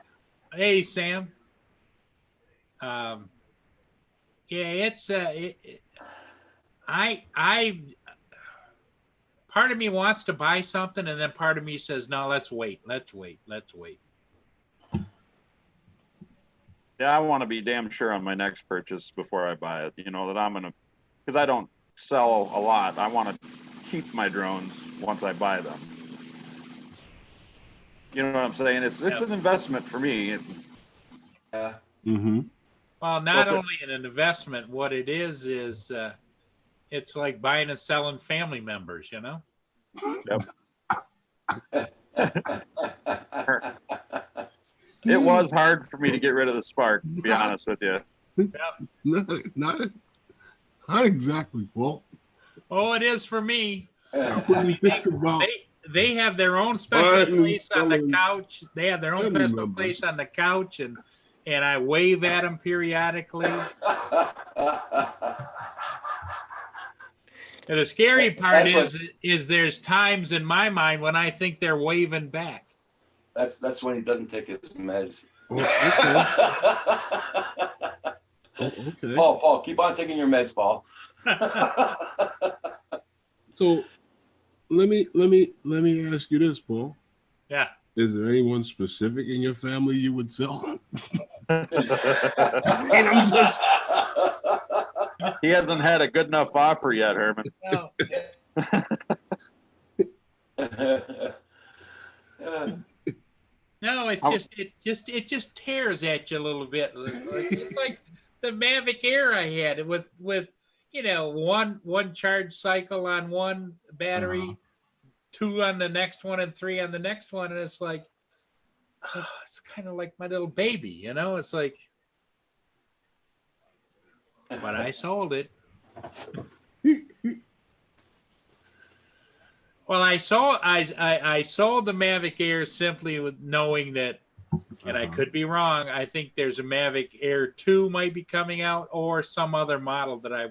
Speaker 3: Hey, Sam. Yeah, it's I part of me wants to buy something, and then part of me says, no, let's wait.
Speaker 5: Yeah, I want to be damn sure on my next purchase before I buy it. You know, that I'm going to, because I don't sell a lot. I want to keep my drones once I buy them. You know what I'm saying? It's an investment for me.
Speaker 1: Yeah.
Speaker 6: Mm-hmm.
Speaker 3: Well, not
Speaker 5: Well,
Speaker 3: only an investment, what it is it's like buying and selling family members, you know?
Speaker 5: It was hard for me to get rid of the Spark, to be honest with you.
Speaker 6: Not exactly, Paul.
Speaker 3: Oh, it is for me.
Speaker 6: When you think about
Speaker 3: They have their own special
Speaker 6: Buying and
Speaker 3: place on the
Speaker 6: selling
Speaker 3: couch. They have their own
Speaker 6: family
Speaker 3: special
Speaker 6: members.
Speaker 3: place on the couch, and I wave at them periodically. And the scary part
Speaker 1: That's
Speaker 3: is there's times in my mind when I think they're waving back.
Speaker 1: That's when he doesn't take his meds.
Speaker 6: okay.
Speaker 1: Paul, keep on taking your meds, Paul.
Speaker 6: So let me ask you this, Paul.
Speaker 3: Yeah.
Speaker 6: Is there anyone specific in your family you would sell? And I'm just
Speaker 5: He hasn't had a good enough offer yet, Herman.
Speaker 3: No, it's it just tears at you a little bit. It's like the Mavic Air I had with one charge cycle on one battery, 2 on the next one, and 3 on the next one, and it's like, it's kind of like my little baby, you know. It's like, but I sold it. Well, I sold the Mavic Air simply with knowing that, and I could be wrong. I think there's a Mavic Air 2 might be coming out, or some other model that I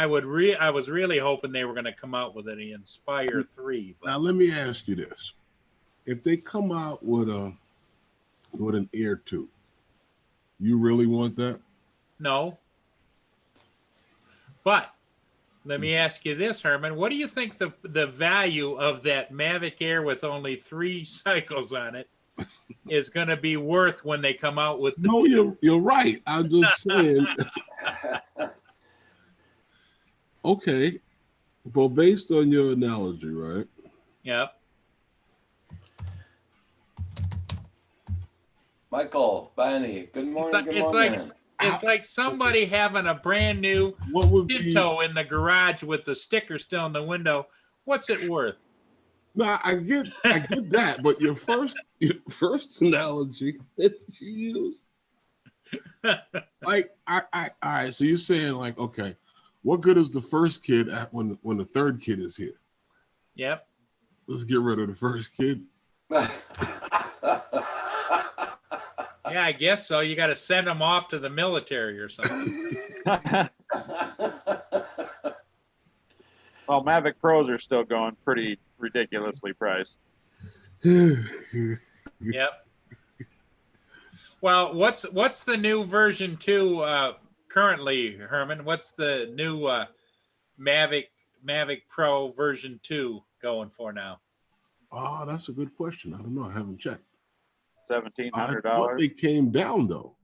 Speaker 3: was really hoping they were going to come out with an Inspire 3. But
Speaker 6: now let me ask you this: if they come out with an Air 2, you really want that?
Speaker 3: no. But let me ask you this, Herman. What do you think the value of that Mavic Air with only 3 cycles on it is going to be worth when they come out with the
Speaker 6: No, you're right. I'm just saying. Okay, well, based on your analogy, right?
Speaker 3: Yep.
Speaker 1: Michael, Benny, good morning. Good morning.
Speaker 3: It's like somebody having a brand new
Speaker 6: What would be?
Speaker 3: Pinto in the garage with the sticker still in the window. What's it worth?
Speaker 6: No, I get that, but your first analogy that you used, like, all right. So you're saying, like, okay, what good is the first kid at when the third kid is here?
Speaker 3: Yep.
Speaker 6: Let's get rid of the first kid.
Speaker 3: Yeah, I guess so. You got to send them off to the military or something.
Speaker 5: Well, Mavic Pros are still going pretty ridiculously priced.
Speaker 3: Yep. Well, what's the new version 2 currently, Herman? What's the new Mavic Pro version 2 going for now?
Speaker 6: Oh, that's a good question. I don't know. I haven't checked. I
Speaker 5: $1,700.
Speaker 6: thought they came down though.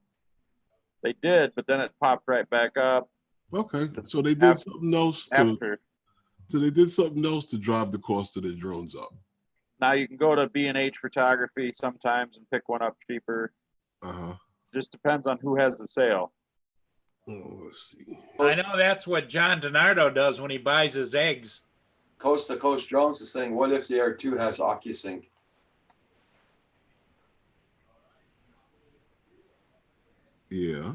Speaker 5: They did, but then it popped right back up
Speaker 6: Okay, so they did something else to.
Speaker 5: after.
Speaker 6: So they did something else to drive the cost of their drones up.
Speaker 5: Now you can go to B&H Photography sometimes and pick one up cheaper.
Speaker 6: Uh-huh.
Speaker 5: Just depends on who has the sale.
Speaker 6: Oh, let's see.
Speaker 3: I know that's what John DiNardo does when he buys his eggs.
Speaker 1: Coast to Coast Drones is saying, what if the Air 2 has OcuSync?
Speaker 6: Yeah.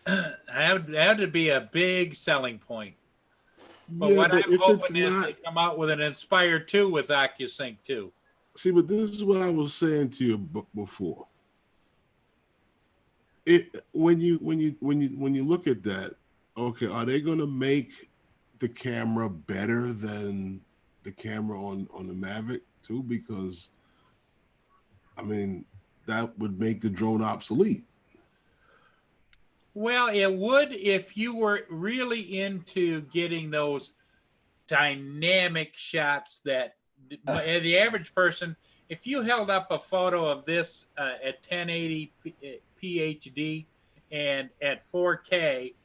Speaker 3: That would be a big selling point. But
Speaker 6: Yeah,
Speaker 3: what
Speaker 6: but
Speaker 3: I'm
Speaker 6: if
Speaker 3: hoping
Speaker 6: it's
Speaker 3: is
Speaker 6: not,
Speaker 3: they come out with an Inspire 2 with OcuSync too.
Speaker 6: see, but this is what I was saying to you before. When you look at that, okay, are they going to make the camera better than the camera on the Mavic too? Because I mean, that would make the drone obsolete.
Speaker 3: Well, it would if you were really into getting those dynamic shots that the average person, if you held up a photo of this at 1080 PHD and at 4K,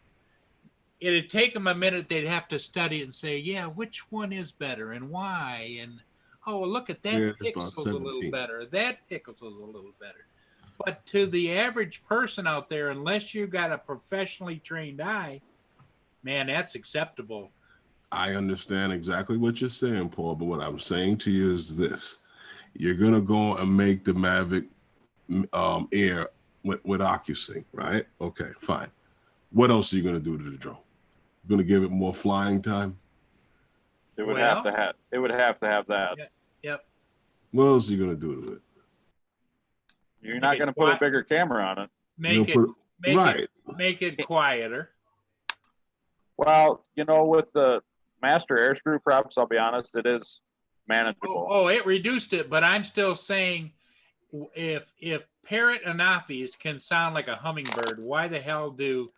Speaker 3: it'd take them a minute. They'd have to study it and say, yeah, which one is better and why? And, oh, look at that,
Speaker 6: Yeah, it's
Speaker 3: pixel's
Speaker 6: about
Speaker 3: a little
Speaker 6: 17.
Speaker 3: better. That pixel's a little better. But to the average person out there, unless you've got a professionally trained eye, man, that's acceptable.
Speaker 6: I understand exactly what you're saying, Paul, but what I'm saying to you is this. You're going to go and make the Mavic Air with OcuSync, right? Okay, fine. What else are you going to do to the drone? You're going to give it more flying time?
Speaker 5: It would have to have. It would have to have that.
Speaker 3: Yep.
Speaker 6: What else are you going to do to it?
Speaker 5: You're not going to put a bigger camera on it.
Speaker 3: Make it quieter.
Speaker 5: Well, you know, with the master air screw props, I'll be honest, it is manageable.
Speaker 3: Oh, it reduced it, but I'm still saying, if Parrot Anafis can sound like a hummingbird, why the hell do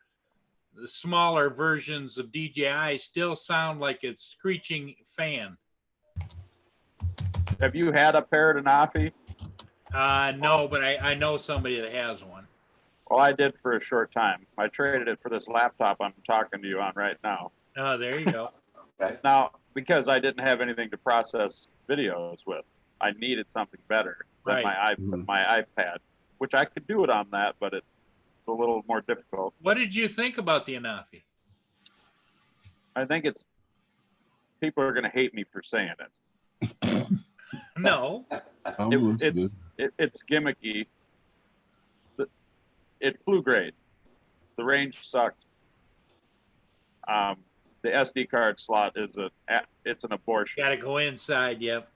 Speaker 3: the smaller versions of DJI still sound like a screeching fan?
Speaker 5: Have you had a Parrot Anafi?
Speaker 3: No, but I know somebody that has one.
Speaker 5: Well, I did for a short time. I traded it for this laptop I'm talking to you on right now.
Speaker 3: Oh, there you go.
Speaker 1: Okay.
Speaker 5: Now, because I didn't have anything to process videos with, I needed something better than
Speaker 3: Right.
Speaker 5: my iPad, which I could do it on that, but it's a little more difficult.
Speaker 3: What did you think about the Anafi?
Speaker 5: I think people are going to hate me for saying it.
Speaker 3: No.
Speaker 5: It's gimmicky. It flew great. The range sucks. The SD card slot it's an abortion.
Speaker 3: Got to go inside. Yep.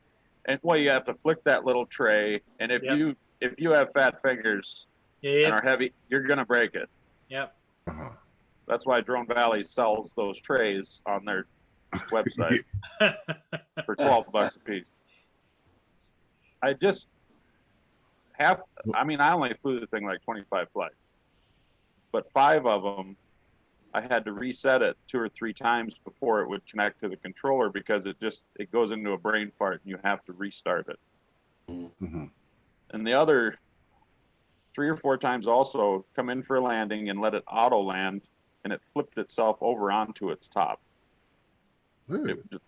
Speaker 5: And well, you have to flick that little tray, and if you have fat fingers and are heavy, you're gonna break it.
Speaker 3: Yep.
Speaker 6: Uh-huh.
Speaker 5: That's why Drone Valley sells those trays on their website for $12 a piece. I only flew the thing like 25 flights, but 5 of them, I had to reset it 2 or 3 times before it would connect to the controller because it goes into a brain fart and you have to restart it.
Speaker 6: Mm-hmm.
Speaker 5: And the other 3 or 4 times also come in for a landing and let it auto land, and it flipped itself over onto its top.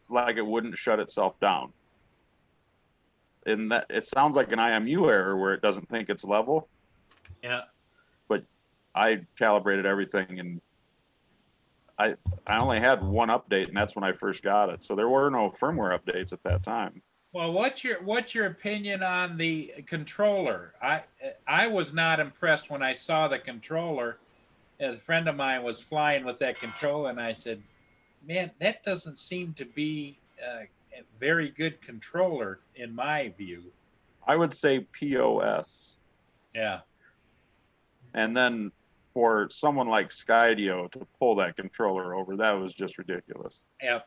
Speaker 5: Like it wouldn't shut itself down. And that it sounds like an IMU error where it doesn't think it's level.
Speaker 3: Yeah.
Speaker 5: But I calibrated everything, and I only had one update, and that's when I first got it. So there were no firmware updates at that time.
Speaker 3: Well, what's your opinion on the controller? I was not impressed when I saw the controller. A friend of mine was flying with that controller, and I said, "Man, that doesn't seem to be a very good controller in my view."
Speaker 5: I would say POS.
Speaker 3: Yeah.
Speaker 5: And then for someone like Skydio to pull that controller over, that was just ridiculous.
Speaker 3: Yeah.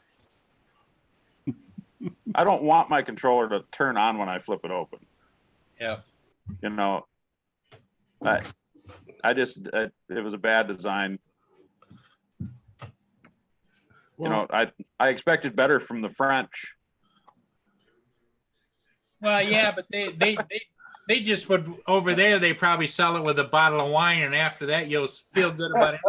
Speaker 5: I don't want my controller to turn on when I flip it open.
Speaker 3: Yeah.
Speaker 5: You know, it was a bad design. You know, I expected better from the French.
Speaker 3: Well, yeah, but they just would over there. They probably sell it with a bottle of wine, and after that, you'll feel good about it.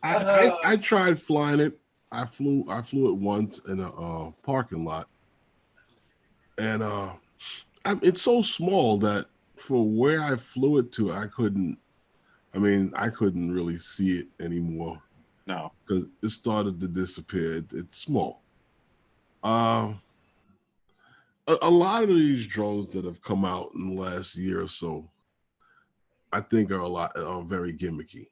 Speaker 6: I tried flying it. I flew it once in a parking lot, and it's so small that for where I flew it to, I couldn't really see it anymore.
Speaker 5: No,
Speaker 6: because it started to disappear. It's small. A lot of these drones that have come out in the last year or so, I think are very gimmicky.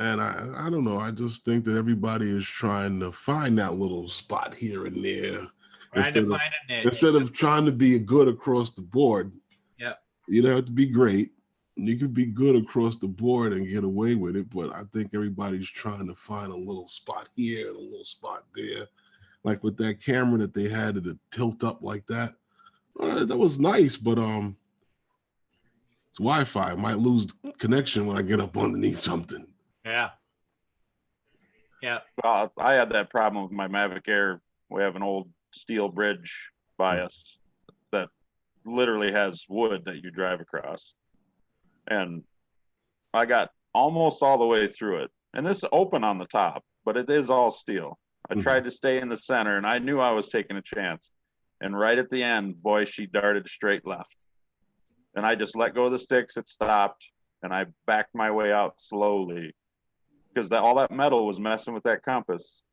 Speaker 6: And I don't know. I just think that everybody is trying to find that little spot here and there instead of trying to be good across the board.
Speaker 3: Yeah,
Speaker 6: you don't have to be great. You could be good across the board and get away with it, but I think everybody's trying to find a little spot here and a little spot there. Like with that camera that they had to tilt up like that. That was nice, but it's Wi-Fi. I might lose connection when I get up underneath something.
Speaker 3: Yeah. Yeah.
Speaker 5: Well, I had that problem with my Mavic Air. We have an old steel bridge by us that literally has wood that you drive across. And I got almost all the way through it. And this is open on the top, but it is all steel. I tried to stay in the center, and I knew I was taking a chance. And right at the end, boy, she darted straight left. And I just let go of the sticks. It stopped, and I backed my way out slowly because all that metal was messing with that compass.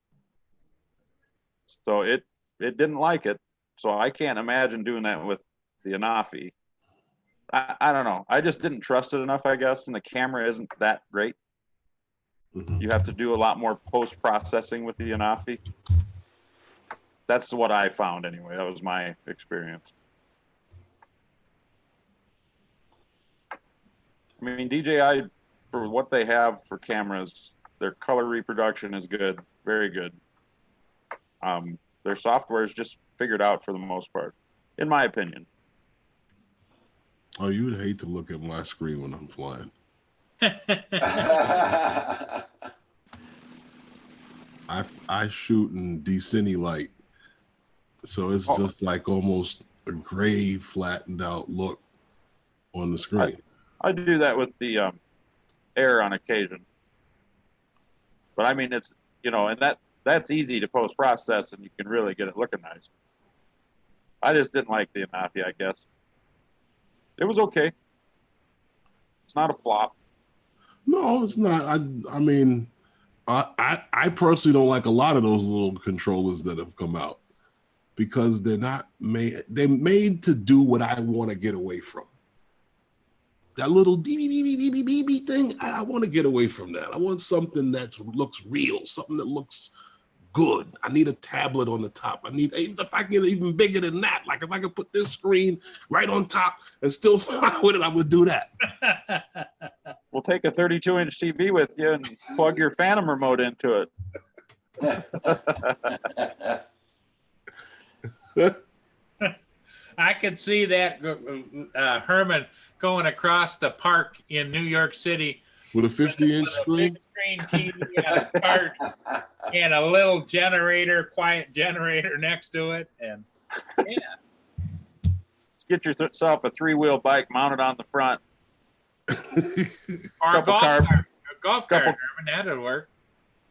Speaker 5: So it didn't like it. So I can't imagine doing that with the Anafi. I don't know. I just didn't trust it enough, I guess, and the camera isn't that great. You have to do a lot more post-processing with the Anafi. That's what I found anyway. That was my experience. I mean, DJI, for what they have for cameras, their color reproduction is good, very good. Their software is just figured out for the most part, in my opinion.
Speaker 6: Oh, you would hate to look at my screen when I'm flying. I shoot in Decini light, so it's just like almost a gray flattened out look on the screen.
Speaker 5: I do that with the Air on occasion, but I mean it's and that's easy to post process and you can really get it looking nice. I just didn't like the Anafi, I guess. It was okay. It's not a flop.
Speaker 6: No, it's not. I mean, I personally don't like a lot of those little controllers that have come out because they're not made. They're made to do what I want to get away from. That little beep thing, I want to get away from that. I want something that looks real, something that looks good. I need a tablet on the top. I need, if I get even bigger than that, like if I could put this screen right on top and still fly with it, I would do that.
Speaker 5: We'll take a 32-inch TV with you and plug your Phantom remote into it.
Speaker 3: I could see that Herman going across the park in New York City
Speaker 6: with a 50-inch screen.
Speaker 3: Big screen TV on a cart and a little generator, quiet generator next to it, and yeah.
Speaker 5: Let's get yourself a 3-wheel bike mounted on the front.
Speaker 3: Or a golf cart. A golf cart, Herman, that'll work.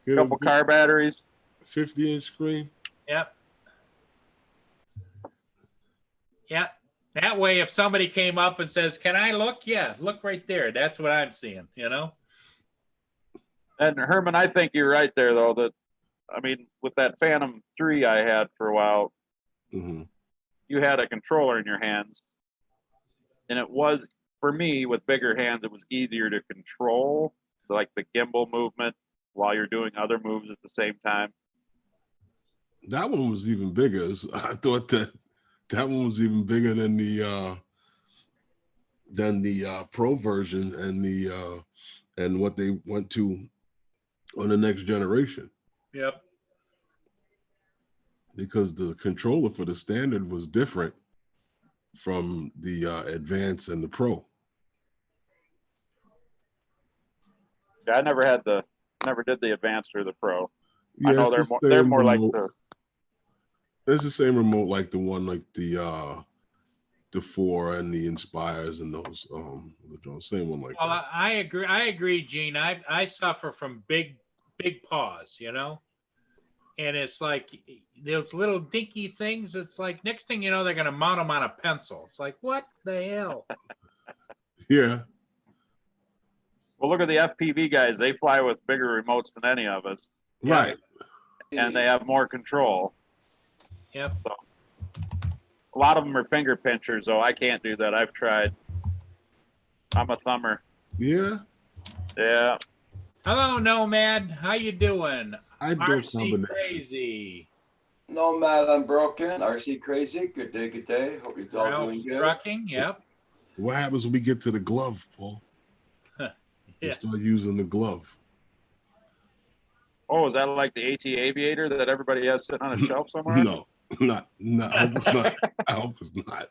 Speaker 5: Couple car batteries.
Speaker 6: 50-inch screen.
Speaker 3: Yep. Yep. That way, if somebody came up and says, "Can I look?" Yeah, look right there. That's what I'm seeing,
Speaker 5: And Herman, I think you're right there, though. That, I mean, with that Phantom 3 I had for a while, you had a controller in your hands. And it was, for me, with bigger hands, it was easier to control, like the gimbal movement while you're doing other moves at the same time.
Speaker 6: That one was even bigger. I thought that one was even bigger than the Pro version and what they went to on the next generation.
Speaker 3: Yep.
Speaker 6: Because the controller for the standard was different from the Advance and the Pro.
Speaker 5: Yeah, I never did the advanced or the pro.
Speaker 6: Yeah,
Speaker 5: I know
Speaker 6: it's the
Speaker 5: they're
Speaker 6: same
Speaker 5: more like
Speaker 6: remote. It's the same remote like the one like the 4 and the Inspires and those the drones. Same one like
Speaker 3: Well,
Speaker 6: that.
Speaker 3: I agree. I agree, Gene. I suffer from big paws, you know, and it's like those little dinky things. It's like next thing you know, they're gonna mount them on a pencil. It's like what the hell?
Speaker 6: Yeah.
Speaker 5: Well, look at the FPV guys. They fly with bigger remotes than any of us,
Speaker 6: Right.
Speaker 5: and they have more control.
Speaker 3: Yep.
Speaker 5: So, a lot of them are finger pinchers, though. I can't do that. I've tried. I'm a thumber.
Speaker 6: Yeah.
Speaker 5: Yeah.
Speaker 3: Hello, Nomad. How you doing?
Speaker 6: I do a
Speaker 3: RC
Speaker 6: combination.
Speaker 3: Crazy.
Speaker 1: Nomad Unbroken, RC Crazy. Good day, good day. Hope you're all
Speaker 3: Ralph
Speaker 1: doing good.
Speaker 3: Trucking. Yep.
Speaker 6: What happens when we get to the glove, Paul? You
Speaker 3: Yeah.
Speaker 6: start using the glove.
Speaker 5: Oh, is that like the AT Aviator that everybody has sitting on a shelf somewhere?
Speaker 6: No, not. I hope it's not. I hope it's not.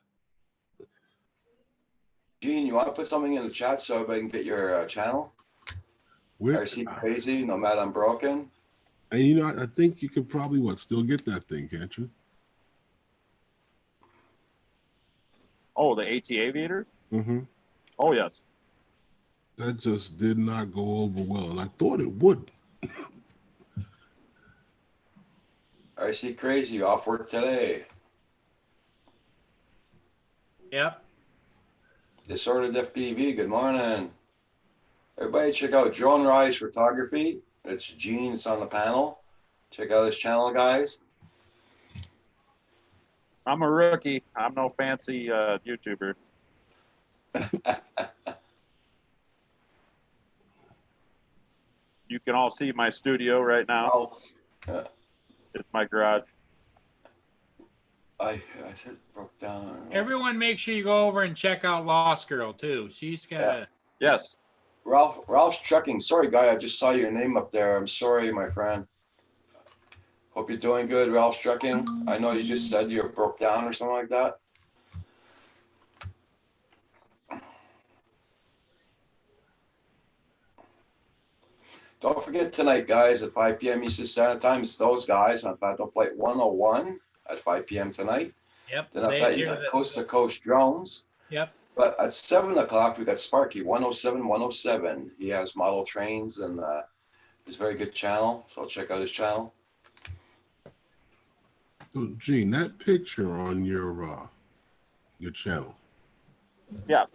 Speaker 1: Gene, you want to put something in the chat so everybody can get your channel?
Speaker 6: We're,
Speaker 1: RC Crazy, Nomad Unbroken.
Speaker 6: and you know, I think you could probably still get that thing, can't you?
Speaker 5: Oh, the AT Aviator?
Speaker 6: Mm-hmm.
Speaker 5: Oh, yes.
Speaker 6: That just did not go over well, and I thought it would.
Speaker 1: RC Crazy, off work today.
Speaker 3: Yep.
Speaker 1: Disordered FPV, good morning. Everybody check out Drone Rise Photography. It's Gene, it's on the panel. Check out his channel, guys.
Speaker 5: I'm a rookie. I'm no fancy YouTuber. You can all see my studio right now.
Speaker 1: Oh,
Speaker 5: It's my garage.
Speaker 1: I said broke down.
Speaker 3: Everyone, make sure you go over and check out Lost Girl too. She's got
Speaker 1: Yeah.
Speaker 5: Yes.
Speaker 1: Ralph's Trucking. Sorry, guy, I just saw your name up there. I'm sorry, my friend. Hope you're doing good, Ralph's Trucking. I know you just said you broke down or something like that. Don't forget tonight, guys, at 5 p.m. Eastern Standard Time, it's those guys on Phantom Flight 101 at 5 p.m. tonight.
Speaker 3: Yep.
Speaker 1: Then after that, you got Coast to Coast Drones.
Speaker 3: Yep.
Speaker 1: But at 7 o'clock, we got Sparky 107. He has model trains and he's a very good channel. So check out his channel.
Speaker 6: So, Gene, that picture on your channel.
Speaker 5: Yeah.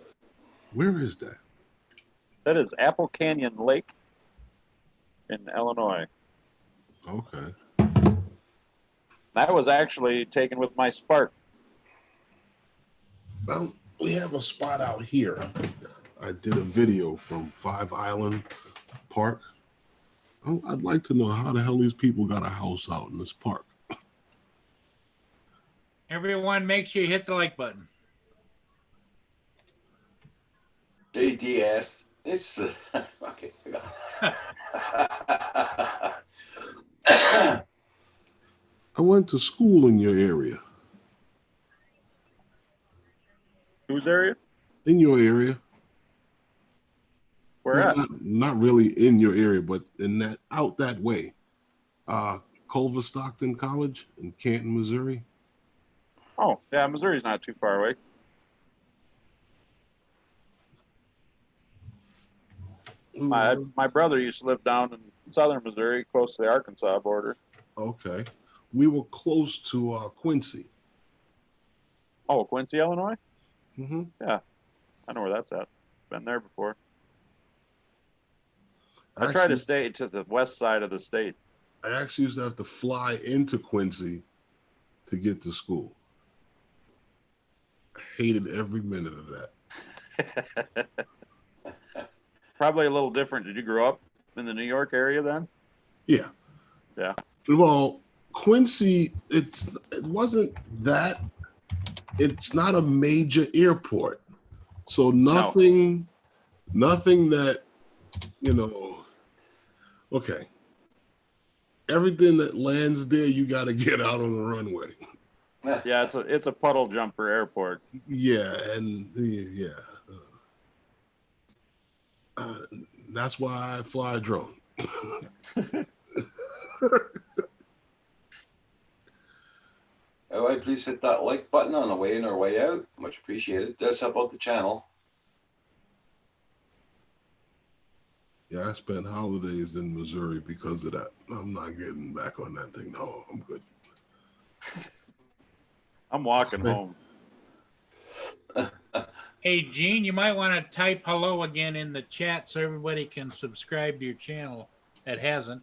Speaker 6: Where is that?
Speaker 5: That is Apple Canyon Lake in Illinois.
Speaker 6: Okay.
Speaker 5: That was actually taken with my Spark.
Speaker 6: Well, we have a spot out here. I did a video from 5 Island Park. I'd like to know how the hell these people got a house out in this park.
Speaker 3: Everyone, make sure you hit the like button.
Speaker 1: JDS. It's okay.
Speaker 6: I went to school in your area.
Speaker 5: Whose area?
Speaker 6: In your area.
Speaker 5: Where at?
Speaker 6: Not really in your area, but in that out that way. Culver Stockton College in Canton, Missouri.
Speaker 5: Oh, yeah, Missouri's not too far away. My brother used to live down in southern Missouri, close to the Arkansas border.
Speaker 6: Okay. We were close to Quincy.
Speaker 5: Oh, Quincy, Illinois?
Speaker 6: Mm-hmm.
Speaker 5: Yeah, I know where that's at. Been there before. I try to stay to the west side of the state.
Speaker 6: I actually used to have to fly into Quincy to get to school. I hated every minute of that.
Speaker 5: Probably a little different. Did you grow up in the New York area then?
Speaker 6: Yeah.
Speaker 5: Yeah.
Speaker 6: Well, Quincy, it wasn't that. It's not a major airport, so nothing that, you know. Okay. Everything that lands there, you got to get out on the runway.
Speaker 5: Yeah, it's a puddle jumper airport.
Speaker 6: Yeah, and yeah. That's why I fly a drone.
Speaker 1: All right, please hit that like button on the way in or way out. Much appreciated. Does help out the channel.
Speaker 6: Yeah, I spent holidays in Missouri because of that. I'm not getting back on that thing. No, I'm good.
Speaker 5: I'm walking home.
Speaker 3: Hey, Gene, you might want to type hello again in the chat so everybody can subscribe to your channel that hasn't.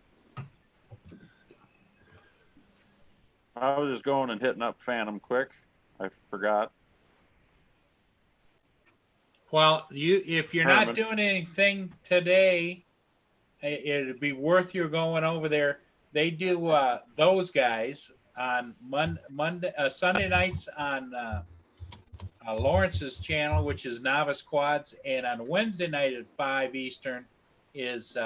Speaker 5: I was just going and hitting up Phantom quick. I forgot.
Speaker 3: Well, if you're
Speaker 5: Herman.
Speaker 3: not doing anything today, it'd be worth your going over there. They do those guys on Sunday nights on Lawrence's channel, which is Novice Quads, and on Wednesday night at 5 Eastern is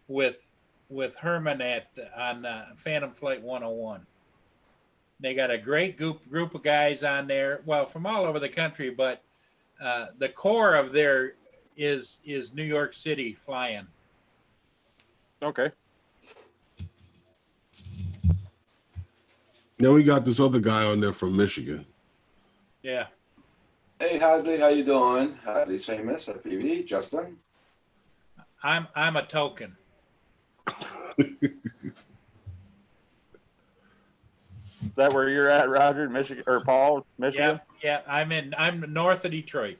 Speaker 3: with Herman on Phantom Flight 101. They got a great group of guys on there, well, from all over the country, but the core of there is New York City flying.
Speaker 5: Okay.
Speaker 6: Now we got this other guy on there from Michigan.
Speaker 3: Yeah.
Speaker 1: Hey, Hadley, how you doing? Hadley's famous at PV. Justin?
Speaker 3: I'm a token.
Speaker 5: Is that where you're at, Roger? Michigan or Paul, Michigan?
Speaker 3: Yeah. I'm north of Detroit.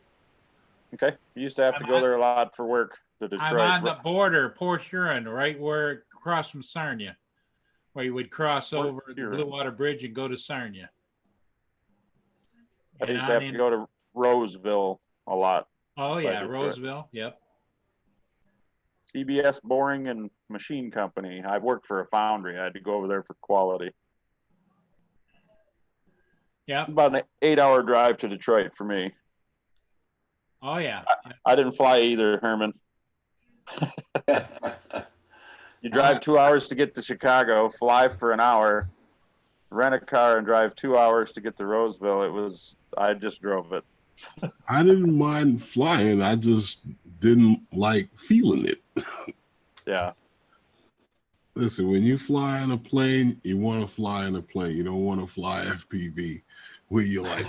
Speaker 5: Okay. You used to have to go there a lot for work to Detroit.
Speaker 3: I'm on the border, Port Huron, right where across from Sarnia, where you would cross
Speaker 5: Port
Speaker 3: over the
Speaker 5: Huron.
Speaker 3: Blue Water Bridge and go to Sarnia.
Speaker 5: I used to have to go to Roseville a lot.
Speaker 3: Oh yeah,
Speaker 5: Detroit.
Speaker 3: Roseville. Yep.
Speaker 5: CBS Boring and Machine Company. I worked for a foundry. I had to go over there for quality.
Speaker 3: Yep.
Speaker 5: About an 8-hour drive to Detroit for me.
Speaker 3: Oh yeah.
Speaker 5: I didn't fly either, Herman. You drive 2 hours to get to Chicago, fly for an hour, rent a car and drive 2 hours to get to Roseville. I just drove it.
Speaker 6: I didn't mind flying. I just didn't like feeling it.
Speaker 5: Yeah.
Speaker 6: Listen, when you fly in a plane, you want to fly in a plane. You don't want to fly FPV where you're like.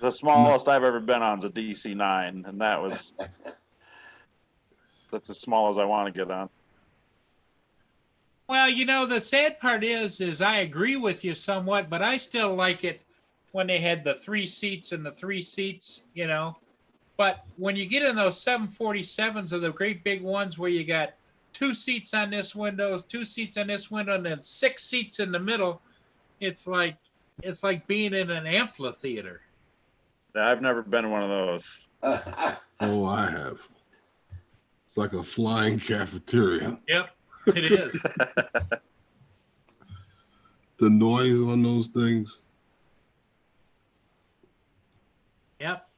Speaker 5: The smallest I've ever been on is a DC-9, and that's as small as I want to get on.
Speaker 3: Well, the sad part is I agree with you somewhat, but I still like it when they had the 3 seats and the 3 seats, But when you get in those 747s or the great big ones where you got 2 seats on this window, 2 seats on this window, and then 6 seats in the middle, it's like being in an amphitheater.
Speaker 5: I've never been in one of those.
Speaker 6: Oh, I have. It's like a flying cafeteria.
Speaker 3: Yep, it is.
Speaker 6: The noise on those things.
Speaker 3: Yep.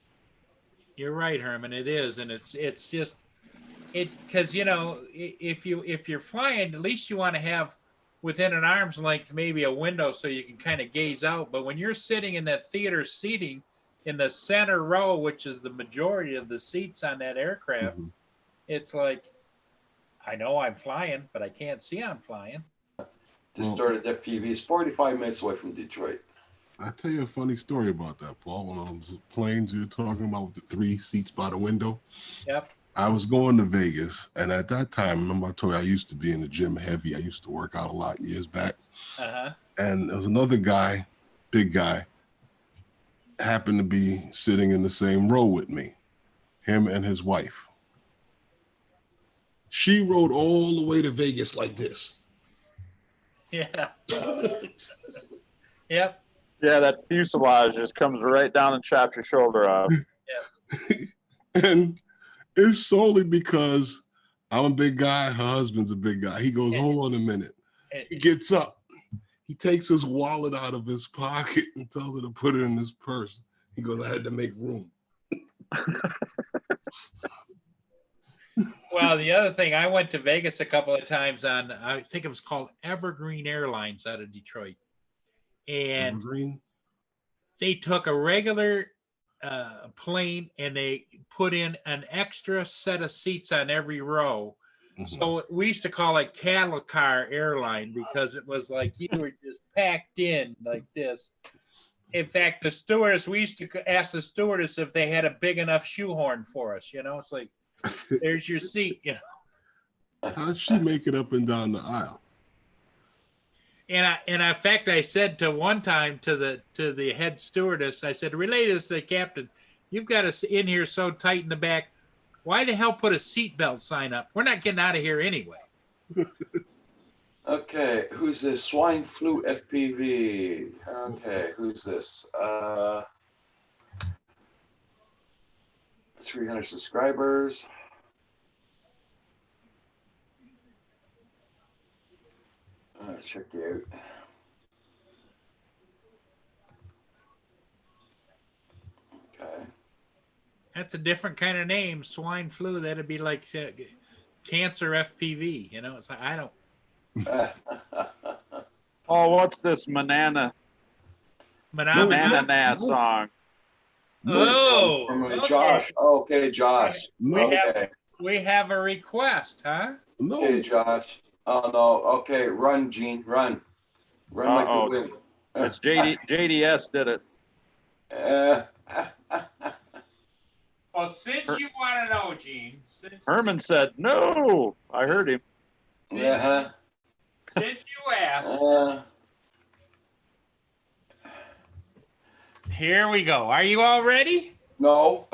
Speaker 3: You're right, Herman. It is, and it's just because if you're flying, at least you want to have within an arm's length maybe a window so you can kind of gaze out. But when you're sitting in that theater seating in the center row, which is the majority of the seats on that aircraft, it's like I know I'm flying, but I can't see I'm flying.
Speaker 1: Just started FPV. It's 45 minutes away from Detroit.
Speaker 6: I'll tell you a funny story about that, Paul. One of those planes you're talking about with the 3 seats by the window.
Speaker 3: Yep.
Speaker 6: I was going to Vegas, and at that time, remember I told you I used to be in the gym heavy. I used to work out a lot years back.
Speaker 3: Uh-huh.
Speaker 6: And there was another guy, big guy, happened to be sitting in the same row with me, him and his wife. She rode all the way to Vegas like this.
Speaker 3: Yeah. Yep.
Speaker 5: Yeah, that fuselage just comes right down and chops your shoulder off.
Speaker 6: And it's solely because I'm a big guy, her husband's a big guy. He goes, hold on a minute. He gets up. He takes his wallet out of his pocket and tells her to put it in his purse. He goes, I had to make room.
Speaker 3: Well, the other thing, I went to Vegas a couple of times on, I think it was called Evergreen Airlines out of Detroit. And
Speaker 6: Evergreen?
Speaker 3: they took a regular plane, and they put in an extra set of seats on every row. So we used to call it cattle car airline because it was like you were just packed in like this. In fact, the stewardess, we used to ask the stewardess if they had a big enough shoehorn for us. You know, it's like, there's your seat. You know.
Speaker 6: How did she make it up and down the aisle?
Speaker 3: And in fact, I said to one time to the head stewardess, I said, relay this to the captain. You've got us in here so tight in the back. Why the hell put a seatbelt sign up? We're not getting out of here anyway.
Speaker 1: Okay, who's this? Swine Flu FPV. Okay, who's this? 300 subscribers. Check you out. Okay.
Speaker 3: That's a different kind of name, swine flu. That'd be like cancer FPV. You know, it's like, I don't.
Speaker 5: Oh, what's this Manana song?
Speaker 3: Oh,
Speaker 1: From
Speaker 3: okay.
Speaker 1: Josh. Oh, okay, Josh. Okay.
Speaker 3: We have a request, huh?
Speaker 1: Okay, Josh. Oh no. Okay, run, Gene. Run. Run like the wind.
Speaker 5: It's JDS did it.
Speaker 3: Well, since you want to know, Gene.
Speaker 5: Herman said no. I heard him.
Speaker 1: Yeah.
Speaker 3: Since you asked, here we go. Are you all ready?
Speaker 1: No.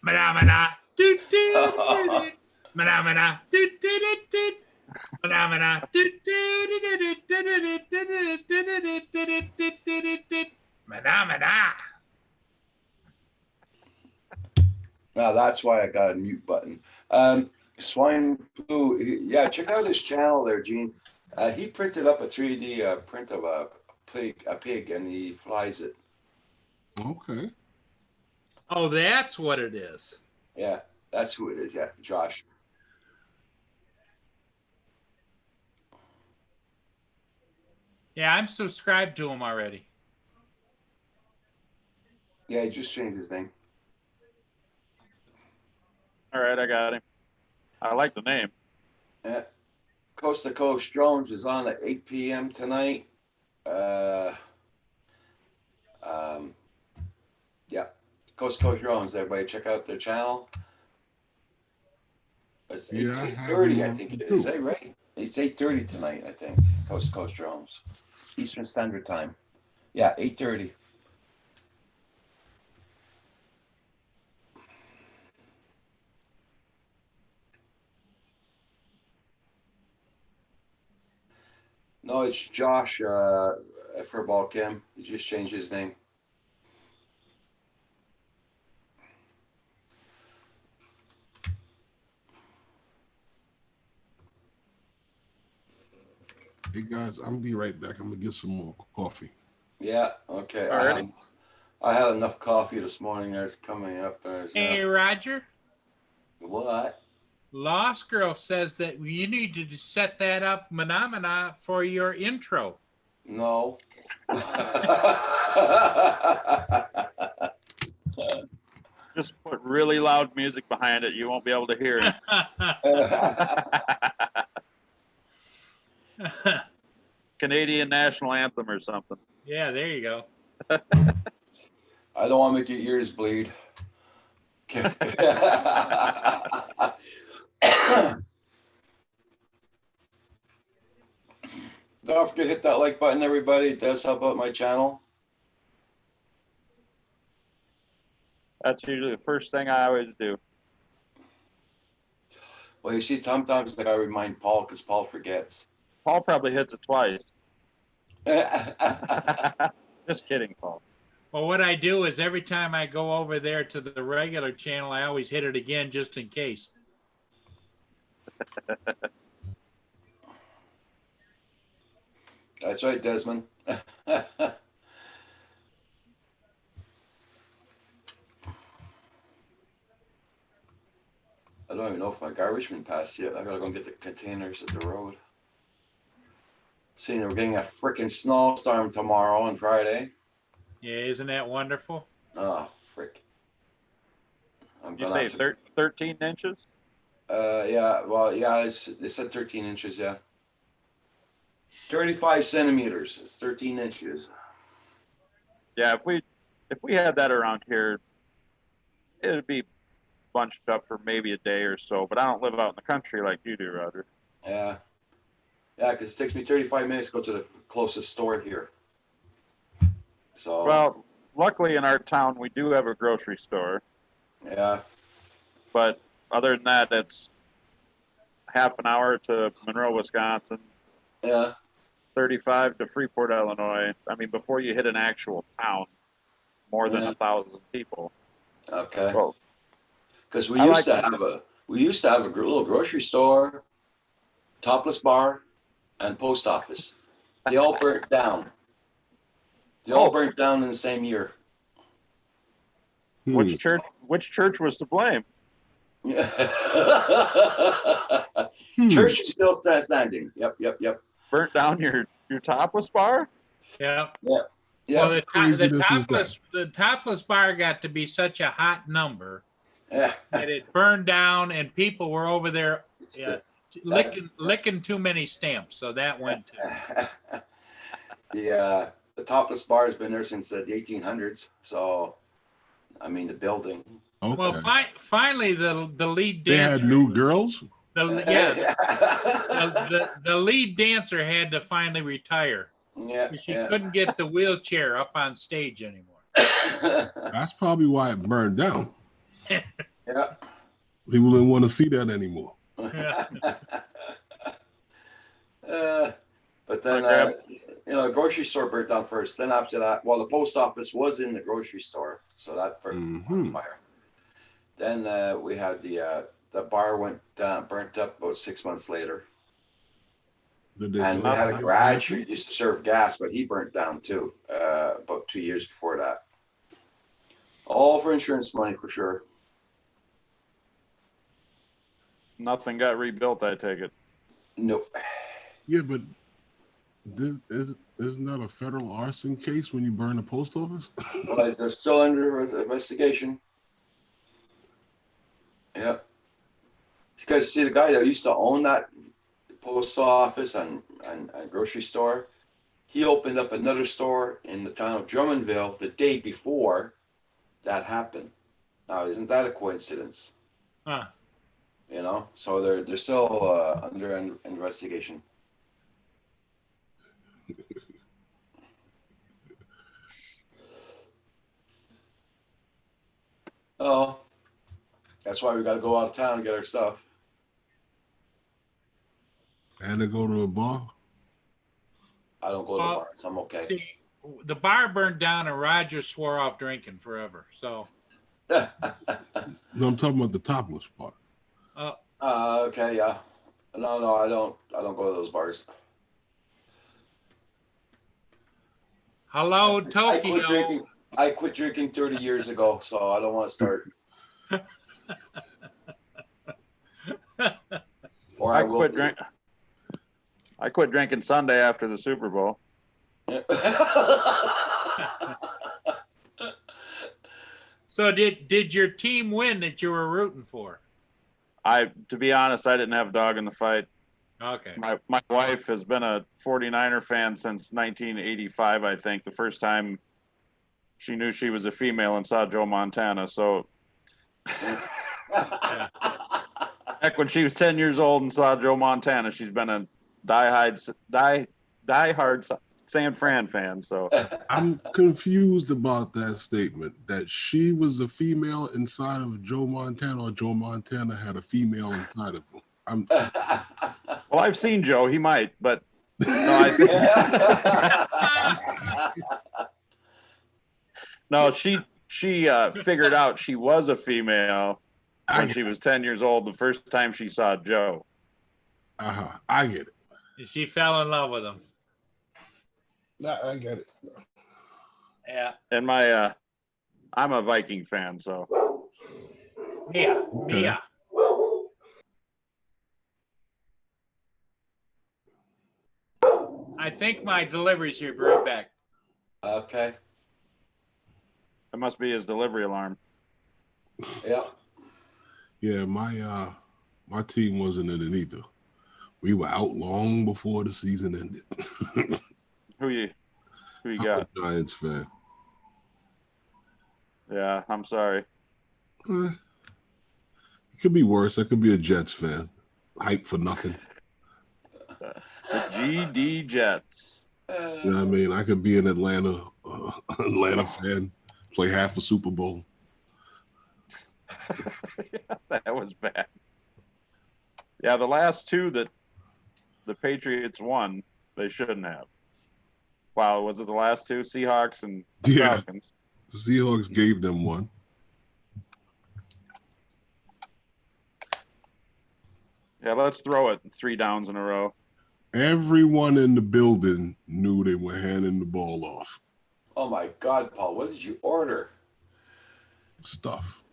Speaker 3: Mana do do do. Mana do do do. Mana do do do. Mana.
Speaker 1: Now that's why I got a mute button. Swine Flu. Yeah, check out his channel there, Gene. He printed up a 3D print of a pig, and he flies it.
Speaker 6: Okay.
Speaker 3: Oh, that's what it is.
Speaker 1: Yeah, that's who it is. Yeah, Josh.
Speaker 3: Yeah, I'm subscribed to him already.
Speaker 1: Yeah, he just changed his name.
Speaker 5: All right, I got him. I like the name.
Speaker 1: Yeah. Coast to Coast Drones is on at 8 p.m. tonight. Yeah, Coast to Coast Drones. Everybody check out their channel. It's 8:30, I think it is. Hey, right? It's 8:30 tonight, I think. Coast to Coast Drones, Eastern Standard Time. Yeah, 8:30. No, it's Josh for Balchem. He just changed his name.
Speaker 6: Hey guys, I'm gonna be right back. I'm gonna get some more coffee.
Speaker 1: Yeah, okay.
Speaker 5: Alrighty.
Speaker 1: I had enough coffee this morning. There's coming up.
Speaker 3: Hey, Roger.
Speaker 1: What?
Speaker 3: Lost Girl says that you need to set that up, Mana, for your intro.
Speaker 1: No.
Speaker 5: Just put really loud music behind it. You won't be able to hear it. Canadian national anthem or something.
Speaker 3: Yeah, there you go.
Speaker 1: I don't want to make your ears bleed. Don't forget to hit that like button, everybody. It does help out my channel.
Speaker 5: That's usually the first thing I always do.
Speaker 1: Well, you see, sometimes I gotta remind Paul because Paul forgets.
Speaker 5: Paul probably hits it twice. Just kidding, Paul.
Speaker 3: Well, what I do is every time I go over there to the regular channel, I always hit it again just in case.
Speaker 1: That's right, Desmond. I don't even know if my garbage been passed yet. I gotta go and get the containers at the road. Seeing we're getting a freaking snowstorm tomorrow and Friday.
Speaker 3: Yeah, isn't that wonderful?
Speaker 1: Oh, frick. I'm
Speaker 5: You
Speaker 1: gonna
Speaker 5: say
Speaker 1: have to-
Speaker 5: 13 inches?
Speaker 1: Yeah, well, yeah, they said 13 inches, yeah. 35 centimeters, it's 13 inches.
Speaker 5: Yeah, if we had that around here, it'd be bunched up for maybe a day or so. But I don't live out in the country like you do, Roger.
Speaker 1: Yeah. Yeah, because it takes me 35 minutes to go to the closest store here. So,
Speaker 5: Well, luckily in our town we do have a grocery store,
Speaker 1: yeah,
Speaker 5: but other than that, it's half an hour to Monroe, Wisconsin,
Speaker 1: yeah,
Speaker 5: 35 to Freeport, Illinois. I mean, before you hit an actual town, more than
Speaker 1: Yeah.
Speaker 5: 1,000 people.
Speaker 1: okay.
Speaker 5: Well,
Speaker 1: Because we
Speaker 5: I
Speaker 1: used
Speaker 5: like-
Speaker 1: to have a little grocery store, topless bar, and post office. They all burnt down. They all
Speaker 5: Oh.
Speaker 1: burnt down in the same year.
Speaker 5: which church was to blame?
Speaker 1: Yeah.
Speaker 6: Hmm.
Speaker 1: Church is still standing. Yep.
Speaker 5: Burnt down your topless bar?
Speaker 3: Yeah.
Speaker 1: Yeah.
Speaker 3: Well, the
Speaker 6: Craziness is
Speaker 3: the topless bar got to be such a hot number
Speaker 1: Yeah.
Speaker 3: that it burned down, and people were over there
Speaker 1: It's
Speaker 3: yeah, licking too many stamps. So that went to.
Speaker 1: the topless bar has been there since the 1800s. So, I mean, the building.
Speaker 6: Okay.
Speaker 3: Well, finally, the lead
Speaker 6: They
Speaker 3: dancer.
Speaker 6: had new girls.
Speaker 3: The lead dancer had to finally retire.
Speaker 1: Yeah.
Speaker 3: She couldn't get the wheelchair up on stage anymore.
Speaker 6: That's probably why it burned down.
Speaker 1: Yeah.
Speaker 6: People didn't want to see that anymore.
Speaker 1: But then, grocery store burnt down first. Then after that, well, the post office was in the grocery store, so that burnt on fire. Then we had the bar went down, burnt up about 6 months later.
Speaker 6: Did they
Speaker 1: And we
Speaker 6: sell
Speaker 1: had a
Speaker 6: it?
Speaker 1: garage who used to serve gas, but he burnt down too, about 2 years before that. All for insurance money for sure.
Speaker 5: Nothing got rebuilt, I take it.
Speaker 1: Nope.
Speaker 6: Yeah, but isn't that a federal arson case when you burn a post office?
Speaker 1: Well, they're still under investigation. Yeah. Because see, the guy that used to own that post office and grocery store, he opened up another store in the town of Drummondville the day before that happened. Now, isn't that a coincidence?
Speaker 3: Huh.
Speaker 1: So they're still under investigation. Oh, that's why we got to go out of town and get our stuff.
Speaker 6: And to go to a bar?
Speaker 1: I don't go to the bars. I'm okay.
Speaker 3: See, the bar burned down, and Roger swore off drinking forever. So.
Speaker 6: No, I'm talking about the topless bar.
Speaker 1: Okay, yeah. No, I don't go to those bars.
Speaker 3: Hello, Tokyo.
Speaker 1: I quit drinking 30 years ago, so I don't want to start. Or I will.
Speaker 5: I quit drinking Sunday after the Super Bowl.
Speaker 3: So did your team win that you were rooting for?
Speaker 5: To be honest, I didn't have a dog in the fight.
Speaker 3: Okay.
Speaker 5: My wife has been a 49er fan since 1985, I think. The first time she knew she was a female and saw Joe Montana. So back when she was 10 years old and saw Joe Montana, she's been a diehard San Fran fan. So
Speaker 6: I'm confused about that statement that she was a female inside of Joe Montana, or Joe Montana had a female inside of him.
Speaker 5: Well, I've seen Joe. He might, but no, I think no. She figured out she was a female when she was 10 years old. The first time she saw Joe.
Speaker 6: I get it.
Speaker 3: She fell in love with him.
Speaker 6: I get it.
Speaker 3: Yeah.
Speaker 5: And I'm a Viking fan, so.
Speaker 3: Mia. I think my delivery's here. Be right back.
Speaker 1: Okay.
Speaker 5: That must be his delivery alarm.
Speaker 1: Yeah.
Speaker 6: Yeah, my team wasn't in it either. We were out long before the season ended.
Speaker 5: Who you
Speaker 6: I'm
Speaker 5: got?
Speaker 6: a Giants fan.
Speaker 5: Yeah, I'm sorry.
Speaker 6: It could be worse. I could be a Jets fan. Hype for nothing.
Speaker 5: The GD Jets.
Speaker 6: You know what I mean? I could be an Atlanta fan, play half a Super Bowl.
Speaker 5: That was bad. Yeah, the last two that the Patriots won, they shouldn't have. Wow, was it the last two? Seahawks and
Speaker 6: Yeah.
Speaker 5: Falcons.
Speaker 6: The Seahawks gave them one.
Speaker 5: Yeah, let's throw it 3 downs in a row.
Speaker 6: Everyone in the building knew they were handing the ball off.
Speaker 1: Oh my God, Paul, what did you order?
Speaker 6: Stuff.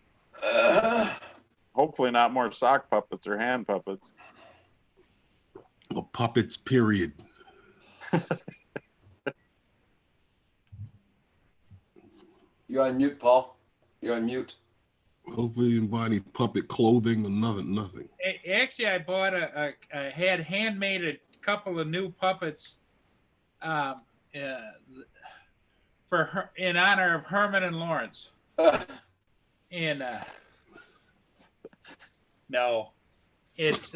Speaker 5: Hopefully not more sock puppets or hand puppets.
Speaker 6: Or puppets, period.
Speaker 1: You're on mute, Paul. You're on mute.
Speaker 6: Hopefully you buy any puppet clothing or nothing.
Speaker 3: Actually, I bought had handmade a couple of new puppets for her, in honor of Herman and Lawrence. And no, it's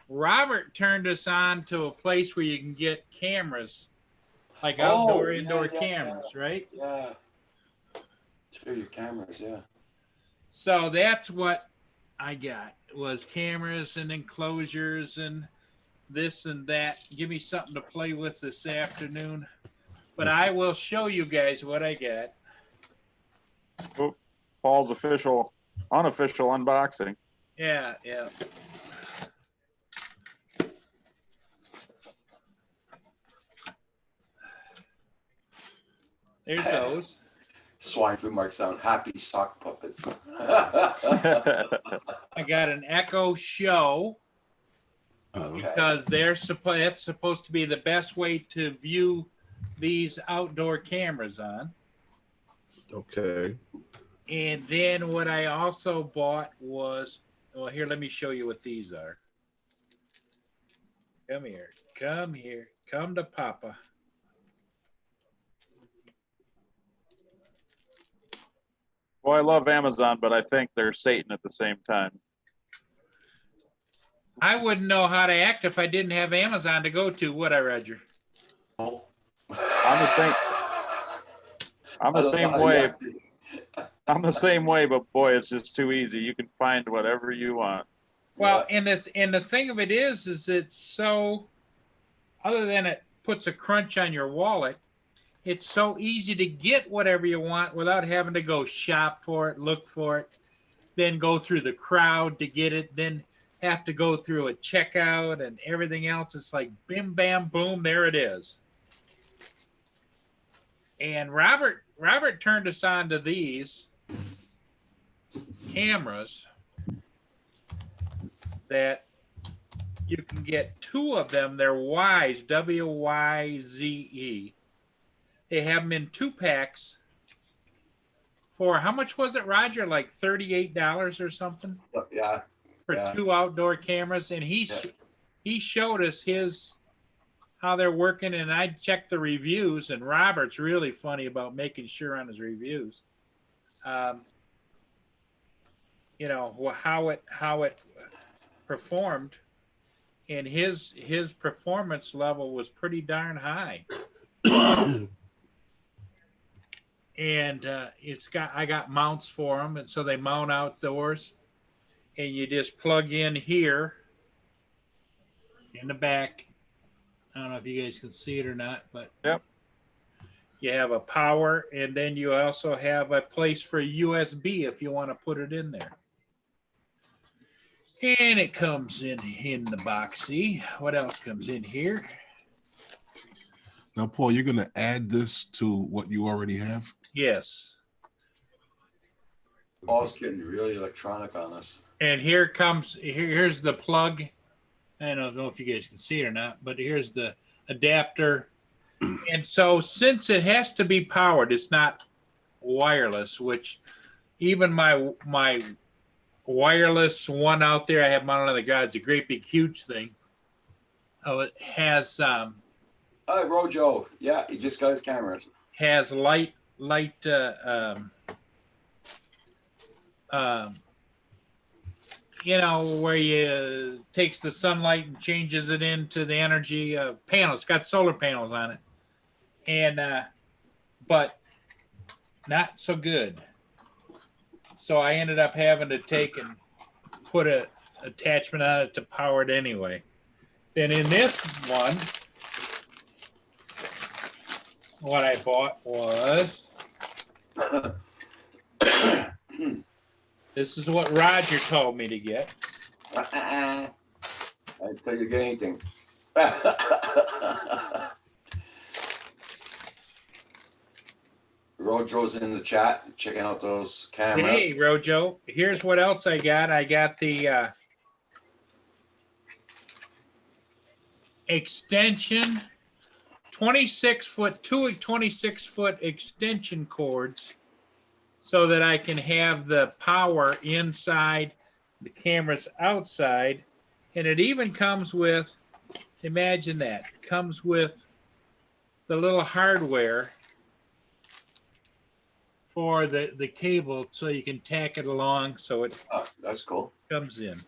Speaker 3: Robert turned us on to a place where you can get cameras, like outdoor, indoor cameras, right?
Speaker 1: Yeah. Sure, your cameras, yeah.
Speaker 3: So that's what I got, was cameras and enclosures and this and that. Give me something to play with this afternoon. But I will show you guys what I got.
Speaker 5: Oh, Paul's unofficial unboxing.
Speaker 3: Yeah. There's those.
Speaker 1: Swine food marks down. Happy sock puppets.
Speaker 3: I got an Echo Show because that's supposed to be the best way to view these outdoor cameras on.
Speaker 6: Okay.
Speaker 3: And then what I also bought was, well, here, let me show you what these are. Come here. Come to Papa.
Speaker 5: Well, I love Amazon, but I think they're Satan at the same time.
Speaker 3: I wouldn't know how to act if I didn't have Amazon to go to, would I, Roger?
Speaker 1: Oh.
Speaker 5: I'm the same way. I'm the same way, but boy, it's just too easy. You can find whatever you want.
Speaker 3: Well, and the thing of it is it's so, other than it puts a crunch on your wallet, it's so easy to get whatever you want without having to go shop for it, look for it, then go through the crowd to get it, then have to go through a checkout and everything else. It's like bim, bam, boom, there it is. And Robert turned us on to these cameras that you can get 2 of them. They're Wyze, W-Y-Z-E. They have them in 2 packs for, how much was it, Roger? Like $38 or something?
Speaker 1: Yeah.
Speaker 3: For 2 outdoor cameras. And he showed us how they're working, and I checked the reviews, and Robert's really funny about making sure on his reviews. You know, how it performed, and his performance level was pretty darn high. And I got mounts for them, and so they mount outdoors, and you just plug in here in the back. I don't know if you guys can see it or not, but
Speaker 5: yep.
Speaker 3: You have a power, and then you also have a place for USB if you want to put it in there. And it comes in the boxy. What else comes in here?
Speaker 6: Now, Paul, you're going to add this to what you already have?
Speaker 3: Yes.
Speaker 1: Paul's getting really electronic on us.
Speaker 3: And here's the plug. I don't know if you guys can see it or not, but here's the adapter And so since it has to be powered, it's not wireless, which even my wireless one out there I have mounted on the garage, a great big huge thing. Oh, it has
Speaker 1: Hi, Rojo. Yeah, he just got his cameras.
Speaker 3: light you know, where you takes the sunlight and changes it into the energy panels. It's got solar panels on it, and but not so good. So I ended up having to take and put a attachment on it to power it anyway. Then in this one, what I bought was this is what Roger told me to get.
Speaker 1: I didn't tell you to get anything. Rojo's in the chat checking out those cameras.
Speaker 3: Hey, Rojo, here's what else I got. I got the extension, 26-foot, two 26-foot extension cords so that I can have the power inside, the cameras outside. And it even comes with, imagine that, comes with the little hardware for the cable so you can tack it along so it
Speaker 1: Oh, that's cool.
Speaker 3: comes in.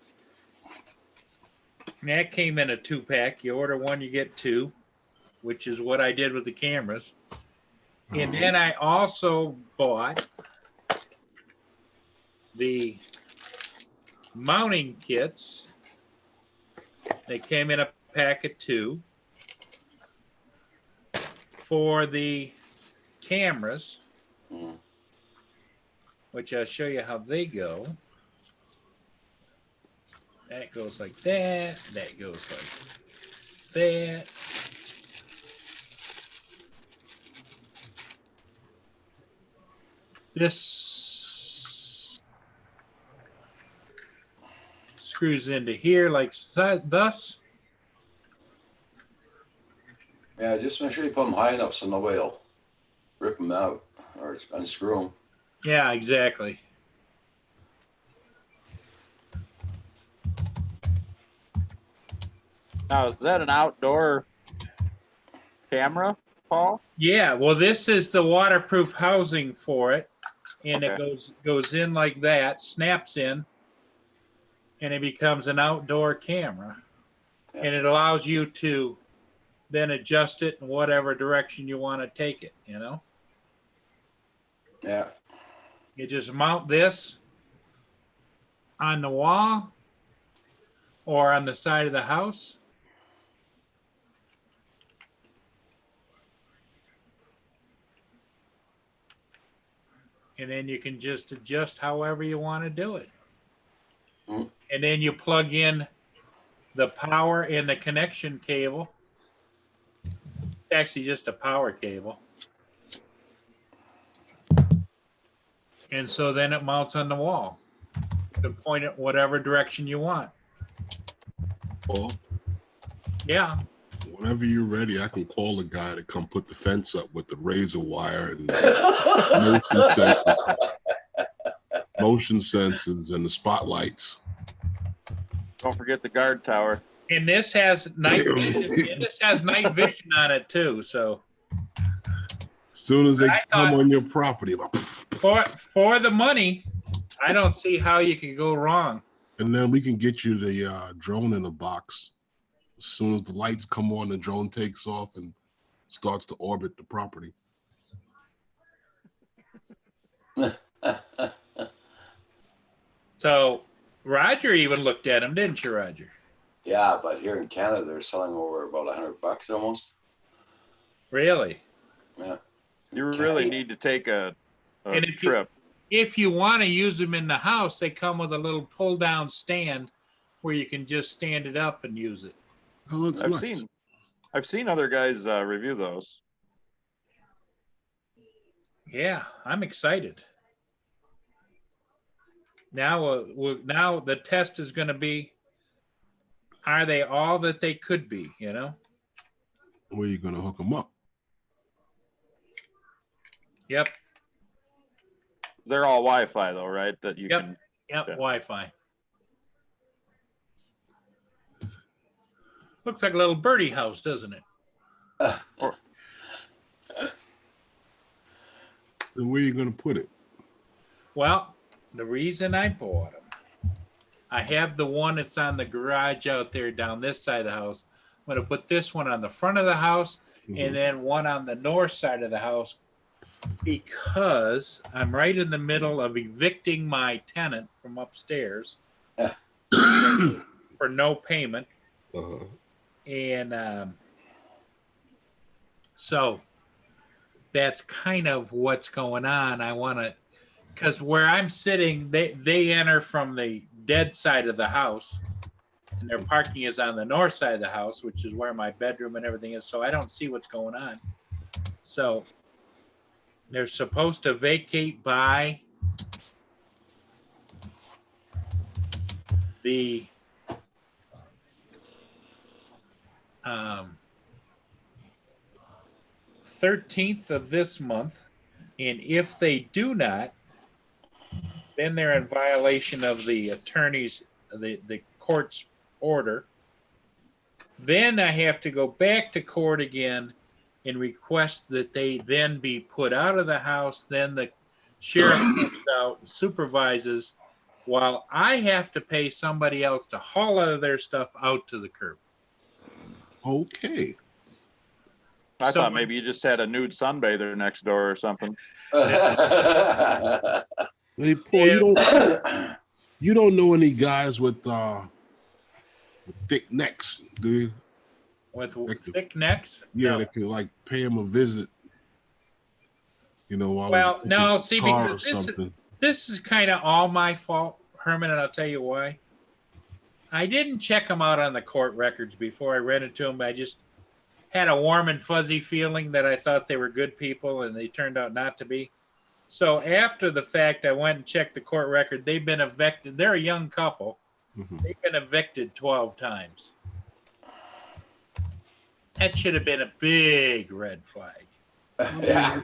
Speaker 3: And that came in a 2-pack. You order one, you get two, which is what I did with the cameras. And then I also bought the mounting kits. They came in a pack of 2 for the cameras, which I'll show you how they go. That goes like that. That goes like that. This screws into here like thus.
Speaker 1: Yeah, just make sure you put them high enough so nobody will rip them out or unscrew them.
Speaker 3: Yeah, exactly.
Speaker 5: Now, is that an outdoor camera, Paul?
Speaker 3: Yeah, well, this is the waterproof housing for it, and
Speaker 5: Okay.
Speaker 3: it goes in like that, snaps in, and it becomes an outdoor camera.
Speaker 1: Yeah.
Speaker 3: And it allows you to then adjust it in whatever direction you want to take it, you know?
Speaker 1: Yeah.
Speaker 3: You just mount this on the wall or on the side of the house. And then you can just adjust however you want to do it.
Speaker 1: Mm.
Speaker 3: And then you plug in the power and the connection cable. It's actually just a power cable. And so then it mounts on the wall. You can point it whatever direction you want.
Speaker 6: Paul,
Speaker 3: Yeah.
Speaker 6: whenever you're ready, I can call the guy to come put the fence up with the razor wire and motion sensors and the spotlights.
Speaker 5: Don't forget the guard tower.
Speaker 3: And this has night vision. And this has night vision on it too. So
Speaker 6: As soon as they
Speaker 3: I
Speaker 6: come
Speaker 3: thought-
Speaker 6: on your property, like,
Speaker 3: for the money, I don't see how you can go wrong.
Speaker 6: and then we can get you the drone in a box. As soon as the lights come on, the drone takes off and starts to orbit the property.
Speaker 3: So Roger even looked at him, didn't you, Roger?
Speaker 1: Yeah, but here in Canada, they're selling over about $100 almost.
Speaker 3: Really?
Speaker 1: Yeah.
Speaker 5: You really need to take a
Speaker 3: And if you-
Speaker 5: trip.
Speaker 3: If you want to use them in the house, they come with a little pull-down stand where you can just stand it up and use it.
Speaker 6: That looks
Speaker 5: I've
Speaker 6: nice.
Speaker 5: seen other guys review those.
Speaker 3: Yeah, I'm excited. Now, now the test is going to be: are they all that they could be? You know?
Speaker 6: Where you gonna hook them up?
Speaker 3: Yep.
Speaker 5: They're all Wi-Fi though, right? That you
Speaker 3: Yep.
Speaker 5: can.
Speaker 3: Yep.
Speaker 5: Yeah.
Speaker 3: Wi-Fi. Looks like a little birdie house, doesn't it?
Speaker 6: And where you gonna put it?
Speaker 3: Well, the reason I bought them, I have the one that's on the garage out there down this side of the house. I'm going to put this one on the front of the house and then one on the north side of the house because I'm right in the middle of evicting my tenant from upstairs for no payment.
Speaker 6: Uh-huh.
Speaker 3: And so that's kind of what's going on. I want to, because where I'm sitting, they enter from the dead side of the house, and their parking is on the north side of the house, which is where my bedroom and everything is. So I don't see what's going on. So they're supposed to vacate by the 13th of this month, and if they do not, then they're in violation of the attorney's, the court's order. Then I have to go back to court again and request that they then be put out of the house. Then the sheriff comes out and supervises, while I have to pay somebody else to haul out of their stuff out to the curb.
Speaker 6: Okay.
Speaker 5: I
Speaker 3: So-
Speaker 5: thought maybe you just had a nude sunbather next door or something.
Speaker 6: Hey, Paul, you don't know any guys with thick necks, do you?
Speaker 3: With
Speaker 6: Like-
Speaker 3: thick necks?
Speaker 6: Yeah,
Speaker 3: No.
Speaker 6: they could like pay him a visit. You know, while
Speaker 3: Well,
Speaker 6: they-
Speaker 3: no, see,
Speaker 6: car or
Speaker 3: because this is,
Speaker 6: something.
Speaker 3: this is kind of all my fault, Herman, and I'll tell you why. I didn't check them out on the court records before I rented to them. I just had a warm and fuzzy feeling that I thought they were good people, and they turned out not to be. So after the fact, I went and checked the court record. They've been evicted. They're a young couple.
Speaker 6: Mhm.
Speaker 3: They've been evicted 12 times. That should have been a big red flag.
Speaker 1: Yeah.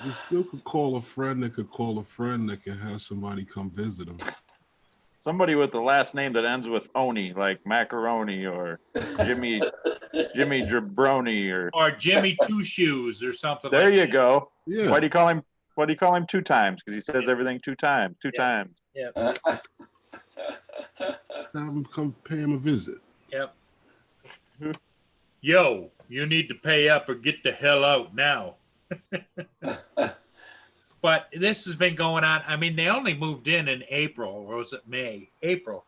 Speaker 6: You still could call a friend that could call a friend that could have somebody come visit them.
Speaker 5: Somebody with the last name that ends with Oni, like Macaroni or Jimmy Jabroni or.
Speaker 3: Or Jimmy Two Shoes or something
Speaker 5: There
Speaker 3: like
Speaker 5: you
Speaker 3: that.
Speaker 5: go.
Speaker 6: Yeah.
Speaker 5: Why do you call him? Why do you call him two times? Because he says everything two times. Two
Speaker 3: Yeah.
Speaker 5: times.
Speaker 6: Have them come pay him a visit.
Speaker 3: Yep. Yo, you need to pay up or get the hell out now. But this has been going on. I mean, they only moved in April, or was it May? April.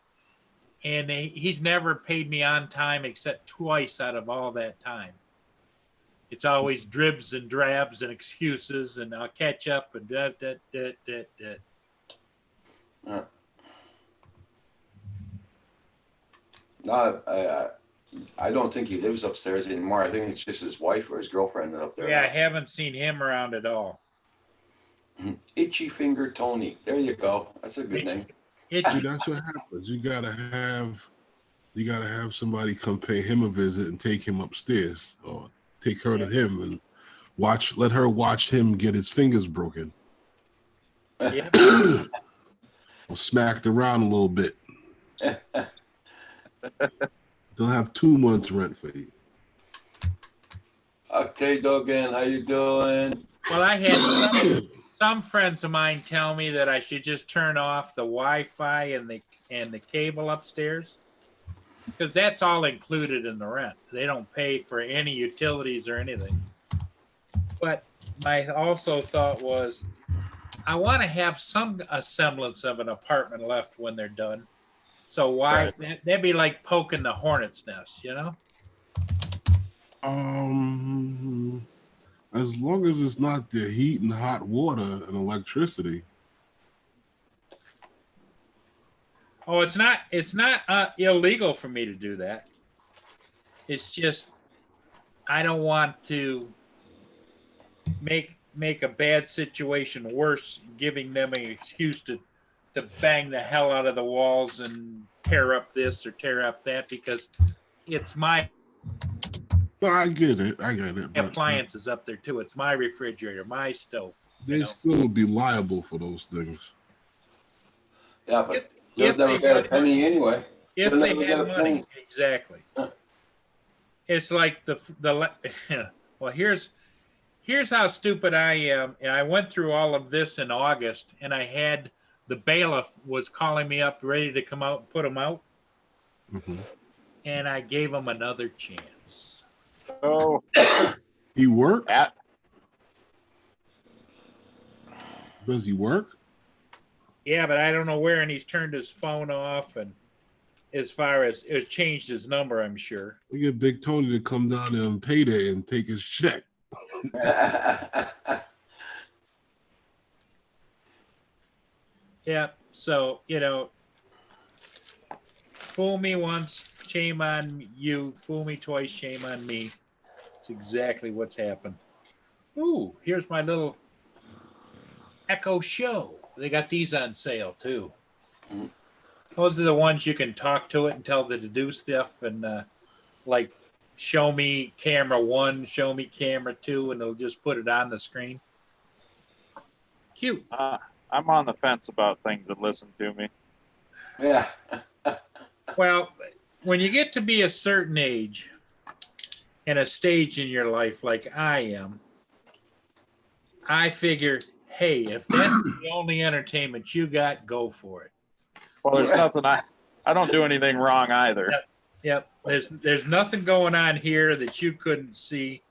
Speaker 3: And he's never paid me on time except twice out of all that time. It's always dribs and drabs and excuses, and I'll catch up and da.
Speaker 1: No, I don't think he lives upstairs anymore. I think it's just his wife or his girlfriend up there.
Speaker 3: Yeah, I
Speaker 1: now.
Speaker 3: haven't seen him around at all.
Speaker 1: Itchy Finger Tony. There you go. That's a good name.
Speaker 6: See, that's what happens. You gotta have somebody come pay him a visit and take him upstairs, or take her to him and let her watch him get his fingers broken
Speaker 3: Yeah.
Speaker 6: or smacked around a little bit. They'll have 2 months rent for you.
Speaker 1: Okay, Dogan, how you doing?
Speaker 3: Well, I had some friends of mine tell me that I should just turn off the Wi-Fi and the cable upstairs, because that's all included in the rent. They don't pay for any utilities or anything. But my also thought was, I want to have some semblance of an apartment left when they're done. So why that'd be like poking the hornet's nest, you know?
Speaker 6: As long as it's not the heat and hot water and electricity.
Speaker 3: Oh, it's not illegal for me to do that. It's just I don't want to make a bad situation worse, giving them an excuse to bang the hell out of the walls and tear up this or tear up that, because it's my
Speaker 6: No, I get it. I get it. But
Speaker 3: appliances up there too. It's my refrigerator, my stove.
Speaker 6: they
Speaker 3: you know.
Speaker 6: still would be liable for those things.
Speaker 1: Yeah, but
Speaker 3: If
Speaker 1: you'll never
Speaker 3: they
Speaker 1: get a
Speaker 3: had
Speaker 1: penny
Speaker 3: money.
Speaker 1: anyway.
Speaker 3: If
Speaker 1: You'll
Speaker 3: they
Speaker 1: never get
Speaker 3: had
Speaker 1: a
Speaker 3: money,
Speaker 1: penny.
Speaker 3: exactly.
Speaker 1: Huh.
Speaker 3: It's like well, here's how stupid I am. And I went through all of this in August, and I had the bailiff was calling me up, ready to come out and put them out,
Speaker 6: Mhm.
Speaker 3: and I gave him another chance.
Speaker 5: So
Speaker 6: He works?
Speaker 5: at
Speaker 6: Does he work?
Speaker 3: Yeah, but I don't know where, and he's turned his phone off, and as far as it's changed his number, I'm sure.
Speaker 6: We get Big Tony to come down there on payday and take his check.
Speaker 3: Yeah, so fool me once, shame on you. Fool me twice, shame on me. It's exactly what's happened. Ooh, here's my little Echo Show. They got these on sale too. Those are the ones you can talk to it and tell it to do stuff, and like show me camera 1, show me camera 2, and it'll just put it on the screen. Cute.
Speaker 5: I'm on the fence about things that listen to me.
Speaker 1: Yeah.
Speaker 3: Well, when you get to be a certain age and a stage in your life like I am, I figure, hey, if that's the only entertainment you got, go for it.
Speaker 5: Well, there's nothing I don't do anything wrong either.
Speaker 3: Yep. There's nothing going on here that you couldn't see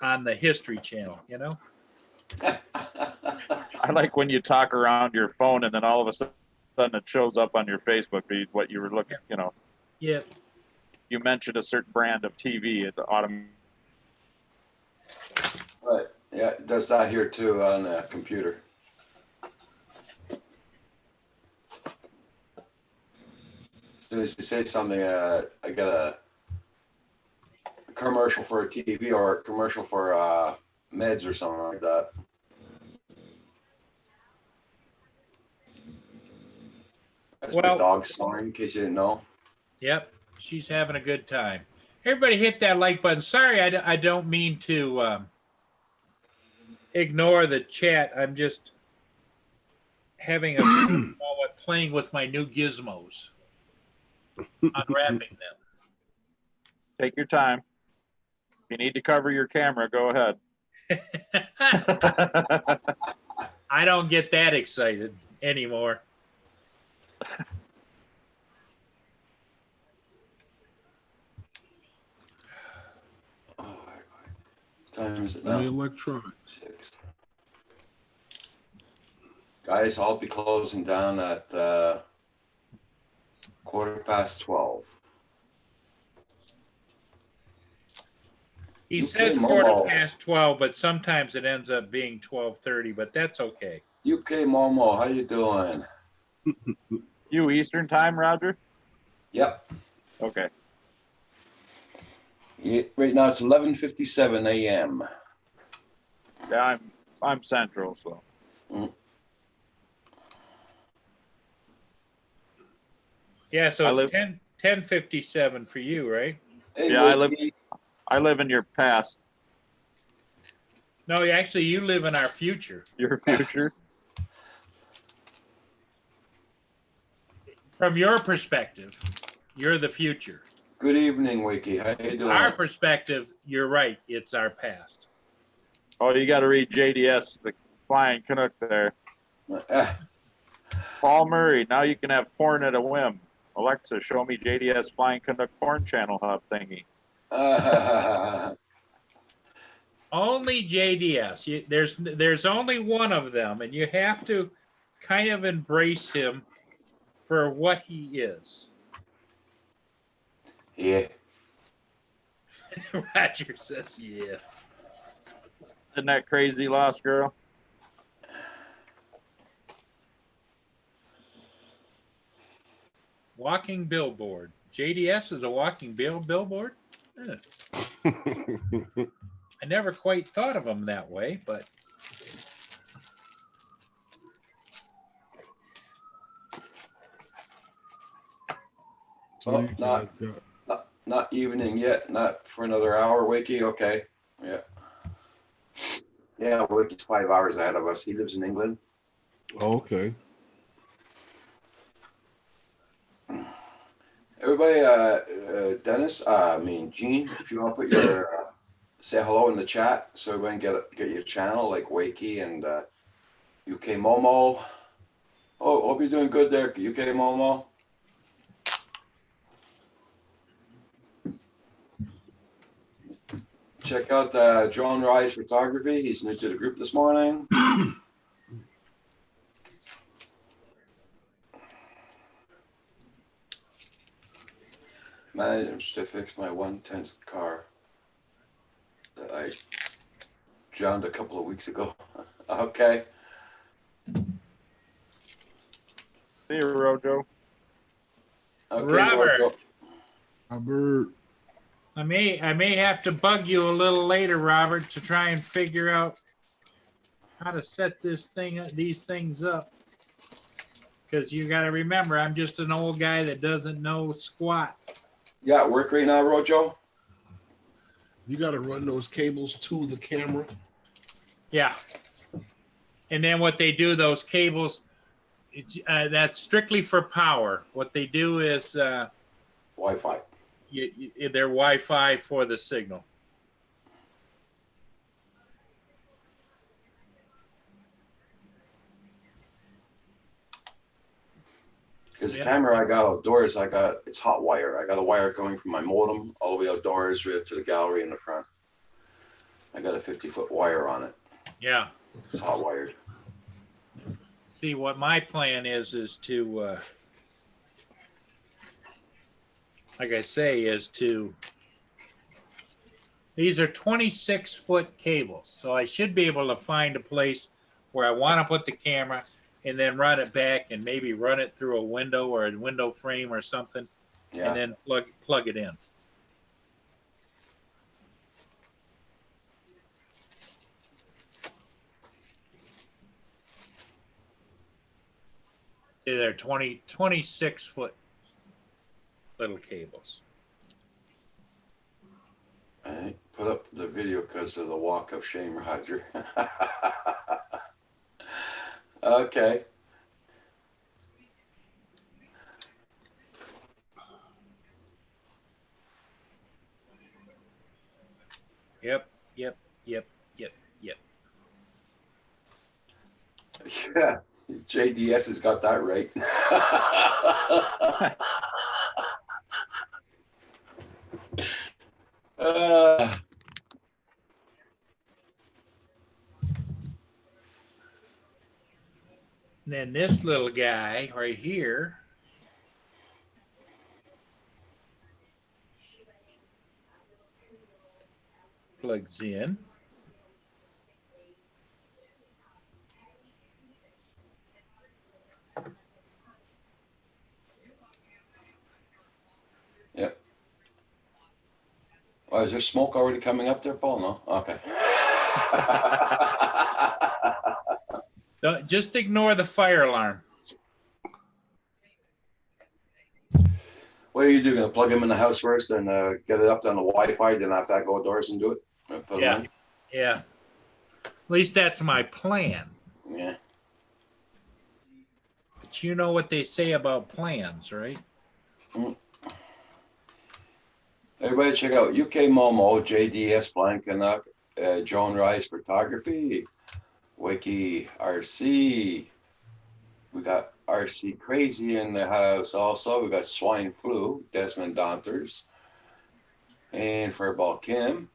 Speaker 3: on the History Channel,
Speaker 5: I like when you talk around your phone and then all of a sudden it shows up on your Facebook feed what you were looking,
Speaker 3: Yep.
Speaker 5: You mentioned a certain brand of TV, it automatically.
Speaker 1: Right. Yeah, it does that here too on a computer. As soon as you say something, I get a commercial for a TV or a commercial for meds or something like that. That's my
Speaker 3: Well-
Speaker 1: dog snoring, in case you didn't know.
Speaker 3: Yep. She's having a good time. Everybody hit that like button. Sorry, I don't mean to ignore the chat. I'm just having a moment playing with my new gizmos, unwrapping them.
Speaker 5: Take your time. If you need to cover your camera, go ahead.
Speaker 3: I don't get that excited anymore.
Speaker 1: Oh, what time is it
Speaker 6: Only
Speaker 1: now?
Speaker 6: electronics.
Speaker 1: 6. Guys, I'll be closing down at 12:15.
Speaker 3: He
Speaker 1: UK
Speaker 3: says
Speaker 1: Momo.
Speaker 3: 12:15, but sometimes it ends up being 12:30, but that's okay.
Speaker 1: UK Momo, how you doing?
Speaker 5: You Eastern time, Roger?
Speaker 1: Yep.
Speaker 5: Okay.
Speaker 1: Right now it's 11:57 a.m.
Speaker 5: Yeah, I'm Central, so.
Speaker 3: Yeah, so
Speaker 5: I
Speaker 3: it's
Speaker 5: live-
Speaker 3: 10:57 for you, right?
Speaker 1: Hey,
Speaker 5: Yeah,
Speaker 1: Wiki.
Speaker 5: I live in your past,
Speaker 3: No, actually, you live in our future.
Speaker 5: your future.
Speaker 3: From your perspective, you're the future.
Speaker 1: Good evening, Wiki. How you doing?
Speaker 3: Our perspective, you're right. It's our past.
Speaker 5: Oh, you got to read JDS, the Flying Canuck there. Paul Murray, now you can have porn at a whim. Alexa, show me JDS Flying Canuck porn channel hub thingy.
Speaker 3: Only JDS. There's only one of them, and you have to kind of embrace him for what he is.
Speaker 1: Yeah.
Speaker 3: Roger says, yeah.
Speaker 5: Isn't that crazy, Lost Girl?
Speaker 3: Walking billboard. JDS is a walking billboard? Eh, I never quite thought of him that way, but
Speaker 1: Oh, not Not evening yet, not for another hour, Wakey, okay, yeah. Yeah, Wakey's 5 hours ahead of us. He lives in England.
Speaker 6: Okay.
Speaker 1: Everybody, Dennis, Gene, if you want to put your, say hello in the chat so everyone can get your channel like Wakey and UK Momo. Oh, hope you're doing good there, UK Momo. Check out John Rise Photography. He's new to the group this morning. Managed to fix my 110 car that I drowned a couple of weeks ago. Okay.
Speaker 2: See you, Rojo.
Speaker 1: Okay,
Speaker 3: Robert.
Speaker 1: Rojo.
Speaker 6: Robert.
Speaker 3: I may have to bug you a little later, Robert, to try and figure out how to set these things up. Because you got to remember, I'm just an old guy that doesn't know squat.
Speaker 1: You at work right now, Rojo?
Speaker 6: You got to run those cables to the camera.
Speaker 3: Yeah. And then what they do, those cables, that's strictly for power. What they do is
Speaker 1: Wi-Fi.
Speaker 3: they're Wi-Fi for the signal.
Speaker 1: Because the camera I got outdoors, it's hot wire. I got a wire going from my modem all the way outdoors right up to the gallery in the front. I got a 50-foot wire on it.
Speaker 3: Yeah.
Speaker 1: It's hot wired.
Speaker 3: See, what my plan is to, like I say, these are 26-foot cables. So I should be able to find a place where I want to put the camera and then run it back and maybe run it through a window or a window frame or something,
Speaker 1: Yeah.
Speaker 3: and then plug it in. They're 26-foot little cables.
Speaker 1: I put up the video because of the walk of shame, Roger. Okay.
Speaker 3: Yep.
Speaker 1: Yeah. JDS has got that right.
Speaker 3: And then this little guy right here plugs in.
Speaker 1: Yep. Oh, is there smoke already coming up there, Paul? No? Okay.
Speaker 3: Just ignore the fire alarm.
Speaker 1: What are you doing? Gonna plug him in the house first and get it up on the Wi-Fi, then after that go outdoors and do it? Put
Speaker 3: Yeah.
Speaker 1: him in?
Speaker 3: Yeah. At least that's my plan.
Speaker 1: Yeah.
Speaker 3: But you know what they say about plans, right?
Speaker 1: Everybody check out UK Momo, JDS Blankenuk, Joan Rise Photography, Wakey RC. We got RC Crazy in the house also. We got Swine Flu, Desmond Donters, and Furball Kim,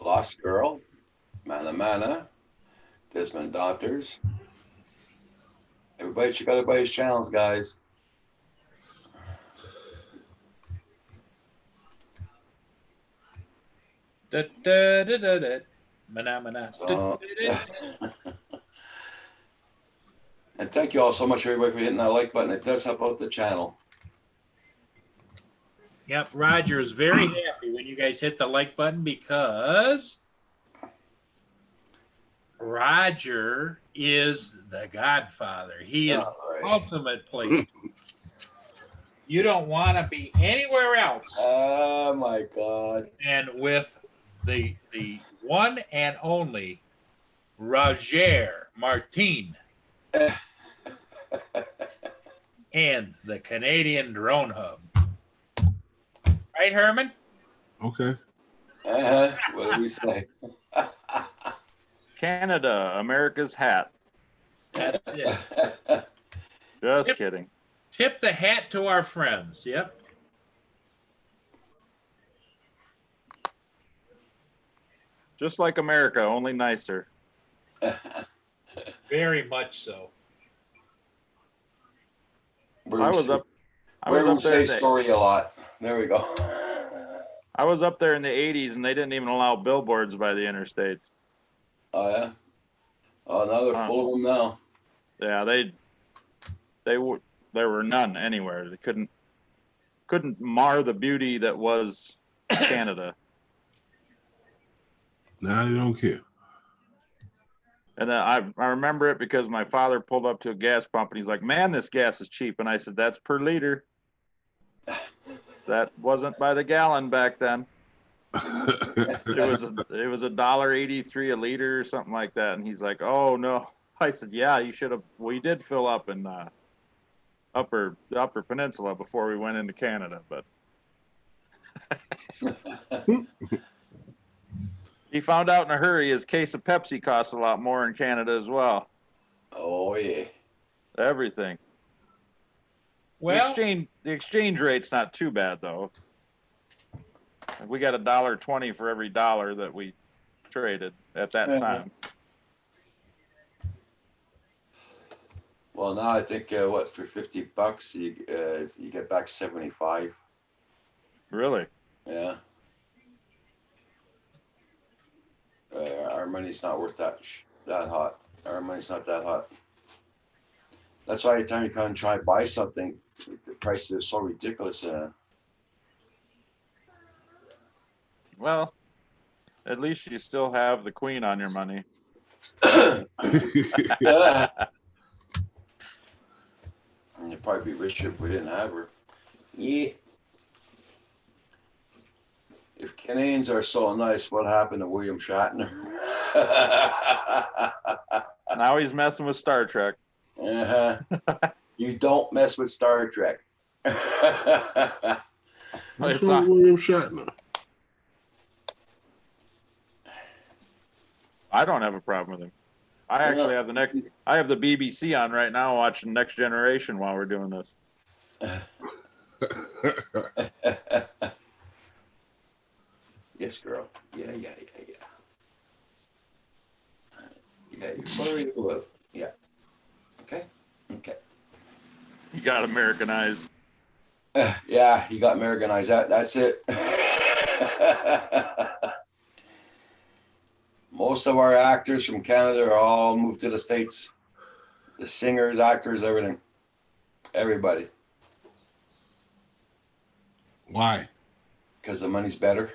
Speaker 1: Lost Girl, Mana, Desmond Donters. Everybody check out everybody's channels, guys. And thank you all so much, everybody, for hitting that like button. It does help out the channel.
Speaker 3: Yep, Roger is very happy when you guys hit the like button because Roger is the Godfather. He is the ultimate player. You don't want to be anywhere else
Speaker 1: Oh my God.
Speaker 3: than with the one and only Roger Martin and the Canadian Drone Hub. Right, Herman?
Speaker 6: Okay.
Speaker 1: What do we say?
Speaker 5: Canada, America's hat.
Speaker 3: That's it.
Speaker 5: Just
Speaker 3: Yep.
Speaker 5: kidding.
Speaker 3: Tip the hat to our friends. Yep.
Speaker 5: Just like America, only nicer.
Speaker 3: Very much so.
Speaker 5: I was up
Speaker 1: Where we
Speaker 5: there.
Speaker 1: say
Speaker 5: in the-
Speaker 1: story a lot. There we go.
Speaker 5: I was up there in the 80s, and they didn't even allow billboards by the interstates.
Speaker 1: Oh yeah. Oh, now they're full of them now.
Speaker 5: Yeah, there were none anywhere. They couldn't mar the beauty that was Canada.
Speaker 6: Now they don't care.
Speaker 5: And then I remember it because my father pulled up to a gas pump and he's like, "Man, this gas is cheap." And I said, "That's per liter. That wasn't by the gallon back then. It was $1.83 a liter or something like that." And he's like, "Oh no." I said, "Yeah, you should have. We did fill up in the upper peninsula before we went into Canada, but." He found out in a hurry his case of Pepsi costs a lot more in Canada as well.
Speaker 1: Oh yeah.
Speaker 5: Everything.
Speaker 3: Well,
Speaker 5: The exchange rate's not too bad though. We got $1.20 for every dollar that we traded at that time.
Speaker 1: Well, now I think for $50 you get back 75.
Speaker 5: Really?
Speaker 1: Yeah. Our money's not worth that hot. Our money's not that hot. That's why every time you come and try and buy something, the prices are so ridiculous.
Speaker 5: Well, at least you still have the Queen on your money.
Speaker 1: And you'd probably be richer if we didn't have her. Yeah. If Canadians are so nice, what happened to William Shatner?
Speaker 5: Now he's messing with Star Trek.
Speaker 1: You don't mess with Star Trek.
Speaker 6: What's
Speaker 5: It's
Speaker 6: wrong with William Shatner?
Speaker 5: I don't have a problem with him. I actually have I have the BBC on right now watching Next Generation while we're doing this.
Speaker 1: Yes, girl. Yeah. Yeah, you're sorry to live. Yeah. Okay.
Speaker 5: He got Americanized.
Speaker 1: Yeah, he got Americanized. That's it. Most of our actors from Canada are all moved to the States. The singers, actors, everything. Everybody.
Speaker 6: Why?
Speaker 1: Because the money's better.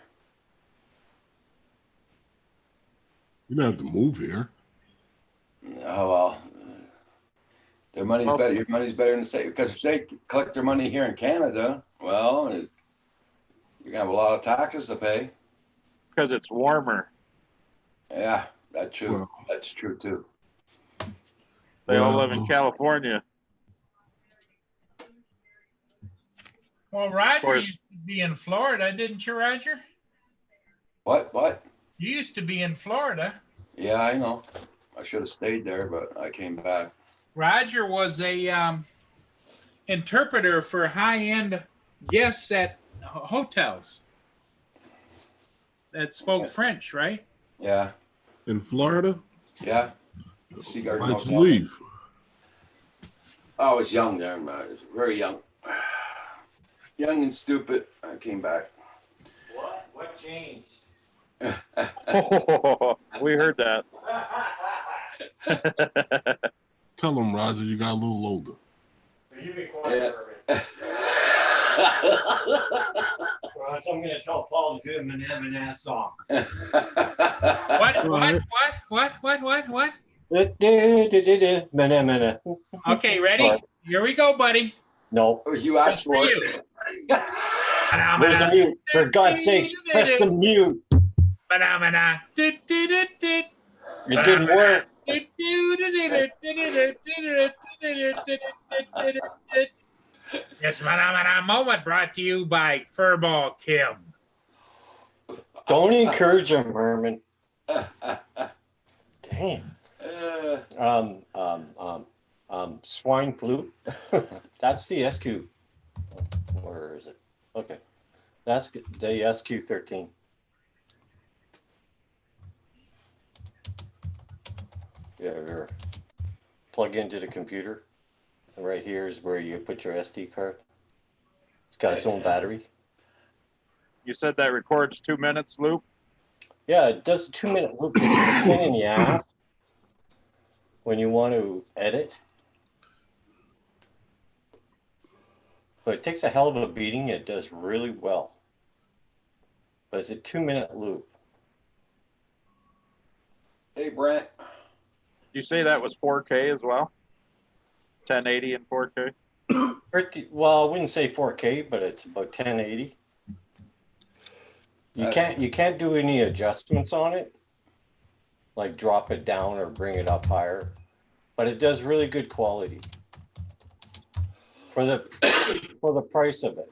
Speaker 6: You don't have to move here.
Speaker 1: Oh well. Their money's
Speaker 5: Well,
Speaker 1: better. Your money's better in the States. Because if they collect their money here in Canada, well, you're gonna have a lot of taxes to pay.
Speaker 5: Because it's warmer.
Speaker 1: Yeah, that's true.
Speaker 6: Well,
Speaker 1: That's true too.
Speaker 5: They all
Speaker 6: well,
Speaker 5: live in California.
Speaker 3: well, Roger
Speaker 5: course.
Speaker 3: used to be in Florida, didn't you, Roger?
Speaker 1: What?
Speaker 3: You used to be in Florida.
Speaker 1: Yeah, I know. I should have stayed there, but I came back.
Speaker 3: Roger was a interpreter for high-end guests at hotels that spoke French, right?
Speaker 1: Yeah,
Speaker 6: in Florida?
Speaker 1: yeah. Sea Garden
Speaker 6: Why'd you
Speaker 1: Hotel.
Speaker 6: leave?
Speaker 1: I was young then, man. I was very young. Young and stupid. I came back.
Speaker 7: What changed?
Speaker 5: We heard that.
Speaker 6: Tell him, Roger, you got a little older.
Speaker 7: You be quiet for a minute. Or else I'm gonna tell Paul to do him an Eminem song.
Speaker 3: What?
Speaker 7: Eminem.
Speaker 3: Okay, ready? Here we go, buddy.
Speaker 8: No.
Speaker 1: Or you asked for
Speaker 3: you.
Speaker 1: it.
Speaker 8: Where's the mute? For God's sakes, press the mute. It didn't work.
Speaker 3: This moment brought to you by Furball Kim.
Speaker 8: Don't encourage him, Herman. Damn. Swine flu. That's the SQ. Where is it? Okay. That's the SQ13. Yeah, here. Plug into the computer. And right here is where you put your SD card. It's got its own battery.
Speaker 5: You said that records 2 minutes loop?
Speaker 8: Yeah, it does a 2-minute loop. It's a pain in the ass when you want to edit. But it takes a hell of a beating. It does really well. But it's a 2-minute loop.
Speaker 1: Hey, Brent.
Speaker 5: You say that was 4K as well? 1080 and 4K?
Speaker 8: Well, I wouldn't say 4K, but it's about 1080. You can't do any adjustments on it, like drop it down or bring it up higher, but it does really good quality for the price of it.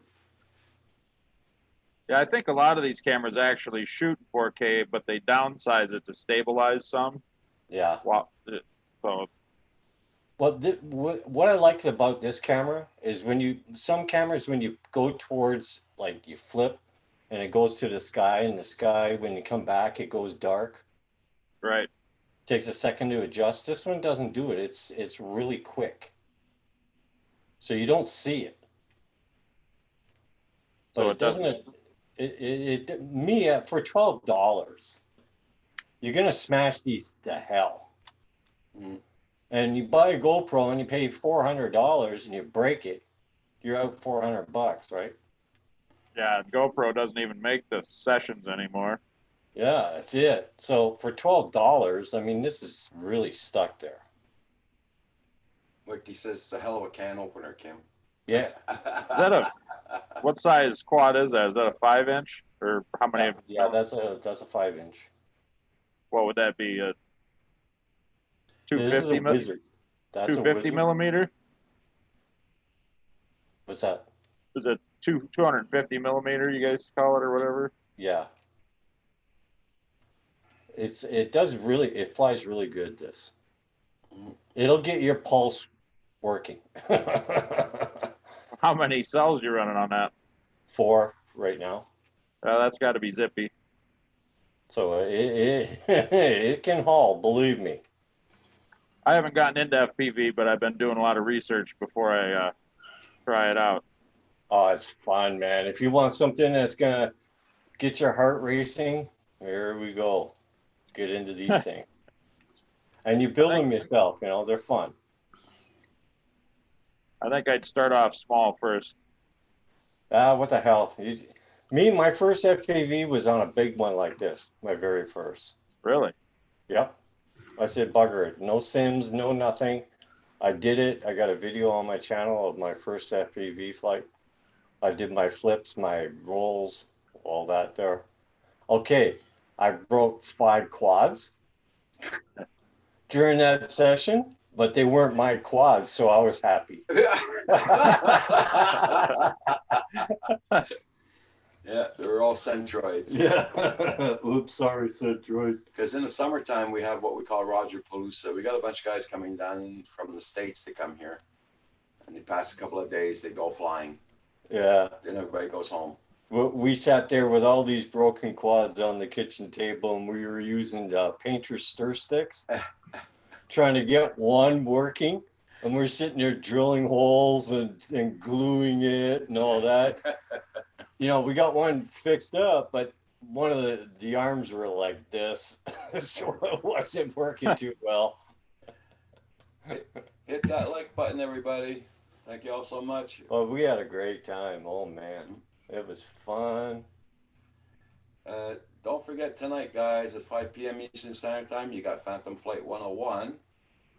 Speaker 5: Yeah, I think a lot of these cameras actually shoot 4K, but they downsize it to stabilize some.
Speaker 8: Yeah.
Speaker 5: Wow. So
Speaker 8: What I like about this camera is some cameras, when you go towards, like, you flip and it goes to the sky, and the sky, when you come back, it goes dark.
Speaker 5: right.
Speaker 8: Takes a second to adjust. This one doesn't do it. It's really quick. So you don't see it.
Speaker 5: So
Speaker 8: But
Speaker 5: it doesn't.
Speaker 8: For $12, you're gonna smash these to hell.
Speaker 1: Mm.
Speaker 8: And you buy a GoPro and you pay $400 and you break it, you're out $400, right?
Speaker 5: Yeah, GoPro doesn't even make the sessions anymore.
Speaker 8: Yeah, that's it. So for $12, I mean, this is really stuck there.
Speaker 1: Like he says, it's a hell of a can opener, Kim.
Speaker 8: Yeah.
Speaker 5: Is that what size quad is that? Is that a 5-inch or how many?
Speaker 8: Yeah, that's a 5-inch.
Speaker 5: What would that be? A
Speaker 8: This is
Speaker 5: 250
Speaker 8: a Wizard. That's a
Speaker 5: 250
Speaker 8: Wizard.
Speaker 5: millimeter?
Speaker 8: What's that?
Speaker 5: Is it 250 millimeter? You guys call it or whatever?
Speaker 8: Yeah. It flies really good, this. It'll get your pulse working.
Speaker 5: How many cells you running on that?
Speaker 8: 4 right now.
Speaker 5: That's got to be zippy.
Speaker 8: So it can haul, believe me.
Speaker 5: I haven't gotten into FPV, but I've been doing a lot of research before I try it out.
Speaker 8: Oh, it's fun, man. If you want something that's gonna get your heart racing, here we go. Get into these things. And you build them yourself, they're fun.
Speaker 5: I think I'd start off small first.
Speaker 8: What the hell? My first FPV was on a big one like this, my very first.
Speaker 5: Really?
Speaker 8: Yep. I said, bugger it. No sims, no nothing. I did it. I got a video on my channel of my first FPV flight. I did my flips, my rolls, all that there. Okay, I broke 5 quads during that session, but they weren't my quads, so I was happy.
Speaker 1: Yeah, they were all Centroids.
Speaker 8: Yeah. Oops, sorry, Centroid.
Speaker 1: Because in the summertime, we have what we call Roger Palooza. We got a bunch of guys coming down from the States to come here. And they pass a couple of days, they go flying.
Speaker 8: Yeah.
Speaker 1: Then everybody goes home.
Speaker 8: We sat there with all these broken quads on the kitchen table, and we were using painter stir sticks, trying to get one working. And we're sitting there drilling holes and gluing it and all that. We got one fixed up, but one of the arms were like this, so it wasn't working too well.
Speaker 1: Hit that like button, everybody. Thank you all so much.
Speaker 8: Well, we had a great time. Oh, man. It was fun.
Speaker 1: Don't forget tonight, guys, at 5 p.m. Eastern Standard Time, you got Phantom Flight 101.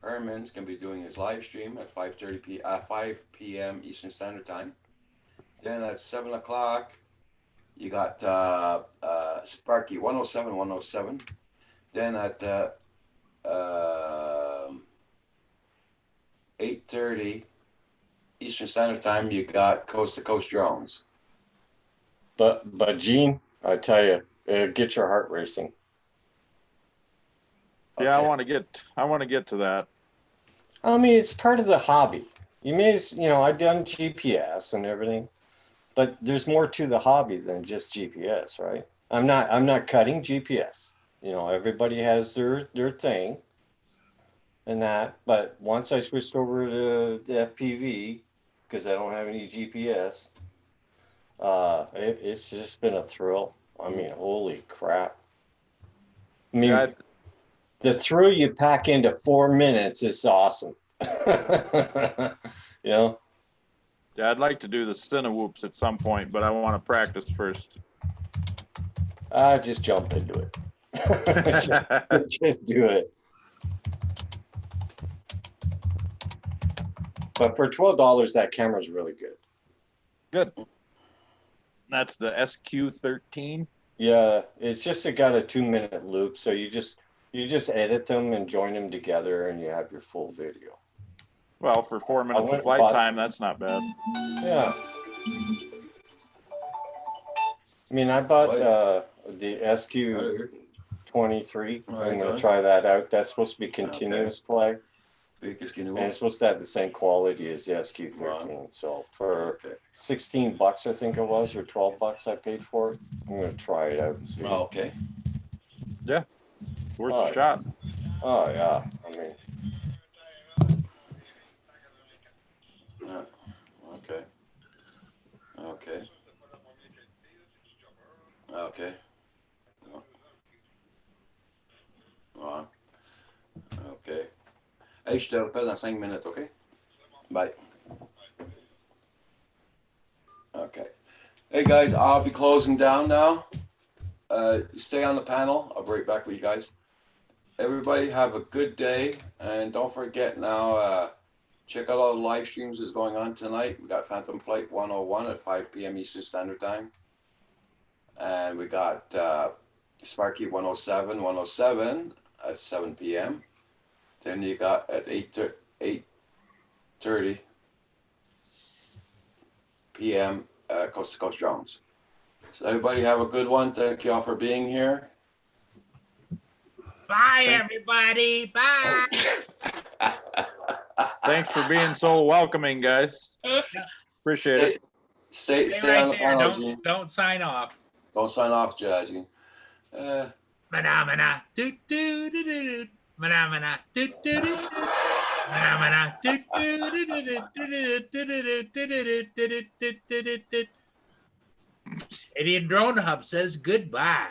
Speaker 1: Herman's gonna be doing his live stream at 5 p.m. Eastern Standard Time. Then at 7 o'clock, you got Sparky 107. Then at 8:30 Eastern Standard Time, you got Coast to Coast Drones.
Speaker 8: But Gene, I tell you, it gets your heart racing.
Speaker 5: Yeah,
Speaker 1: Okay.
Speaker 5: I want to get to that.
Speaker 8: I mean, it's part of the hobby. You may, I've done GPS and everything, but there's more to the hobby than just GPS, right? I'm not cutting GPS. Everybody has their thing and that, but once I switched over to the FPV, because I don't have any GPS, it's just been a thrill. I mean, holy crap. I mean,
Speaker 5: Yeah,
Speaker 8: the thrill you pack into 4 minutes is awesome.
Speaker 5: yeah, I'd like to do the Cinewhoops at some point, but I want to practice first.
Speaker 8: I just jump into it. just do it. But for $12, that camera's really good.
Speaker 5: Good. That's the SQ13.
Speaker 8: Yeah, it's just got a 2-minute loop, so you just edit them and join them together, and you have your full video.
Speaker 5: Well, for 4 minutes
Speaker 8: went
Speaker 5: of flight
Speaker 8: and bought-
Speaker 5: time, that's not bad.
Speaker 8: Yeah. I mean, I bought the SQ23.
Speaker 1: All right,
Speaker 8: I'm gonna
Speaker 1: John.
Speaker 8: try that out. That's supposed to be continuous play,
Speaker 1: Because can
Speaker 8: and it's supposed to have the same quality as the SQ13. So for
Speaker 1: Okay.
Speaker 8: $16, I think it was, or $12 I paid for it. I'm gonna try it out and see.
Speaker 1: Okay.
Speaker 5: Worth
Speaker 8: Oh,
Speaker 5: a shot.
Speaker 8: Oh yeah, I mean,
Speaker 1: Yeah. Okay. Okay. Okay. Ouais. OK. Hey, je te rappelle dans 5 minutes, OK? Bye. Okay. Hey, guys, I'll be closing down now. Stay on the panel. I'll be right back with you guys. Everybody have a good day. And don't forget now, check out all the live streams that's going on tonight. We got Phantom Flight 101 at 5 p.m. Eastern Standard Time. And we got Sparky 107 at 7 p.m. Then you got at 8:30 p.m. Coast to Coast Drones. So everybody have a good one. Thank you all for being here.
Speaker 3: Bye, everybody. Bye.
Speaker 5: Thanks for being so welcoming, guys. Appreciate it.
Speaker 1: Stay
Speaker 3: Stay
Speaker 1: on
Speaker 3: right
Speaker 1: the
Speaker 3: there.
Speaker 1: panel, Gene.
Speaker 3: Don't sign off.
Speaker 1: Don't sign off, Gene.
Speaker 3: Mana do do do do. Mana do do do. Mana do do do do do. Idiot Drone Hub says goodbye.